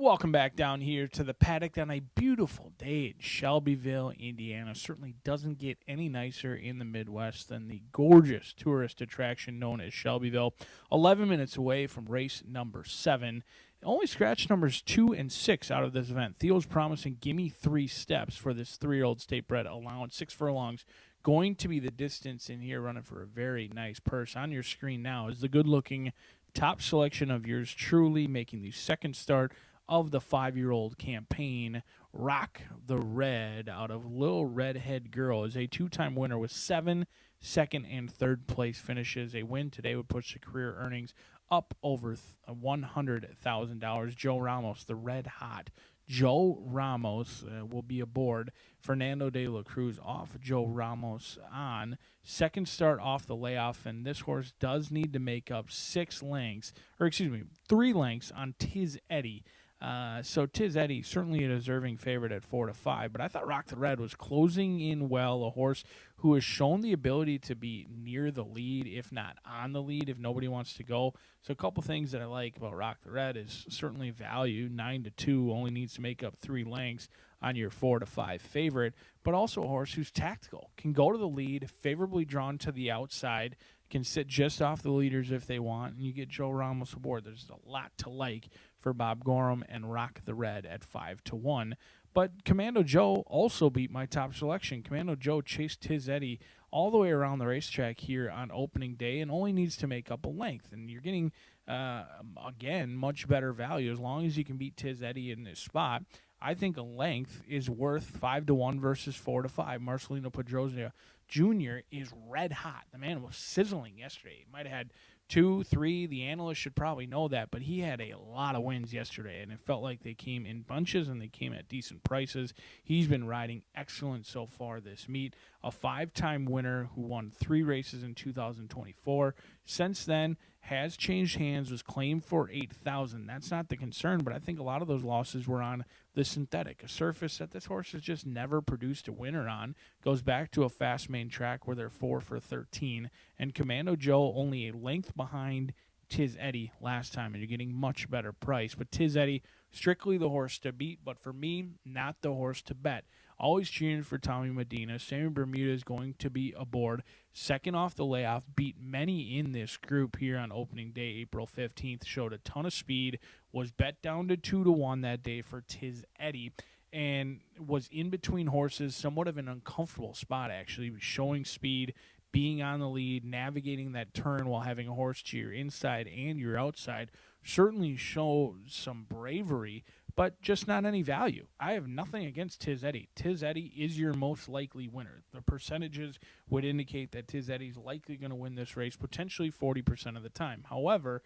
Welcome back down here to the paddock on a beautiful day in Shelbyville, Indiana. Certainly doesn't get any nicer in the Midwest than the gorgeous tourist attraction known as Shelbyville. 11 minutes away from race number 7. Only scratch numbers 2 and 6 out of this event. Theo's promising gimme 3 steps for this 3-year-old state bred allowance. 6 furlongs going to be the distance in here, running for a very nice purse. On your screen now is the good-looking top selection of yours truly, making the second start of the 5-year-old campaign. Rock the Red out of Little Redhead Girl is a 2-time winner with 7 second and third place finishes. A win today would push the career earnings up over $100,000. Joe Ramos, the red hot Joe Ramos, will be aboard. Fernando de la Cruz off, Joe Ramos on. Second start off the layoff, and this horse does need to make up 3 lengths on Tiz Eddie. So Tiz Eddie, certainly a deserving favorite at 4-5, but I thought Rock the Red was closing in well, a horse who has shown the ability to be near the lead, if not on the lead, if nobody wants to go. So a couple things that I like about Rock the Red is certainly value. 9-2 only needs to make up 3 lengths on your 4-5 favorite, but also a horse who's tactical, can go to the lead, favorably drawn to the outside, can sit just off the leaders if they want, and you get Joe Ramos aboard. There's a lot to like for Bob Gorham and Rock the Red at 5-1. But Commando Joe also beat my top selection. Commando Joe chased Tiz Eddie all the way around the racetrack here on opening day and only needs to make up a length. And you're getting, again, much better value as long as you can beat Tiz Eddie in this spot. I think a length is worth 5-1 versus 4-5. Marcelino Pedrosa Jr. is red hot. The man was sizzling yesterday. He might have had 2, 3. The analysts should probably know that, but he had a lot of wins yesterday, and it felt like they came in bunches and they came at decent prices. He's been riding excellent so far this meet. A 5-time winner who won 3 races in 2024. Since then, has changed hands, was claimed for $8,000. That's not the concern, but I think a lot of those losses were on the synthetic, a surface that this horse has just never produced a winner on. Goes back to a fast main track where they're 4 for 13, and Commando Joe only a length behind Tiz Eddie last time, and you're getting much better price. But Tiz Eddie, strictly the horse to beat, but for me, not the horse to bet. Always cheering for Tommy Medina. Sammy Bermuda is going to be aboard. Second off the layoff, beat many in this group here on opening day, April 15th. Showed a ton of speed, was bet down to 2-1 that day for Tiz Eddie, and was in between horses, somewhat of an uncomfortable spot actually. He was showing speed, being on the lead, navigating that turn while having a horse to your inside and your outside. Certainly shows some bravery, but just not any value. I have nothing against Tiz Eddie. Tiz Eddie is your most likely winner. The percentages would indicate that Tiz Eddie's likely going to win this race, potentially 40% of the time. However,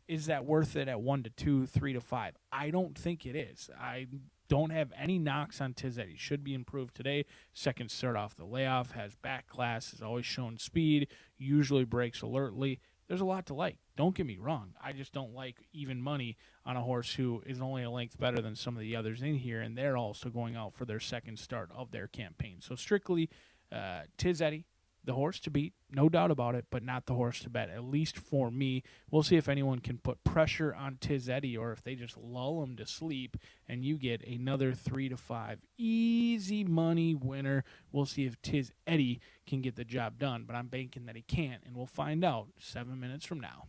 is that worth it at 1-2, 3-5? I don't think it is. I don't have any knocks on Tiz Eddie. Should be improved today. Second start off the layoff, has back class, has always shown speed, usually breaks alertly. There's a lot to like. Don't get me wrong. I just don't like even money on a horse who is only a length better than some of the others in here, and they're also going out for their second start of their campaign. So strictly Tiz Eddie, the horse to beat, no doubt about it, but not the horse to bet, at least for me. We'll see if anyone can put pressure on Tiz Eddie or if they just lull him to sleep and you get another 3-5 easy money winner. We'll see if Tiz Eddie can get the job done, but I'm banking that he can't, and we'll find out 7 minutes from now.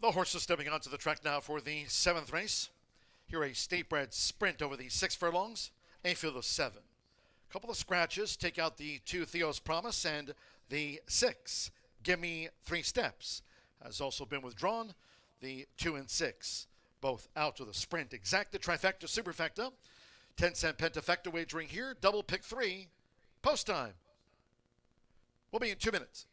The horses stepping onto the track now for the 7th race. Here a state-bred sprint over the 6 furlongs, a field of 7. Couple of scratches, take out the 2 Theo's Promise and the 6 Gimme 3 Steps. Has also been withdrawn. The 2 and 6, both out with a sprint. Exacta, trifecta, superfecta. 10-cent pentafecta wagering here. Double pick 3. Post time. We'll be in 2 minutes.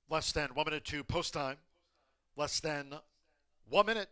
Less than 1 minute to post time. Less than 1 minute.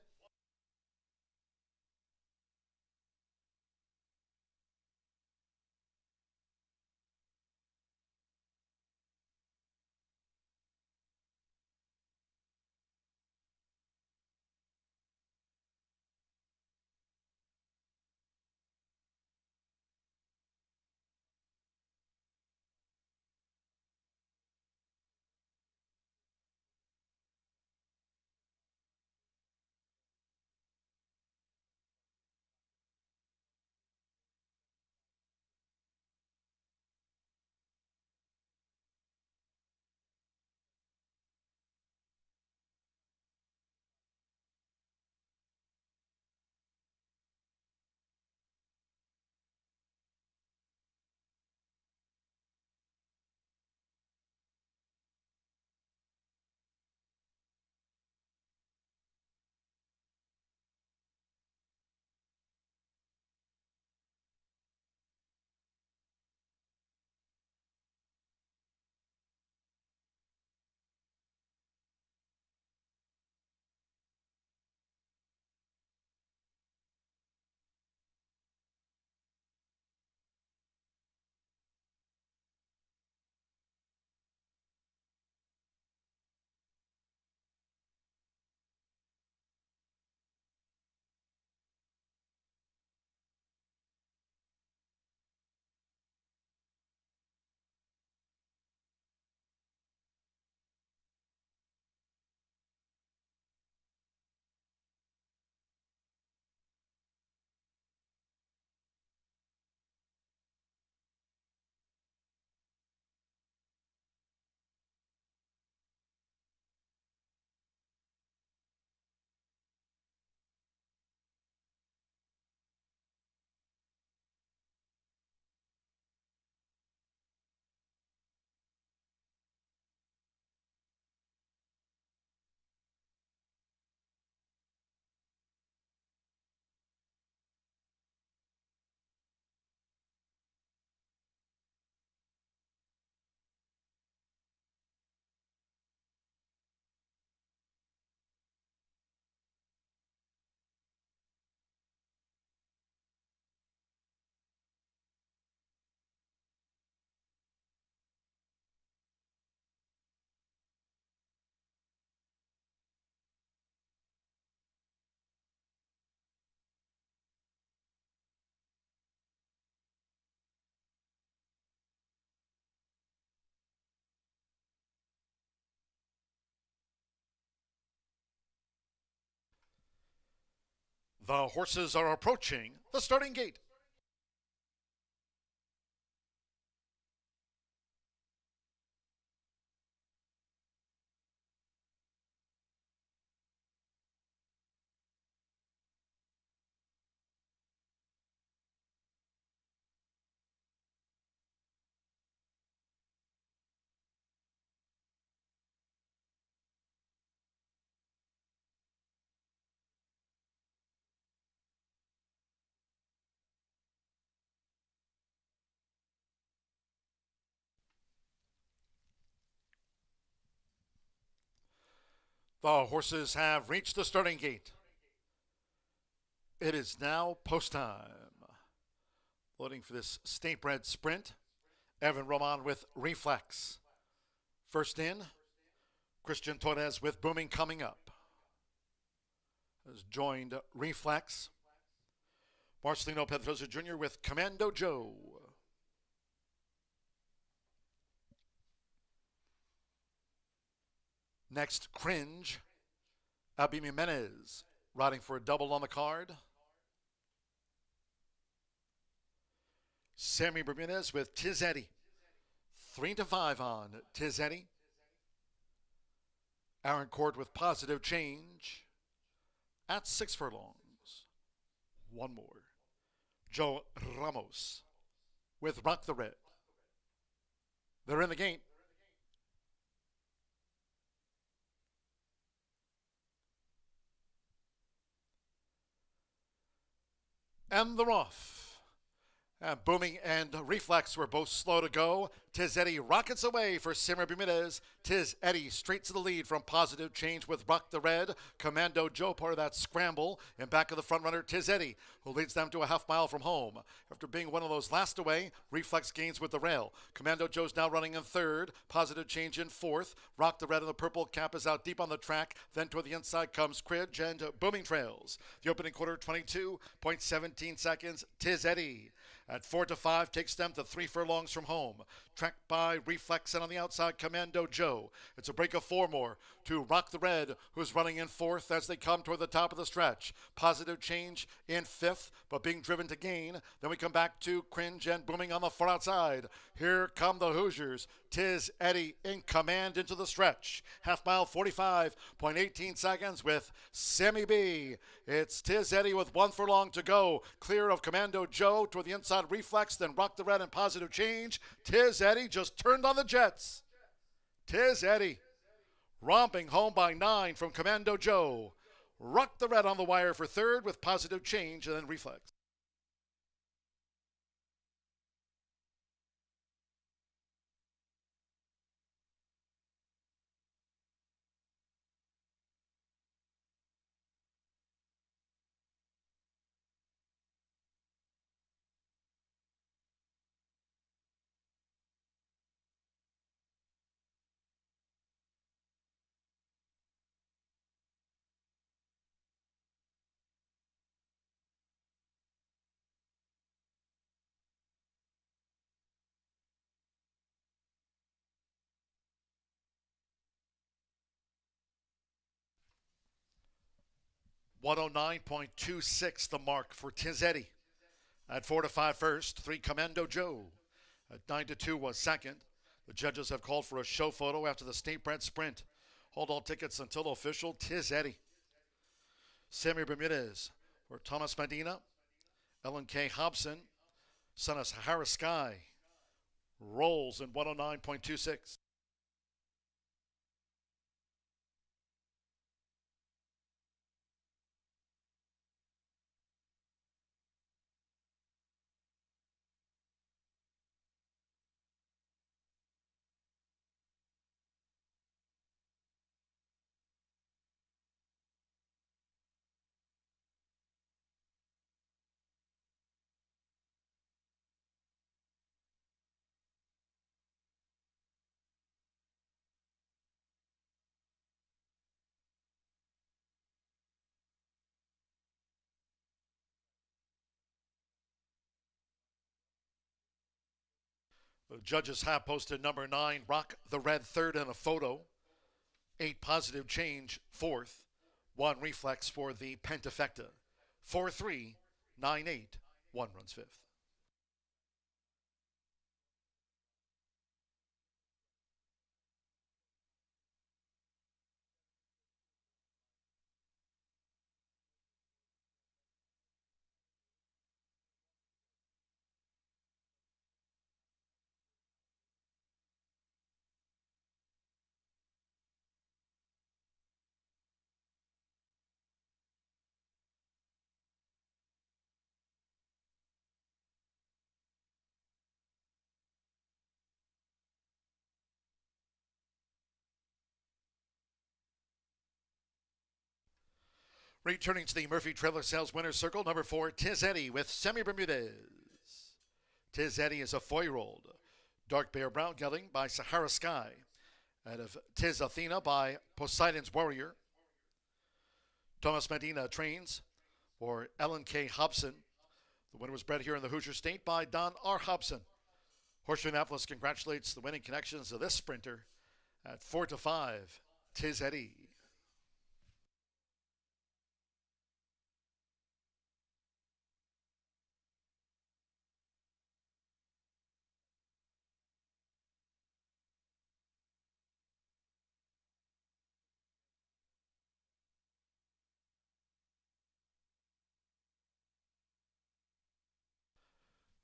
The horses are approaching the starting gate. The horses have reached the starting gate. It is now post time. Loading for this state-bred sprint. Evan Roman with Reflex. First in, Christian Torres with Booming coming up. Has joined Reflex. Marcelino Pedrosa Jr. with Commando Joe. Next, Cringe. Abby Jimenez riding for a double on the card. Sammy Bermudez with Tiz Eddie. 3-5 on Tiz Eddie. Aaron Court with Positive Change at 6 furlongs. One more. Joe Ramos with Rock the Red. They're in the gate. And they're off. Booming and Reflex were both slow to go. Tiz Eddie rockets away for Sammy Bermudez. Tiz Eddie straight to the lead from Positive Change with Rock the Red. Commando Joe part of that scramble. And back of the front runner, Tiz Eddie, who leads them to a half mile from home. After being one of those last away, Reflex gains with the rail. Commando Joe's now running in third. Positive Change in fourth. Rock the Red in the purple cap is out deep on the track. Then toward the inside comes Cridge and Booming trails. The opening quarter, 22.17 seconds. Tiz Eddie at 4-5 takes them to 3 furlongs from home. Tracked by Reflex and on the outside, Commando Joe. It's a break of 4 more to Rock the Red, who's running in fourth as they come toward the top of the stretch. Positive Change in fifth, but being driven to gain. Then we come back to Cringe and Booming on the far outside. Here come the Hoosiers. Tiz Eddie in command into the stretch. Half mile, 45.18 seconds with Sammy B. It's Tiz Eddie with 1 furlong to go. Clear of Commando Joe toward the inside, Reflex, then Rock the Red and Positive Change. Tiz Eddie just turned on the jets. Tiz Eddie romping home by 9 from Commando Joe. Rock the Red on the wire for third with Positive Change and then Reflex. .109.26 the mark for Tiz Eddie. At 4-5 first, 3 Commando Joe. At 9-2 was second. The judges have called for a show photo after the state-bred sprint. Hold all tickets until official. Tiz Eddie. Sammy Bermudez for Thomas Medina. Ellen K. Hobson. Son of Sahara Sky. Rolls in 109.26. The judges have posted number 9, Rock the Red, third in a photo. 8 Positive Change, fourth. 1 Reflex for the Pentafecta. 4-3, 9-8, 1 runs fifth. Returning to the Murphy Trailer Sales Winner's Circle, number 4, Tiz Eddie with Semi Bermudez. Tiz Eddie is a 4-year-old. Dark Bear Brown Gelding by Sahara Sky. Out of Tiz Athena by Poseidon's Warrior. Thomas Medina trains for Ellen K. Hobson. The winner was bred here in the Hoosier State by Don R. Hobson. Horseshoe Indianapolis congratulates the winning connections of this sprinter at 4-5, Tiz Eddie.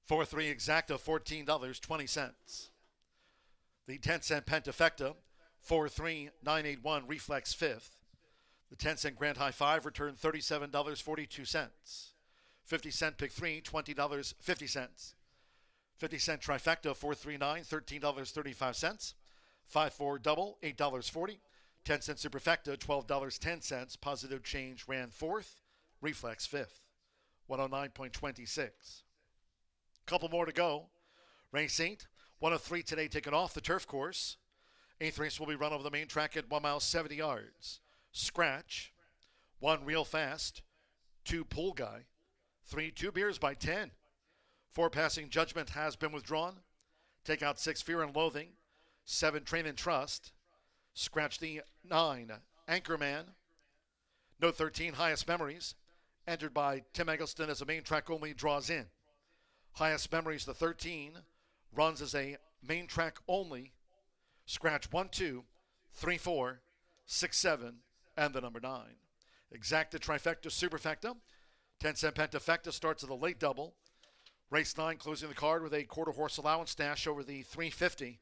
For 3 exacta, $14.20. The 10-cent Pentafecta, 43981 Reflex fifth. The 10-cent Grand High 5 returned $37.42. 50-cent Pick 3, $20.50. 50-cent Trifecta, 439, $13.35. 5-4 Double, $8.40. 10-cent Superfecta, $12.10. Positive Change ran fourth. Reflex fifth. 109.26. Couple more to go. Race 8, 1 of 3 today taken off the turf course. 8th race will be run over the main track at 1 mile 70 yards. Scratch, 1 Real Fast, 2 Pool Guy, 3 2 Beers by 10. 4 Passing Judgment has been withdrawn. Take out 6 Fear and Loathing, 7 Train and Trust. Scratch the 9 Anchorman. Note 13 Highest Memories, entered by Tim Eggleston as a main track only, draws in. Highest Memories, the 13, runs as a main track only. Scratch 1, 2, 3, 4, 6, 7, and the number 9. Exacta Trifecta Superfecta. 10-cent Pentafecta starts at a late double. Race 9 closing the card with a quarter horse allowance dash over the 350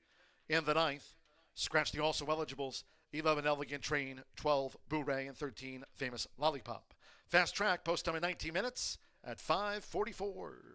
in the 9th. Scratch the also eligibles 11 Elegant Train, 12 Boo-Ray, and 13 Famous Lollipop. Fast track, post time in 19 minutes at 5:44.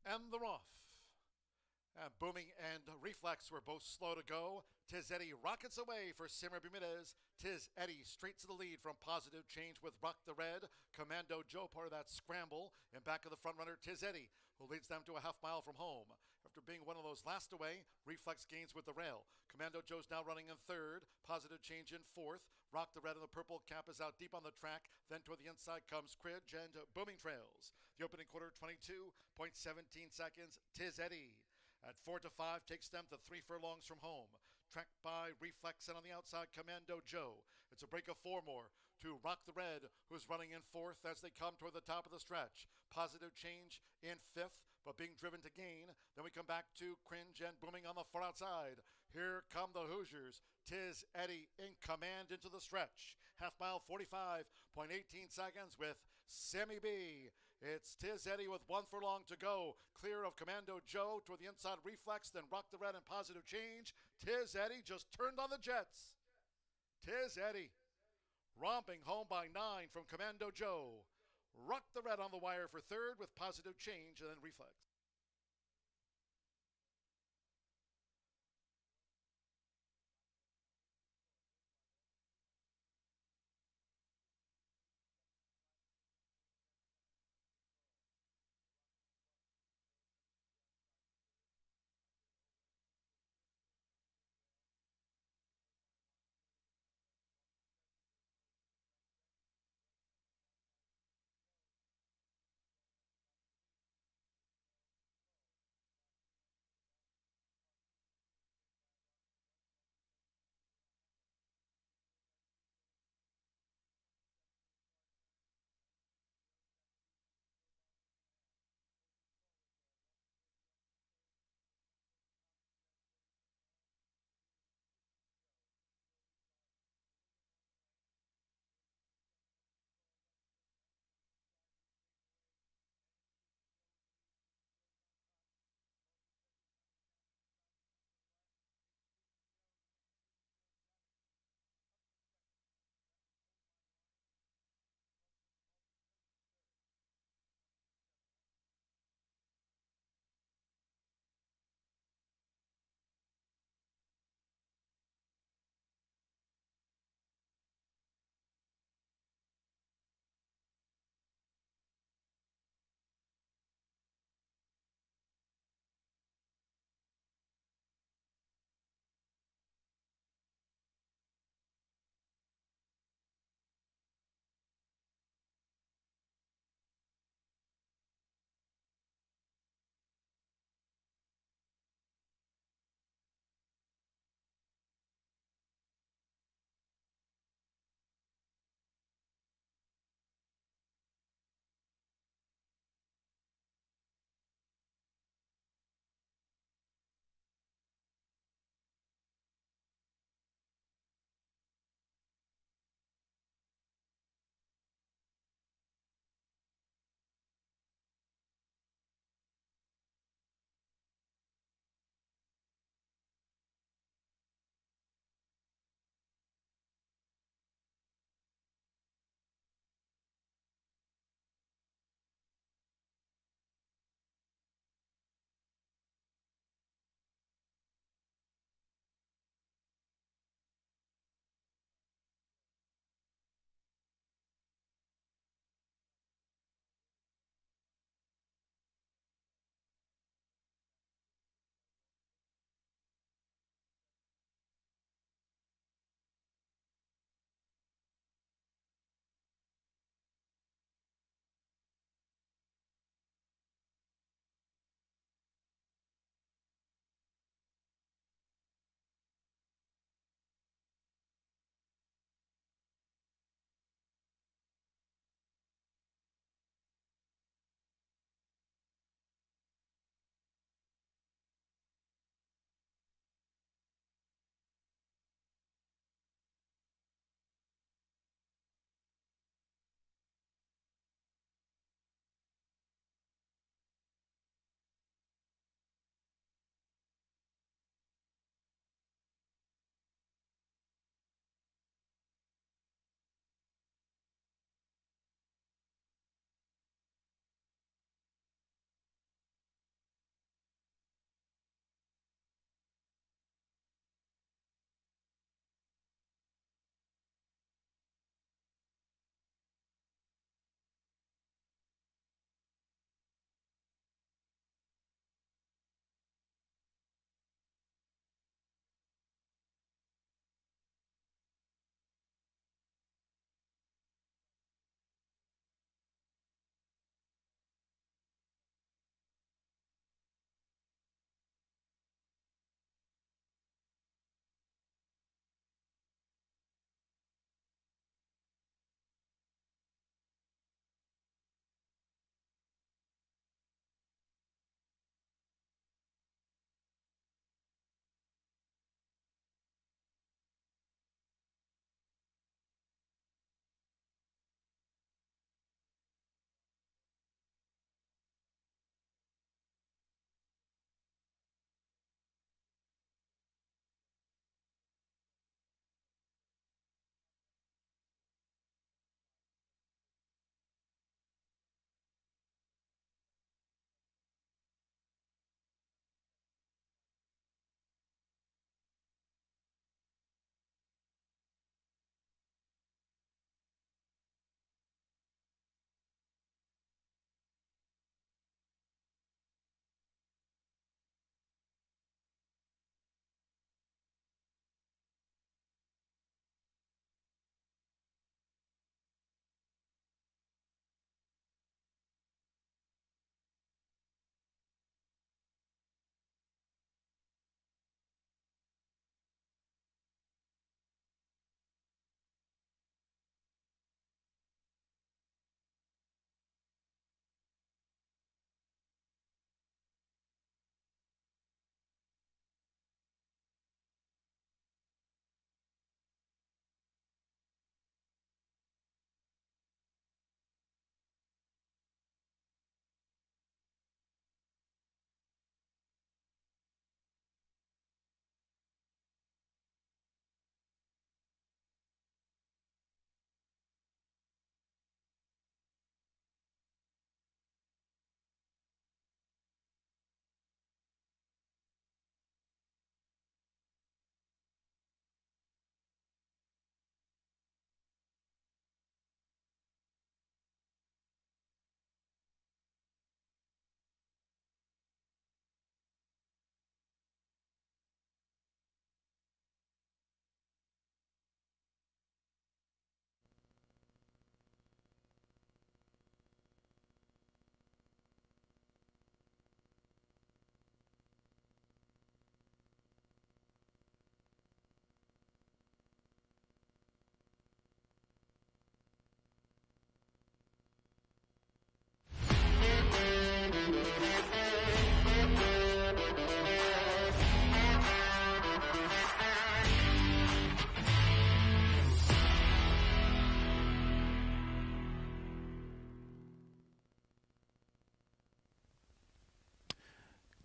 And they're off. Booming and Reflex were both slow to go. Tiz Eddie rockets away for Simmer Bermudez. Tiz Eddie straight to the lead from Positive Change with Rock the Red. Commando Joe part of that scramble. And back of the front runner, Tiz Eddie, who leads them to a half mile from home. After being one of those last away, Reflex gains with the rail. Commando Joe's now running in third. Positive Change in fourth. Rock the Red and the purple cap is out deep on the track. Then toward the inside comes Cridge and Booming Trails. The opening quarter, 22.17 seconds. Tiz Eddie at 4-5 takes them to 3 furlongs from home. Tracked by Reflex and on the outside, Commando Joe. It's a break of 4 more to Rock the Red, who's running in fourth as they come toward the top of the stretch. Positive Change in fifth, but being driven to gain. Then we come back to Cringe and Booming on the far outside. Here come the Hoosiers. Tiz Eddie in command into the stretch. Half mile, 45.18 seconds with Sammy B. It's Tiz Eddie with 1 furlong to go. Clear of Commando Joe toward the inside Reflex, then Rock the Red and Positive Change. Tiz Eddie just turned on the jets. Tiz Eddie romping home by 9 from Commando Joe. Rock the Red on the wire for third with Positive Change and then Reflex.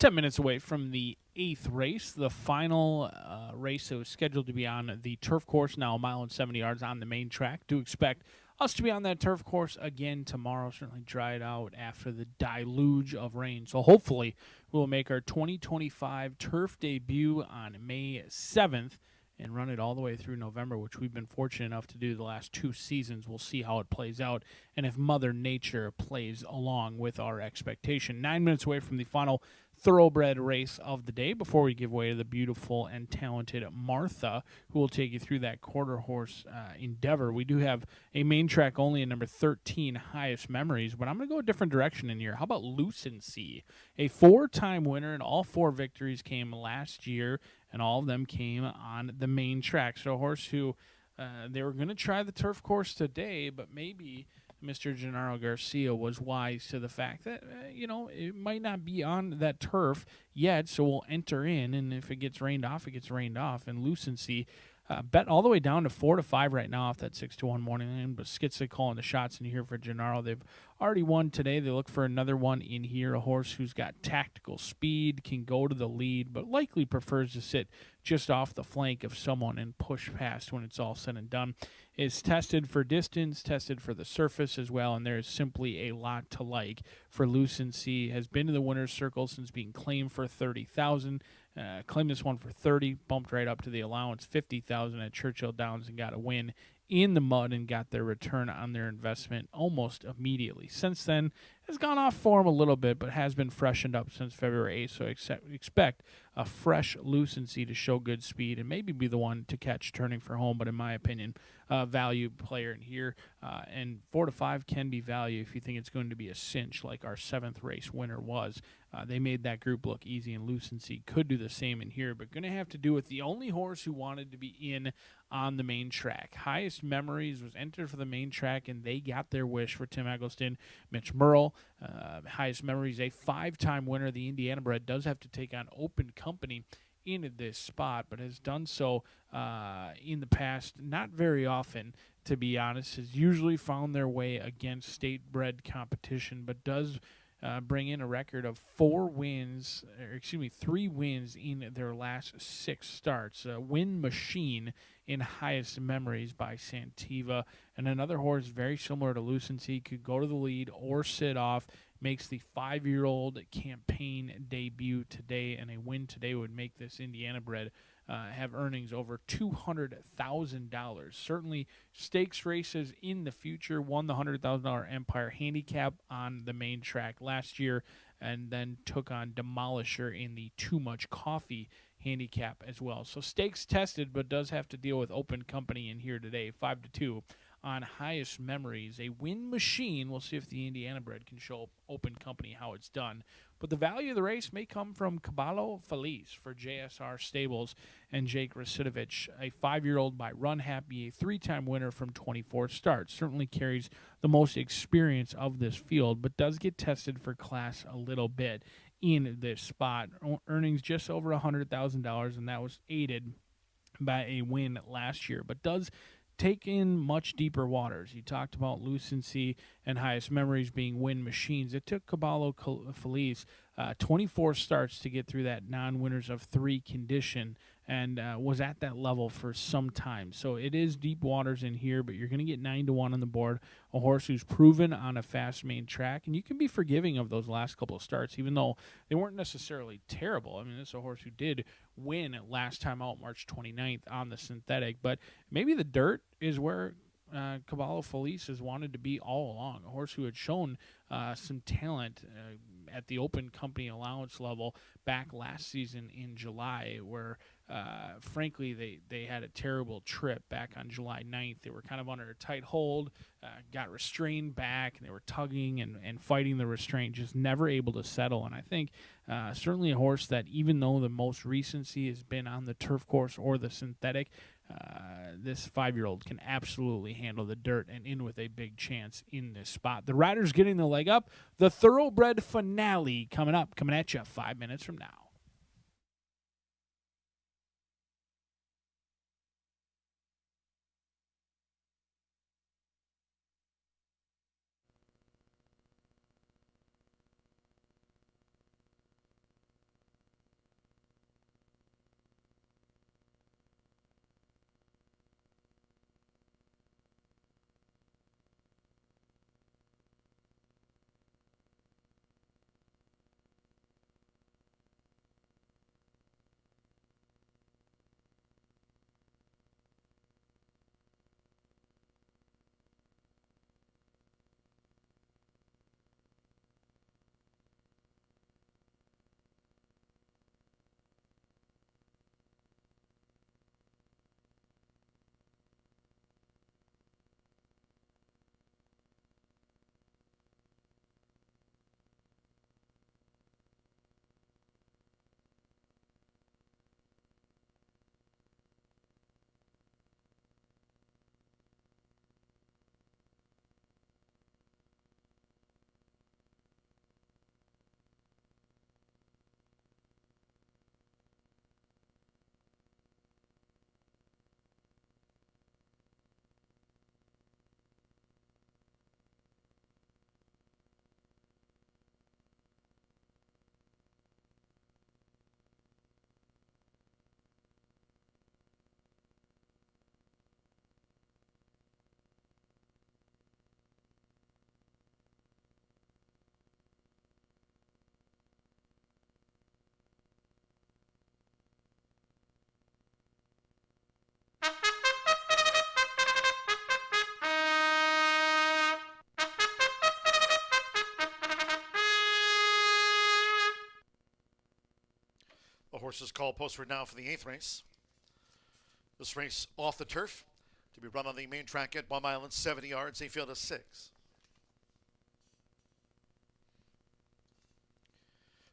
10 minutes away from the 8th race, the final race that was scheduled to be on the turf course, now 1 mile and 70 yards on the main track. Do expect us to be on that turf course again tomorrow. Certainly dry it out after the deluge of rain. So hopefully we'll make our 2025 turf debut on May 7th and run it all the way through November, which we've been fortunate enough to do the last 2 seasons. We'll see how it plays out and if Mother Nature plays along with our expectation. 9 minutes away from the final thoroughbred race of the day before we give way to the beautiful and talented Martha, who will take you through that quarter horse endeavor. We do have a main track only in number 13, Highest Memories, but I'm going to go a different direction in here. How about Lucency? A 4-time winner, and all 4 victories came last year, and all of them came on the main track. So a horse who they were going to try the turf course today, but maybe Mr. Gennaro Garcia was wise to the fact that, it might not be on that turf yet, so we'll enter in, and if it gets rained off, it gets rained off. And Lucency bet all the way down to 4-5 right now off that 6-1 morning line, but Skitzik calling the shots in here for Gennaro. They've already won today. They look for another one in here, a horse who's got tactical speed, can go to the lead, but likely prefers to sit just off the flank of someone and push past when it's all said and done. Is tested for distance, tested for the surface as well, and there is simply a lot to like for Lucency. Has been to the winner's circle since being claimed for $30,000. Claimed this one for 30, bumped right up to the allowance 50,000 at Churchill Downs and got a win in the mud and got their return on their investment almost immediately. Since then, has gone off form a little bit, but has been freshened up since February 8th, so expect a fresh Lucency to show good speed and maybe be the one to catch turning for home, but in my opinion, value player in here, and 4-5 can be value if you think it's going to be a cinch like our 7th race winner was. They made that group look easy, and Lucency could do the same in here, but going to have to do with the only horse who wanted to be in on the main track. Highest Memories was entered for the main track, and they got their wish for Tim Eggleston. Mitch Merle, Highest Memories, a 5-time winner. The Indiana bred does have to take on Open Company in this spot, but has done so in the past, not very often, to be honest. Has usually found their way against state-bred competition, but does bring in a record of 3 wins in their last 6 starts. A win machine in Highest Memories by Santiva, and another horse very similar to Lucency, could go to the lead or sit off. Makes the 5-year-old campaign debut today, and a win today would make this Indiana bred have earnings over $200,000. Certainly stakes races in the future. Won the $100,000 Empire Handicap on the main track last year, and then took on Demolisher in the Too Much Coffee Handicap as well. So stakes tested, but does have to deal with Open Company in here today, 5-2. On Highest Memories, a win machine. We'll see if the Indiana bred can show Open Company how it's done. But the value of the race may come from Caballo Feliz for JSR Stables and Jake Rasidovich, a 5-year-old by Run Happy, a 3-time winner from 24 starts. Certainly carries the most experience of this field, but does get tested for class a little bit in this spot. Earnings just over $100,000, and that was aided by a win last year, but does take in much deeper waters. You talked about Lucency and Highest Memories being win machines. It took Caballo Feliz 24 starts to get through that non-winners of 3 condition, and was at that level for some time. So it is deep waters in here, but you're going to get 9-1 on the board. A horse who's proven on a fast main track, and you can be forgiving of those last couple of starts, even though they weren't necessarily terrible. I mean, this is a horse who did win last time out March 29th on the synthetic, but maybe the dirt is where Caballo Feliz has wanted to be all along. A horse who had shown some talent at the Open Company allowance level back last season in July, where frankly they had a terrible trip back on July 9th. They were kind of under a tight hold, got restrained back, and they were tugging and fighting the restraint, just never able to settle. And I think certainly a horse that, even though the most recency has been on the turf course or the synthetic, this 5-year-old can absolutely handle the dirt and in with a big chance in this spot. The rider's getting the leg up. The Thoroughbred Finale coming at you 5 minutes from now. horses called posted now for the 8th race. This race off the turf to be run on the main track at 1 mile and 70 yards, a field of 6.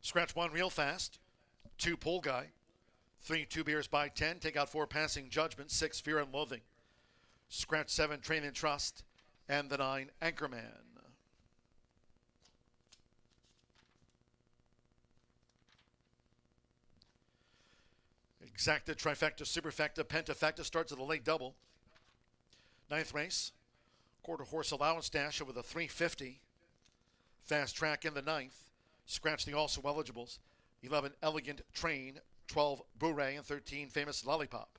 Scratch 1 real fast, 2 pole guy, 3 2 beers by 10, take out 4 passing judgment, 6 fear and loathing. Scratch 7 train and trust, and the 9 Anchorman. Exacta, trifecta, superfecta, pentafecta starts at a late double. 9th race, quarter horse allowance dash with a 350. Fast track in the 9th. Scratch the also eligibles. 11 Elegant Train, 12 Bourrée, and 13 Famous Lollipop.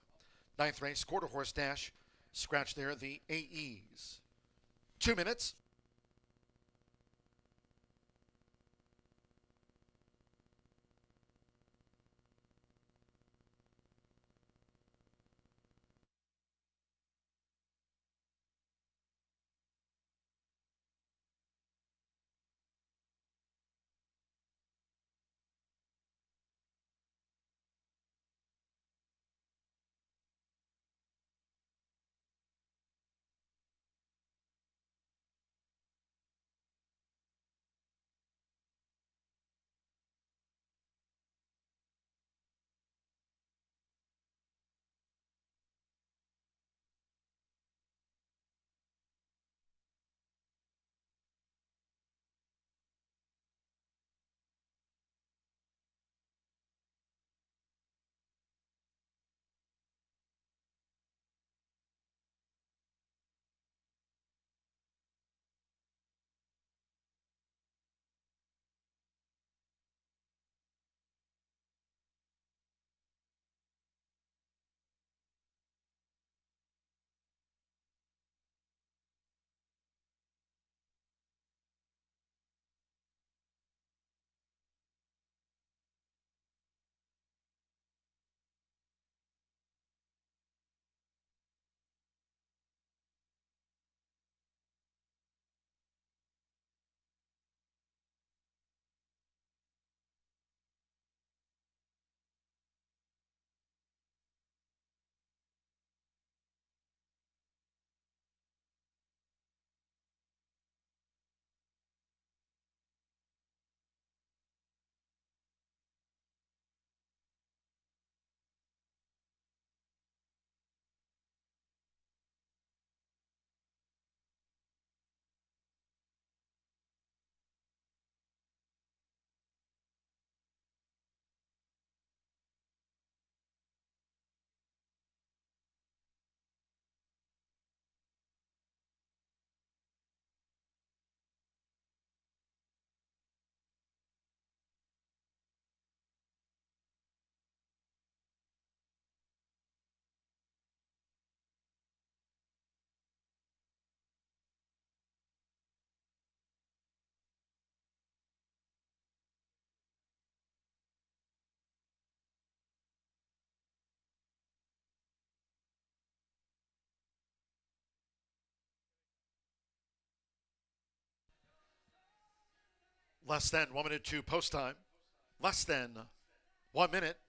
9th race, quarter horse dash. Scratch there the AEs. 2 minutes. Less than 1 minute to post time. Less than 1 minute.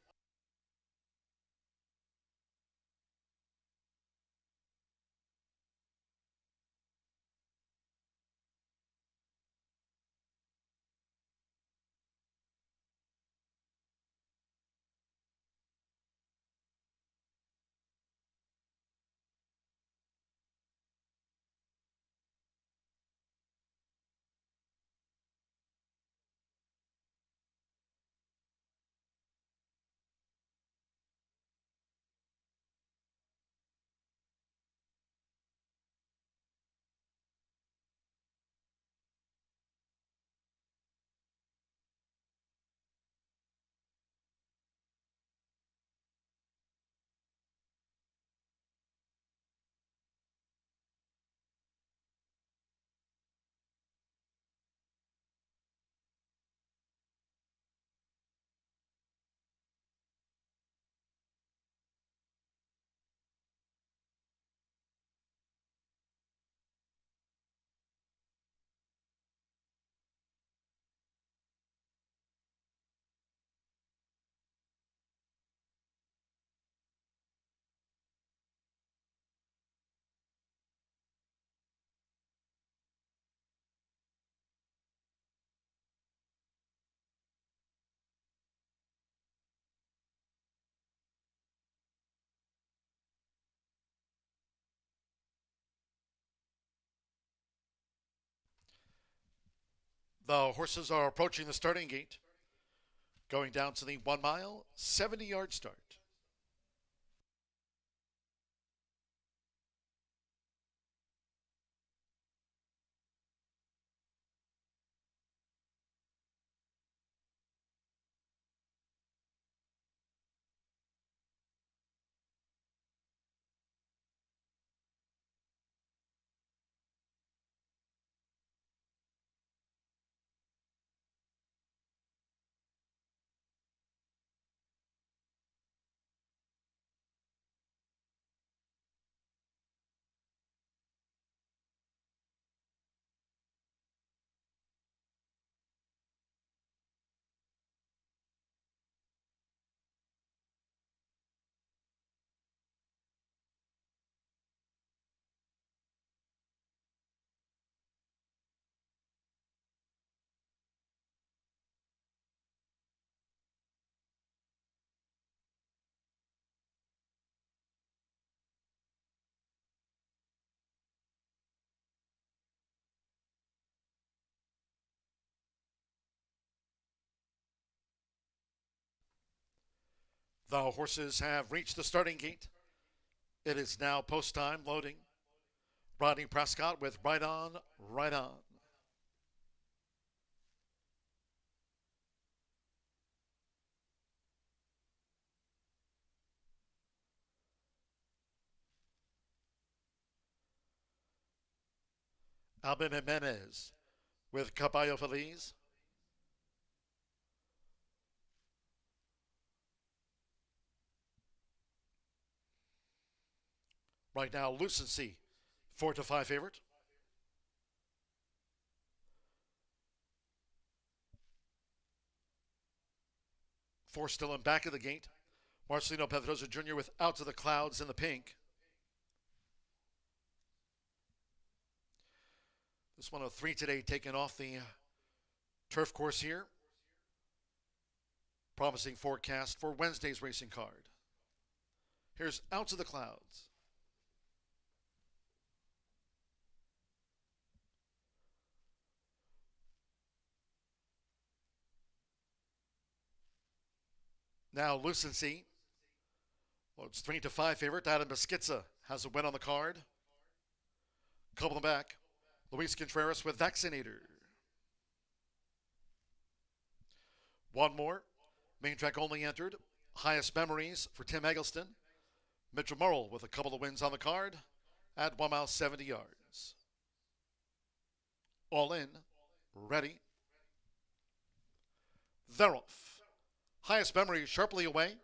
The horses are approaching the starting gate, going down to the 1 mile, 70-yard start. The horses have reached the starting gate. It is now post time loading. Rodney Prescott with Right On, Right On. Albin Jimenez with Caballo Feliz. Right now, Lucency, 4-5 favorite. Four still in back of the gate. Marcelino Pedrosa Jr. with Out to the Clouds in the pink. This 103 today taken off the turf course here. Promising forecast for Wednesday's racing card. Here's Out to the Clouds. Now Lucency. Well, it's 3-5 favorite. Adam Beschizza has a win on the card. Couple them back. Luis Contreras with Vaccinator. One more. Main track only entered. Highest Memories for Tim Eggleston. Mitchell Murrell with a couple of wins on the card at 1 mile 70 yards. All in. Ready. They're off. Highest Memories sharply away.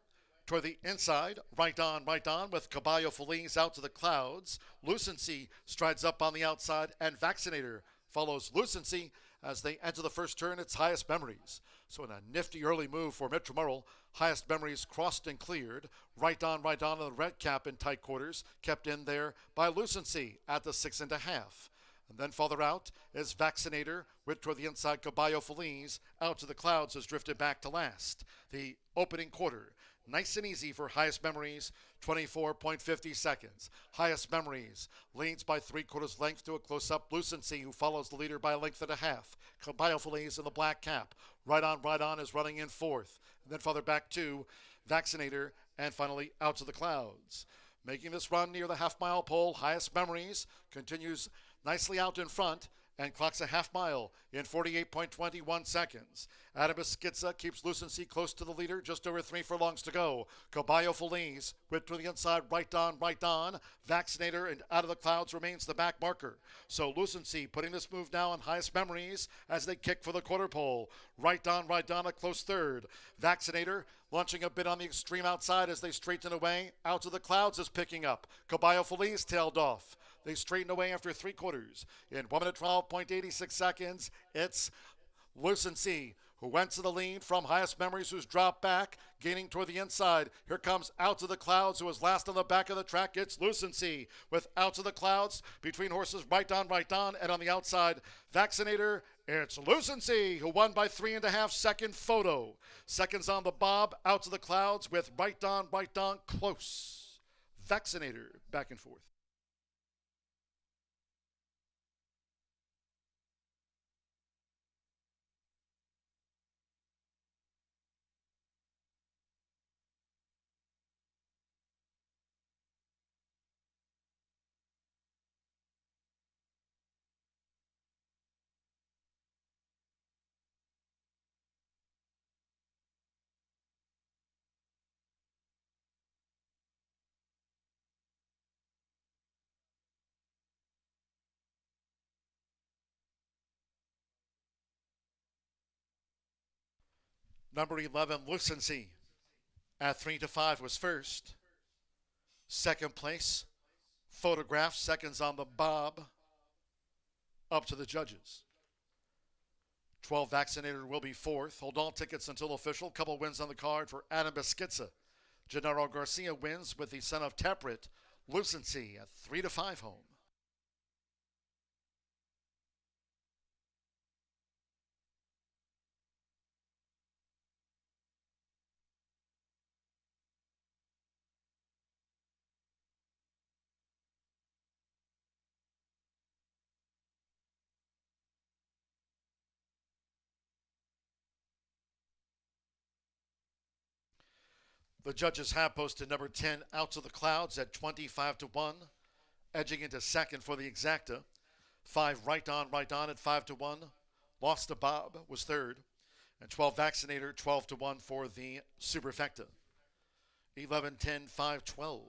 Toward the inside, right on with Caballo Feliz Out to the Clouds. Lucency strides up on the outside, and Vaccinator follows Lucency as they enter the first turn. It's Highest Memories. So in a nifty early move for Mitchell Murrell, Highest Memories crossed and cleared. Right on in the red cap in tight quarters, kept in there by Lucency at the 6.5. And then farther out is Vaccinator with toward the inside Caballo Feliz. Out to the Clouds has drifted back to last. The opening quarter, nice and easy for Highest Memories, 24.50 seconds. Highest Memories leads by 3/4 length to a close-up Lucency, who follows the leader by a length and a half. Caballo Feliz in the black cap. Right on is running in fourth. And then farther back to Vaccinator, and finally Out to the Clouds. Making this run near the half-mile pole, Highest Memories continues nicely out in front and clocks a half mile in 48.21 seconds. Adam Beschizza keeps Lucency close to the leader, just over 3 furlongs to go. Caballo Feliz with to the inside, right on. Vaccinator and Out of the Clouds remains the back marker. So Lucency putting this move now on Highest Memories as they kick for the quarter pole. Right on, a close third. Vaccinator launching a bit on the extreme outside as they straighten away. Out to the Clouds is picking up. Caballo Feliz tailed off. They straighten away after 3/4. In 1 minute 12.86 seconds, it's Lucency, who went to the lead from Highest Memories, who's dropped back, gaining toward the inside. Here comes Out to the Clouds, who was last on the back of the track. It's Lucency with Out to the Clouds between horses right on, and on the outside, Vaccinator. It's Lucency, who won by 3.5 second photo. Seconds on the bob, Out to the Clouds with right on, close. Vaccinator back and forth. Number 11, Lucency, at 3-5 was first. Second place, Photograph, seconds on the bob, up to the judges. 12 Vaccinator will be fourth. Hold all tickets until official. Couple wins on the card for Adam Beskica. Gennaro Garcia wins with the son of Teprit, Lucency, at 3-5 home. The judges have posted number 10 Out to the Clouds at 25-1, edging into second for the exacta. 5 Right On at 5-1. Lost to Bob was third. And 12 Vaccinator 12-1 for the superfecta. 11, 10, 5, 12.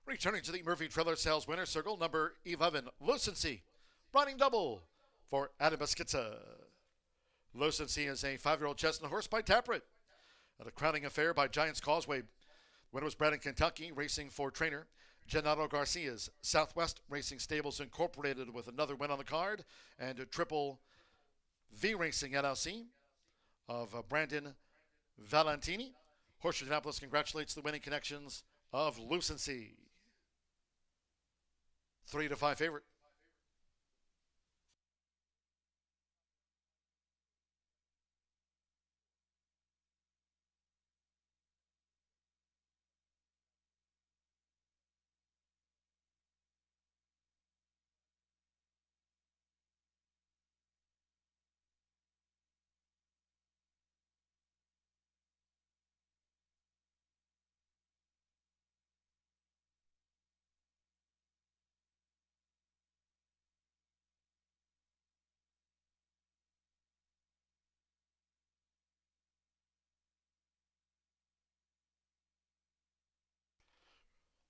Returning to the Murphy Trailer Sales Winner Circle, number 11, Lucency, running double for Adam Beskica. Lucency is a 5-year-old chestnut horse by Taprit. At a crowning affair by Giants Causeway. Winner was bred in Kentucky, racing for trainer Gennaro Garcia's Southwest Racing Stables Incorporated, with another win on the card, and a Triple V Racing LLC of Brandon Valentini. Horseshoe Indianapolis congratulates the winning connections of Lucency. 3-5 favorite.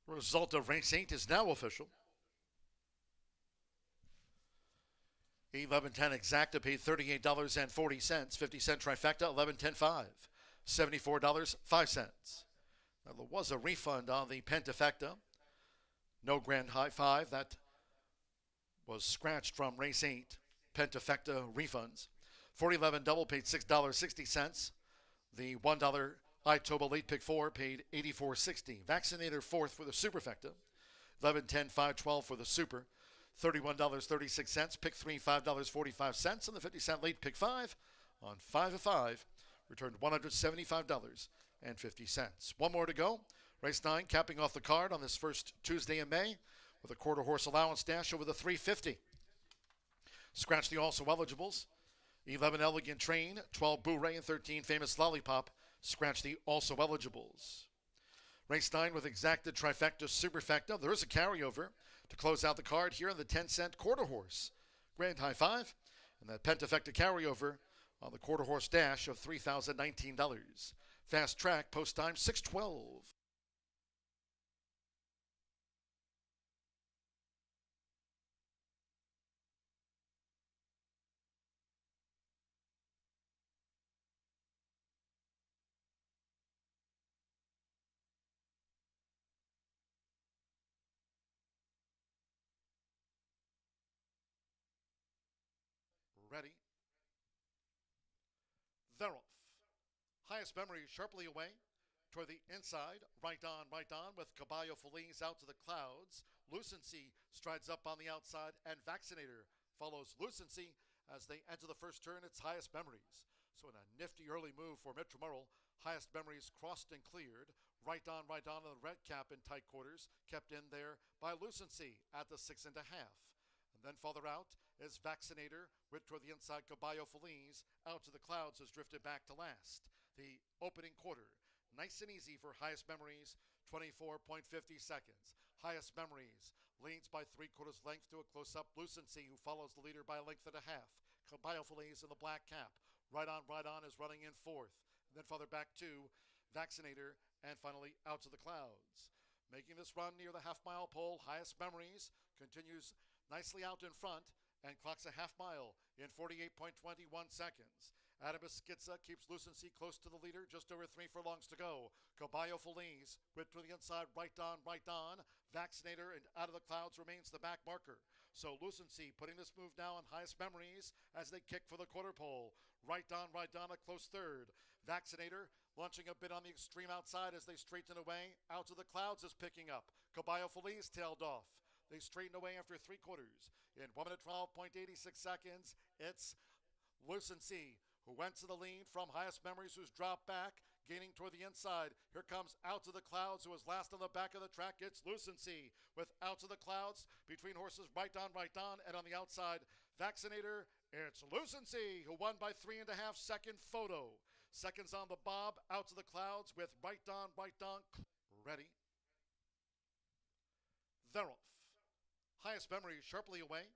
Result of race 8 is now official. 11-10 exacta paid $38.40. 50-cent trifecta, 11-10-5. $74.05. Now, there was a refund on the pentafecta. No grand high five. That was scratched from race 8. Pentafecta refunds. 40-11 double paid $6.60. The $1 Itoba late pick 4 paid $84.60. Vaccinator fourth for the superfecta. 11-10-5-12 for the super. $31.36. Pick 3, $5.45. And the 50-cent late pick 5 on 5 of 5 returned $175.50. One more to go. Race 9 capping off the card on this first Tuesday in May with a quarter horse allowance dash over the 350. Scratch the also eligibles. 11 Elegant Train, 12 Boo-Ray, and 13 Famous Lollipop. Scratch the also eligibles. Race 9 with exacted trifecta superfecta. There is a carryover to close out the card here in the 10-cent quarter horse. Grand high five. And that pentafecta carryover on the quarter horse dash of $3,019. Fast track, post time 6:12. Ready. They're off. Highest memory sharply away toward the inside. Right on with Caballo Feliz out to the clouds. Lucency strides up on the outside, and Vaccinator follows Lucency. As they enter the first turn, it's Highest Memories. So in a nifty early move for Mitch Murrell, Highest Memories crossed and cleared. Right on in the red cap in tight quarters, kept in there by Lucency at the 6.5. And then farther out is Vaccinator with toward the inside Caballo Feliz. Out to the clouds has drifted back to last. The opening quarter, nice and easy for Highest Memories, 24.50 seconds. Highest Memories leads by 3/4 length to a close-up Lucency, who follows the leader by a length and a half. Caballo Feliz in the black cap. Right on is running in fourth. And then farther back to Vaccinator, and finally out to the clouds. Making this run near the half-mile pole, Highest Memories continues nicely out in front and clocks a half mile in 48.21 seconds. Adam Skitza keeps Lucency close to the leader, just over 3 furlongs to go. Caballo Feliz with to the inside, right on. Vaccinator and out of the clouds remains the back marker. So Lucency putting this move now on Highest Memories as they kick for the quarter pole. Right on, a close third. Vaccinator launching a bit on the extreme outside as they straighten away. Out to the clouds is picking up. Caballo Feliz tailed off. They straighten away after 3/4. In 1 minute 12.86 seconds, it's Lucency who went to the lead from Highest Memories, who's dropped back, gaining toward the inside. Here comes Out to the Clouds, who was last on the back of the track. It's Lucency with Out to the Clouds between horses right on, and on the outside, Vaccinator. It's Lucency who won by 3.5 second photo. Seconds on the bob, Out to the Clouds with right on, ready. They're off. Highest Memory sharply away.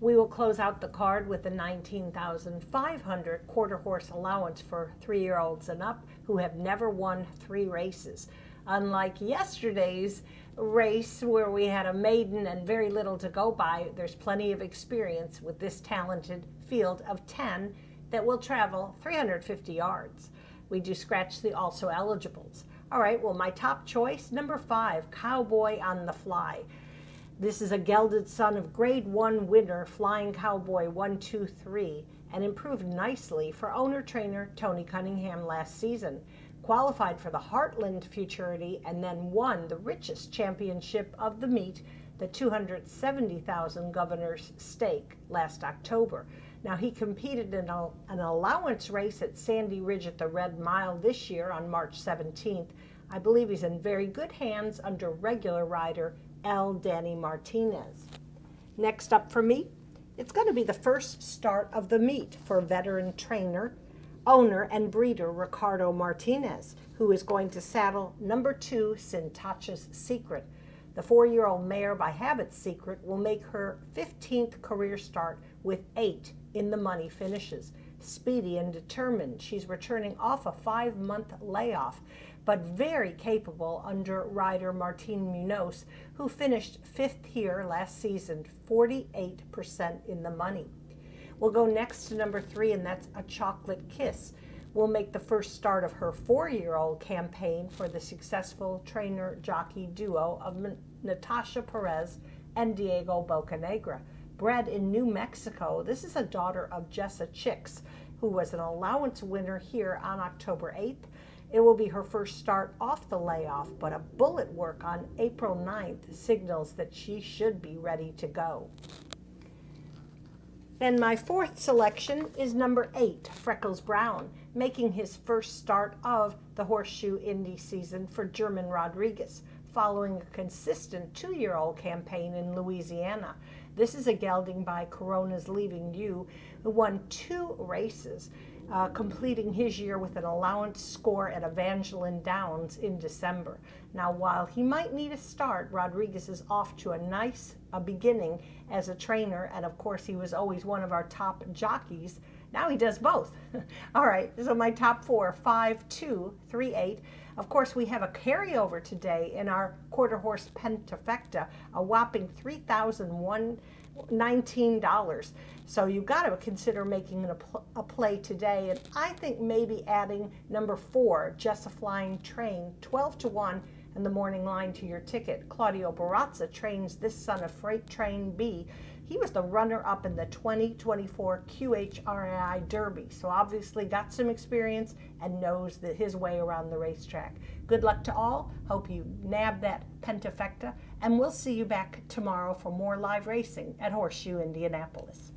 We will close out the card with a $19,500 quarter horse allowance for 3-year-olds and up who have never won 3 races. Unlike yesterday's race where we had a maiden and very little to go by, there's plenty of experience with this talented field of 10 that will travel 350 yards. We do scratch the also eligibles. All right, well, my top choice, number 5, Cowboy on the Fly. This is a gelded son of Grade 1 winner Flying Cowboy 123 and improved nicely for owner-trainer Tony Cunningham last season. Qualified for the Heartland Futurity and then won the richest championship of the meet, the $270,000 Governor's Stake, last October. Now, he competed in an allowance race at Sandy Ridge at the Red Mile this year on March 17th. I believe he's in very good hands under regular rider L. Danny Martinez. Next up for me, it's going to be the first start of the meet for veteran trainer, owner, and breeder Ricardo Martinez, who is going to saddle number 2, Sintacha's Secret. The 4-year-old mare by Habit Secret will make her 15th career start with 8 in the money finishes. Speedy and determined, she's returning off a 5-month layoff, but very capable under rider Martin Munoz, who finished 5th here last season, 48% in the money. We'll go next to number 3, and that's A Chocolate Kiss. We'll make the first start of her 4-year-old campaign for the successful trainer-jockey duo of Natasha Perez and Diego Bocanegra. Bred in New Mexico, this is a daughter of Jessa Chicks, who was an allowance winner here on October 8th. It will be her first start off the layoff, but a bullet work on April 9th signals that she should be ready to go. And my 4th selection is number 8, Freckles Brown, making his first start of the Horseshoe Indy season for German Rodriguez, following a consistent 2-year-old campaign in Louisiana. This is a gelding by Corona's Leaving You, who won 2 races, completing his year with an allowance score at Evangeline Downs in December. Now, while he might need a start, Rodriguez is off to a nice beginning as a trainer, and of course he was always one of our top jockeys. Now he does both. All right, so my top 4, 5, 2, 3, 8. Of course, we have a carryover today in our quarter horse pentafecta, a whopping $3,119. So you've got to consider making a play today. And I think maybe adding number 4, Just a Flying Train, 12-1 in the morning line to your ticket. Claudio Barazza trains this son of Freight Train B. He was the runner-up in the 2024 QHRAI Derby, so obviously got some experience and knows his way around the racetrack. Good luck to all. Hope you nab that pentafecta, and we'll see you back tomorrow for more live racing at Horseshoe Indianapolis.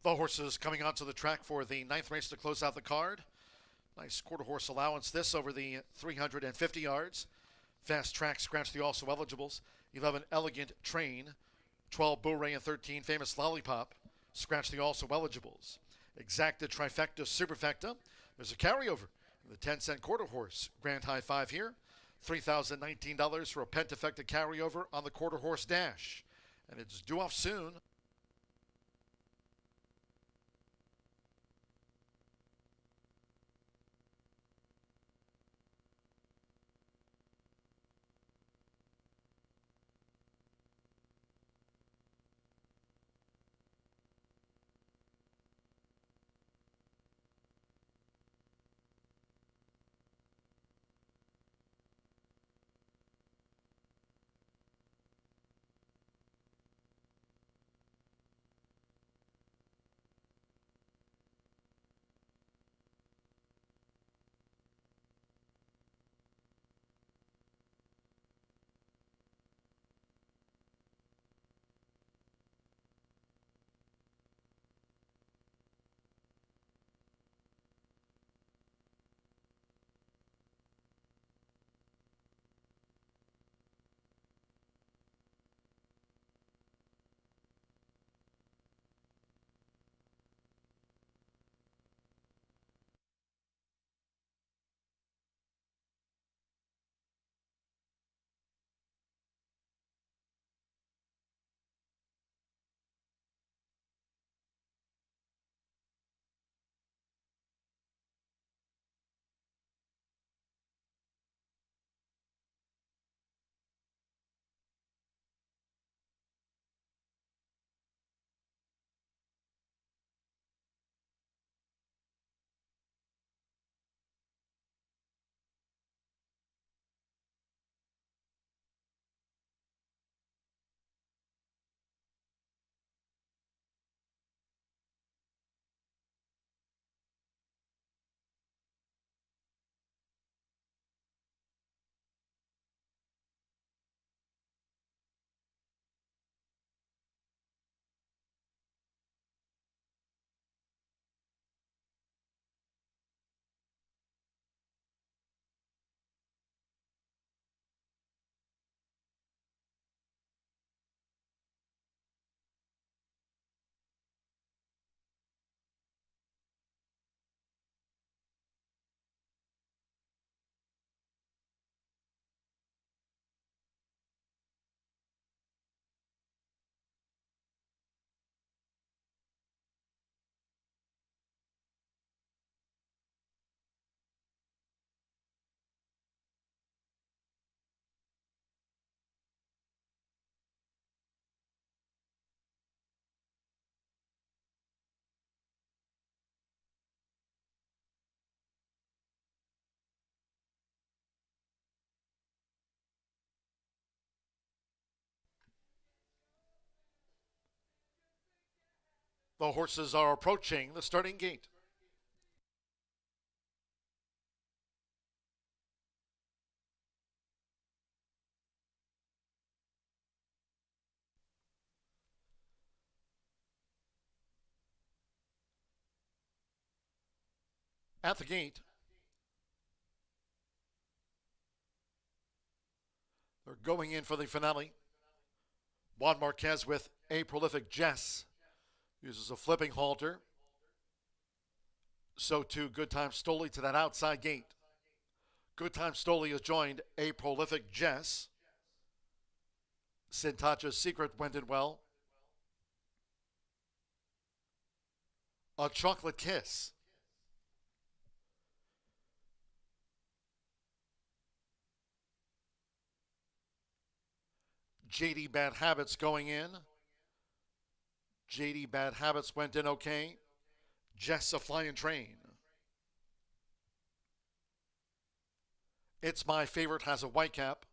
The horses coming onto the track for the ninth race to close out the card. Nice quarter horse allowance this over the 350 yards. Fast Track scratch the also eligibles. 11 Elegant Train. 12 Booray and 13 Famous Lollipop. Scratch the also eligibles. Exacta Trifecta Superfecta. There's a carryover. The 10-cent quarter horse. Grand high five here. $3,019 for a pentafecta carryover on the quarter horse dash. And it's due off soon. The horses are approaching the starting gate. At the gate, they're going in for the finale. Juan Marquez with A Prolific Jess. Uses a flipping halter. So too, Good Time Stoli to that outside gate. Good Time Stoli has joined A Prolific Jess. Sintacha's Secret went in well. A Chocolate Kiss. JD Bad Habits going in. JD Bad Habits went in okay. Jess a Flying Train. It's My Favorite has a white cap.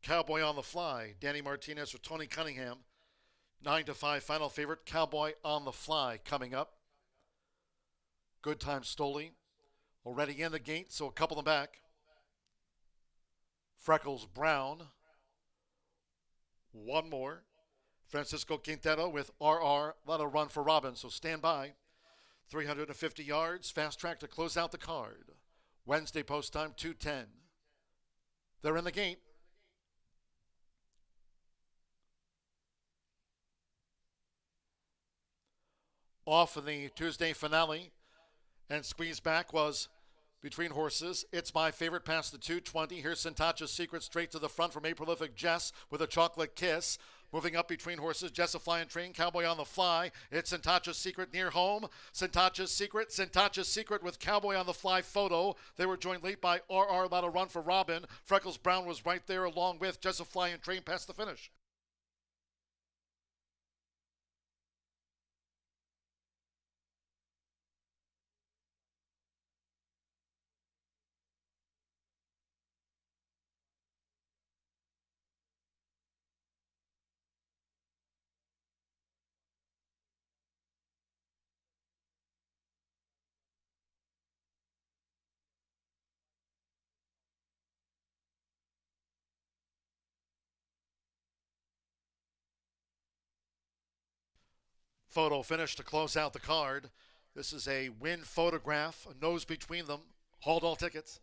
Cowboy on the Fly. Danny Martinez or Tony Cunningham. 9-5 final favorite. Cowboy on the Fly coming up. Good Time Stoli. Already in the gate, so a couple in the back. Freckles Brown. One more. Francisco Quintero with RR. Let a run for Robin, so stand by. 350 yards, fast track to close out the card. Wednesday post time, 2:10. They're in the gate. Off in the Tuesday finale, and squeeze back was Between Horses. It's My Favorite past the 2:20. Here's Sintacha's Secret straight to the front from A Prolific Jess with a chocolate kiss. Moving up Between Horses, Jess a Flying Train, Cowboy on the Fly. It's Sintacha's Secret near home. Sintacha's Secret with Cowboy on the Fly photo. They were joined late by RR Let a Run for Robin. Freckles Brown was right there along with Jess a Flying Train past the finish. Photo finish to close out the card. This is a win photograph, a nose between them. Hold all tickets.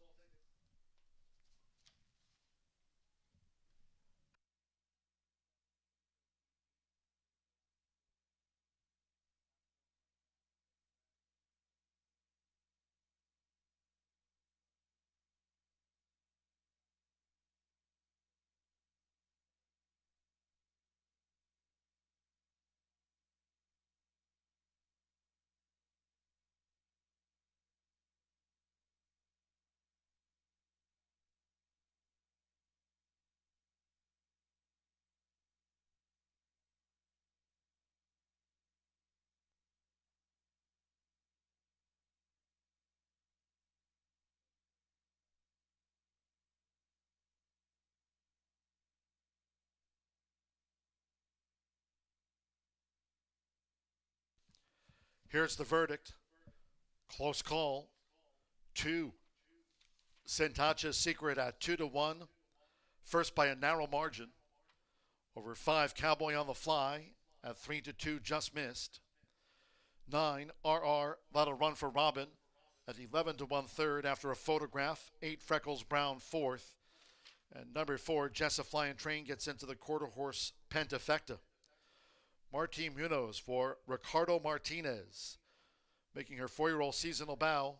Here's the verdict. Close call. 2. Sintacha's Secret at 2-1. First by a narrow margin. Over 5, Cowboy on the Fly at 3-2, just missed. 9, RR Let a Run for Robin at 11-1 third after a photograph. 8, Freckles Brown fourth. And number 4, Jess a Flying Train gets into the quarter horse Pentafecta. Martín Munoz for Ricardo Martinez, making her 4-year-old seasonal bow.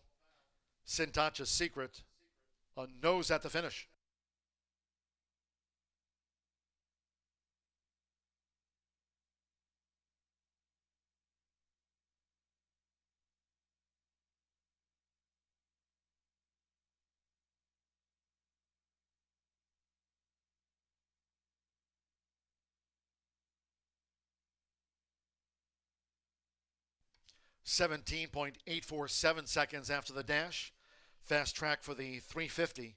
Sintacha's Secret, a nose at the finish. .847 seconds after the dash. Fast track for the 350,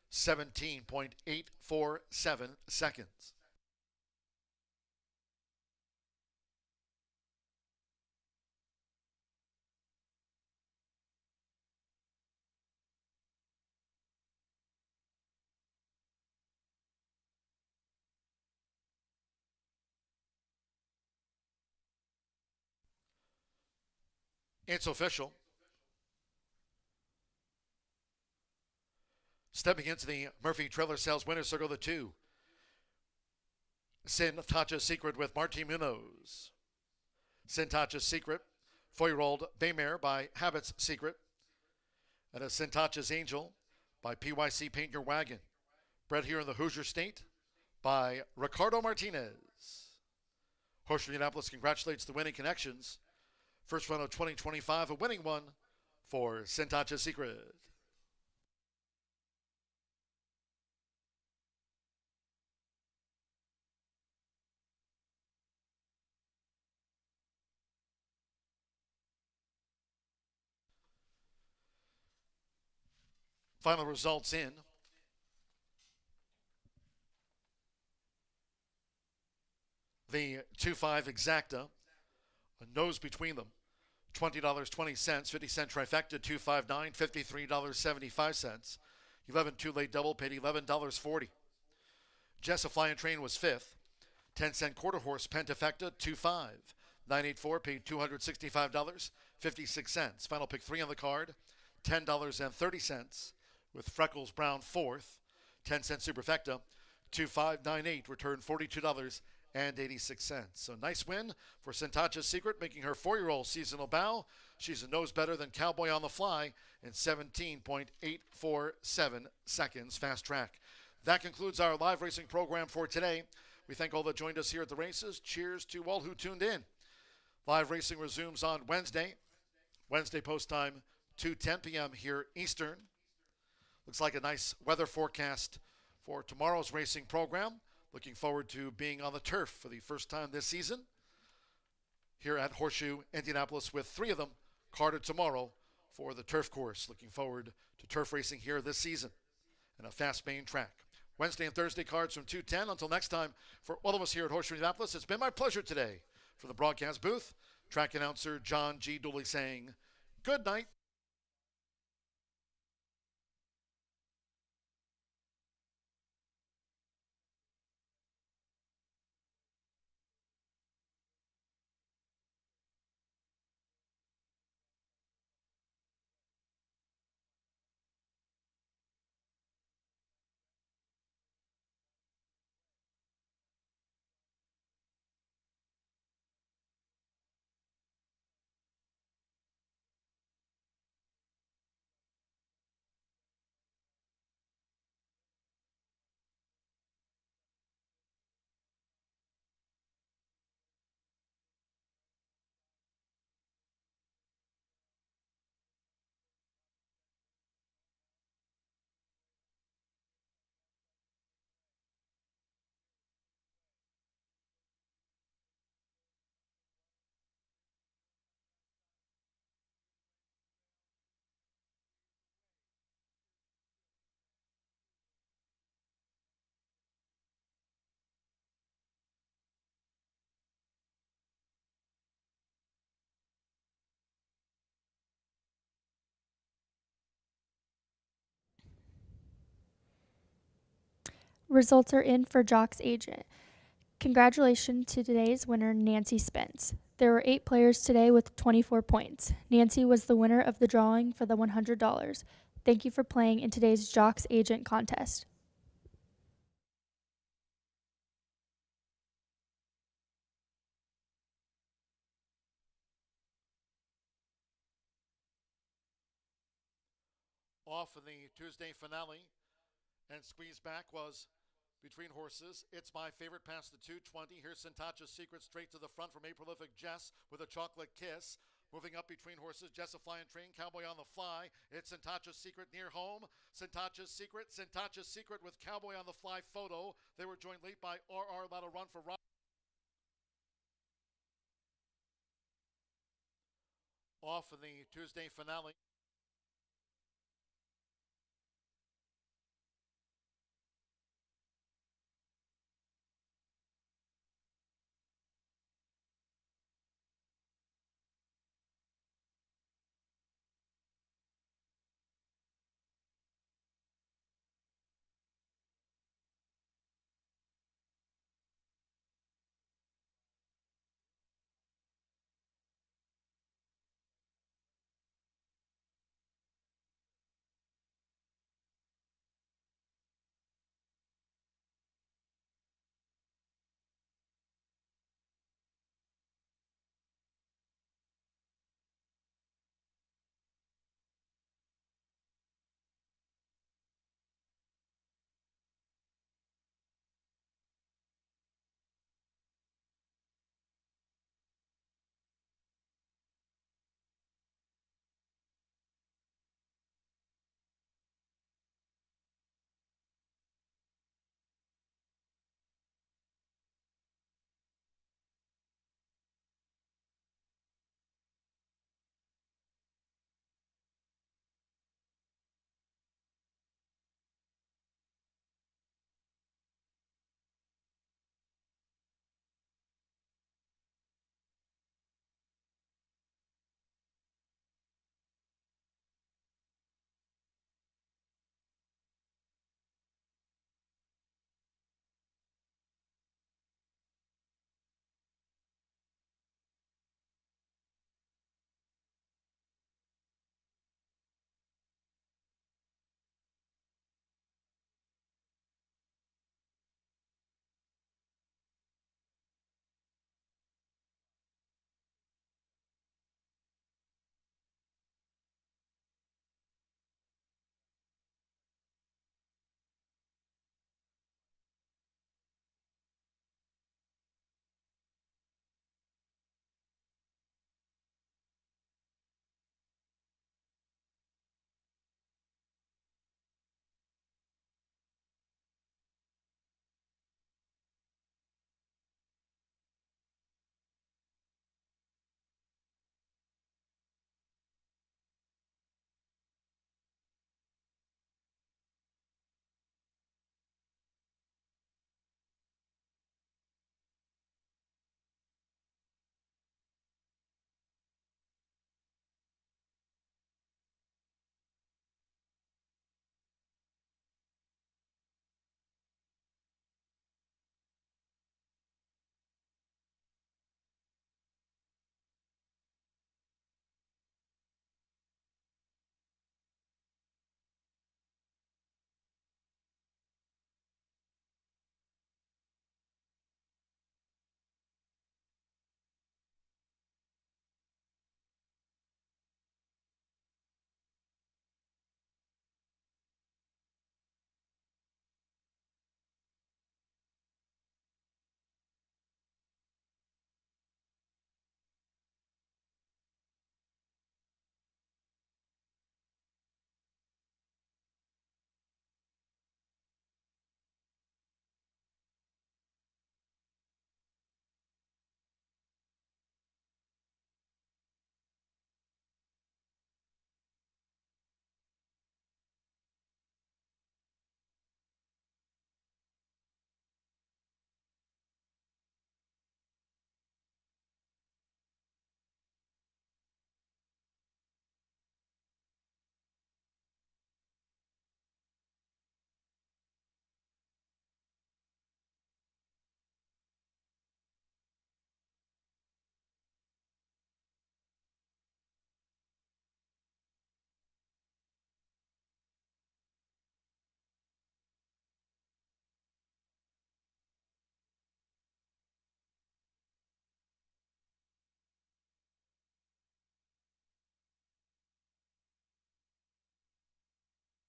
17.847 seconds. It's official. Stepping into the Murphy Trailer Sales Winner's Circle, the 2. Sintacha's Secret with Martín Munoz. Sintacha's Secret, 4-year-old Baymare by Habits Secret. And a Sintacha's Angel by PYC Paint Your Wagon. Bred here in the Hoosier State by Ricardo Martinez. Horseshoe Indianapolis congratulates the winning connections. First run of 2025, a winning one for Sintacha's Secret. Final results in. The 2-5 exacta, a nose between them. $20.20, 50-cent trifecta, $259, $53.75. 11-2 late double paid $11.40. Jess a Flying Train was 5th. 10-cent quarter horse Pentafecta, 2-5. 984 paid $265.56. Final pick 3 on the card, $10.30, with Freckles Brown fourth. 10-cent Superfecta, 2598, returned $42.86. So nice win for Sentacha's Secret, making her 4-year-old seasonal bow. She's a nose better than Cowboy on the Fly in 17.847 seconds. Fast track. That concludes our live racing program for today. We thank all that joined us here at the races. Cheers to all who tuned in. Live racing resumes on Wednesday. Wednesday post time, 2:10 p.m. here Eastern. Looks like a nice weather forecast for tomorrow's racing program. Looking forward to being on the turf for the first time this season here at Horseshoe Indianapolis, with 3 of them carded tomorrow for the turf course. Looking forward to turf racing here this season and a fast main track. Wednesday and Thursday cards from 2:10. Until next time, for all of us here at Horseshoe Indianapolis, it's been my pleasure today. From the broadcast booth, track announcer John G. Dooley saying good night. Results are in for Jock's agent. Congratulations to today's winner, Nancy Spence. There were 8 players today with 24 points. Nancy was the winner of the drawing for the $100. Thank you for playing in today's Jock's agent contest. Off in the Tuesday finale, and squeeze back was between horses. It's My Favorite past the 220. Here's Sentacha's Secret straight to the front from A Prolific Jess with a chocolate kiss. Moving up between horses, Jess a Flying Train, Cowboy on the Fly. It's Sentacha's Secret near home. Sentacha's Secret with Cowboy on the Fly photo. They were joined late by RR Let a Run for Rob. Off in the Tuesday finale.